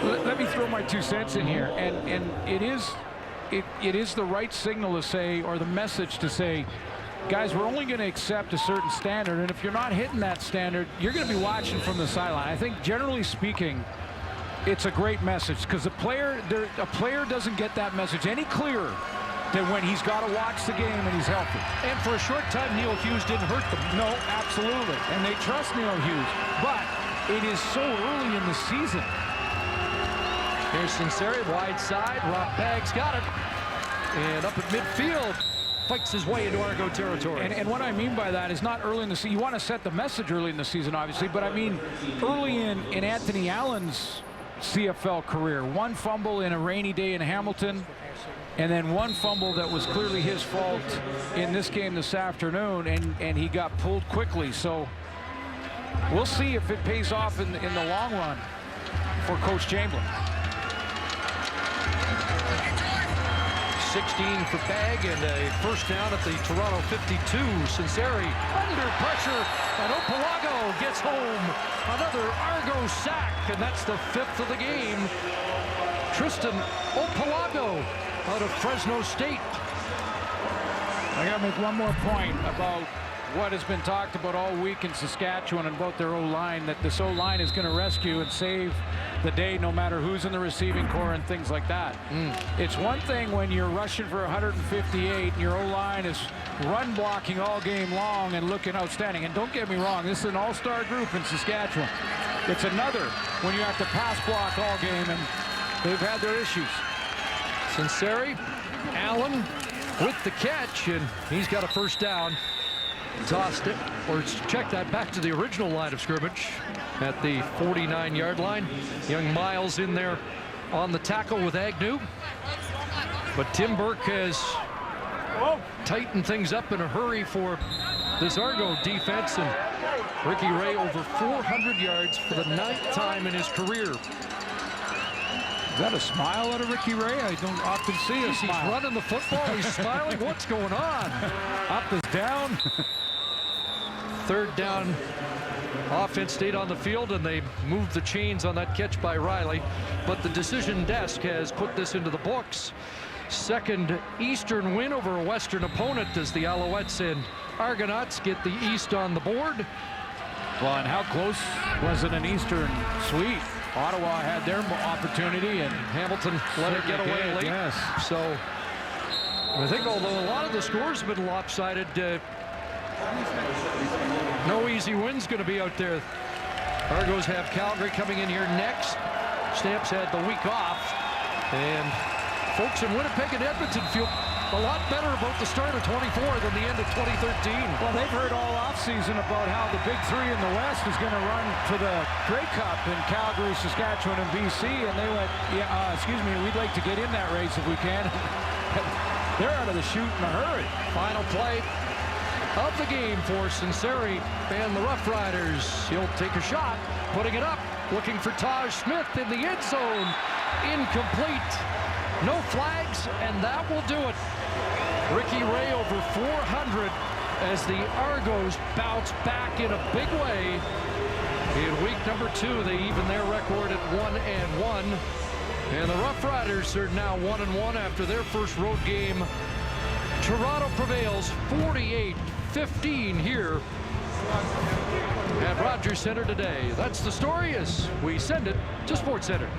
Speaker 17: Let me throw my 2 cents in here, and it is the right signal to say, or the message to say, guys, we're only going to accept a certain standard, and if you're not hitting that standard, you're going to be watching from the sideline. I think, generally speaking, it's a great message because a player doesn't get that message any clearer than when he's got to watch the game and he's healthy.
Speaker 6: And for a short time, Neil Hughes didn't hurt them.
Speaker 17: No, absolutely, and they trust Neil Hughes, but it is so early in the season.
Speaker 6: Here's Sinceri, wide side. Rob Baggs got it, and up at midfield. Fights his way into Argo territory.
Speaker 17: And what I mean by that is not early in the season. You want to set the message early in the season, obviously, but I mean early in Anthony Allen's CFL career. 1 fumble in a rainy day in Hamilton, and then 1 fumble that was clearly his fault in this game this afternoon, and he got pulled quickly. So we'll see if it pays off in the long run for Coach Chamberlain.
Speaker 6: 16 for Bag and a first down at the Toronto 52. Sinceri under pressure, and Opalago gets home. Another Argo sack, and that's the 5th of the game. Tristan Opalago out of Fresno State.
Speaker 17: I got to make one more point about what has been talked about all week in Saskatchewan and about their O-line, that this O-line is going to rescue and save the day no matter who's in the receiving core and things like that. It's one thing when you're rushing for 158 and your O-line is run blocking all game long and looking outstanding. And don't get me wrong, this is an all-star group in Saskatchewan. It's another when you have to pass block all game, and they've had their issues.
Speaker 6: Sinceri, Allen with the catch, and he's got a first down. Tossed it, or check that back to the original line of scrimmage at the 49-yard line. Young Miles in there on the tackle with Agnew. But Tim Burke has tightened things up in a hurry for this Argo defense, and Ricky Ray over 400 yards for the 9th time in his career.
Speaker 17: Is that a smile out of Ricky Ray? I don't often see a smile.
Speaker 6: He's running the football, he's smiling. What's going on?
Speaker 17: Up is down.
Speaker 6: 3rd down. Offense stayed on the field, and they moved the chains on that catch by Riley. But the decision desk has put this into the books. 2nd Eastern win over a Western opponent as the Alouettes and Argonauts get the East on the board.
Speaker 17: Well, and how close was it an Eastern sweep? Ottawa had their opportunity, and
Speaker 6: Hamilton let it get away late.
Speaker 17: Yes.
Speaker 6: So I think although a lot of the scores have been lopsided, No easy win's going to be out there. Argos have Calgary coming in here next. Stamps had the week off. And folks in Winnipeg and Edmonton feel a lot better about the start of 24 than the end of 2013.
Speaker 17: Well, they've heard all offseason about how the big three in the West is going to run for the Grey Cup in Calgary, Saskatchewan, and BC. And they went, excuse me, we'd like to get in that race if we can. They're out of the chute in a hurry.
Speaker 6: Final play of the game for Sinceri and the Roughriders. He'll take a shot, putting it up, looking for Taj Smith in the end zone. Incomplete. No flags, and that will do it. Ricky Ray over 400 as the Argos bounce back in a big way. In week number 2, they even their record at 1-1. And the Roughriders are now 1-1 after their first road game. Toronto prevails 48-15 here at Rogers Center today. That's the story as we send it to SportsCenter.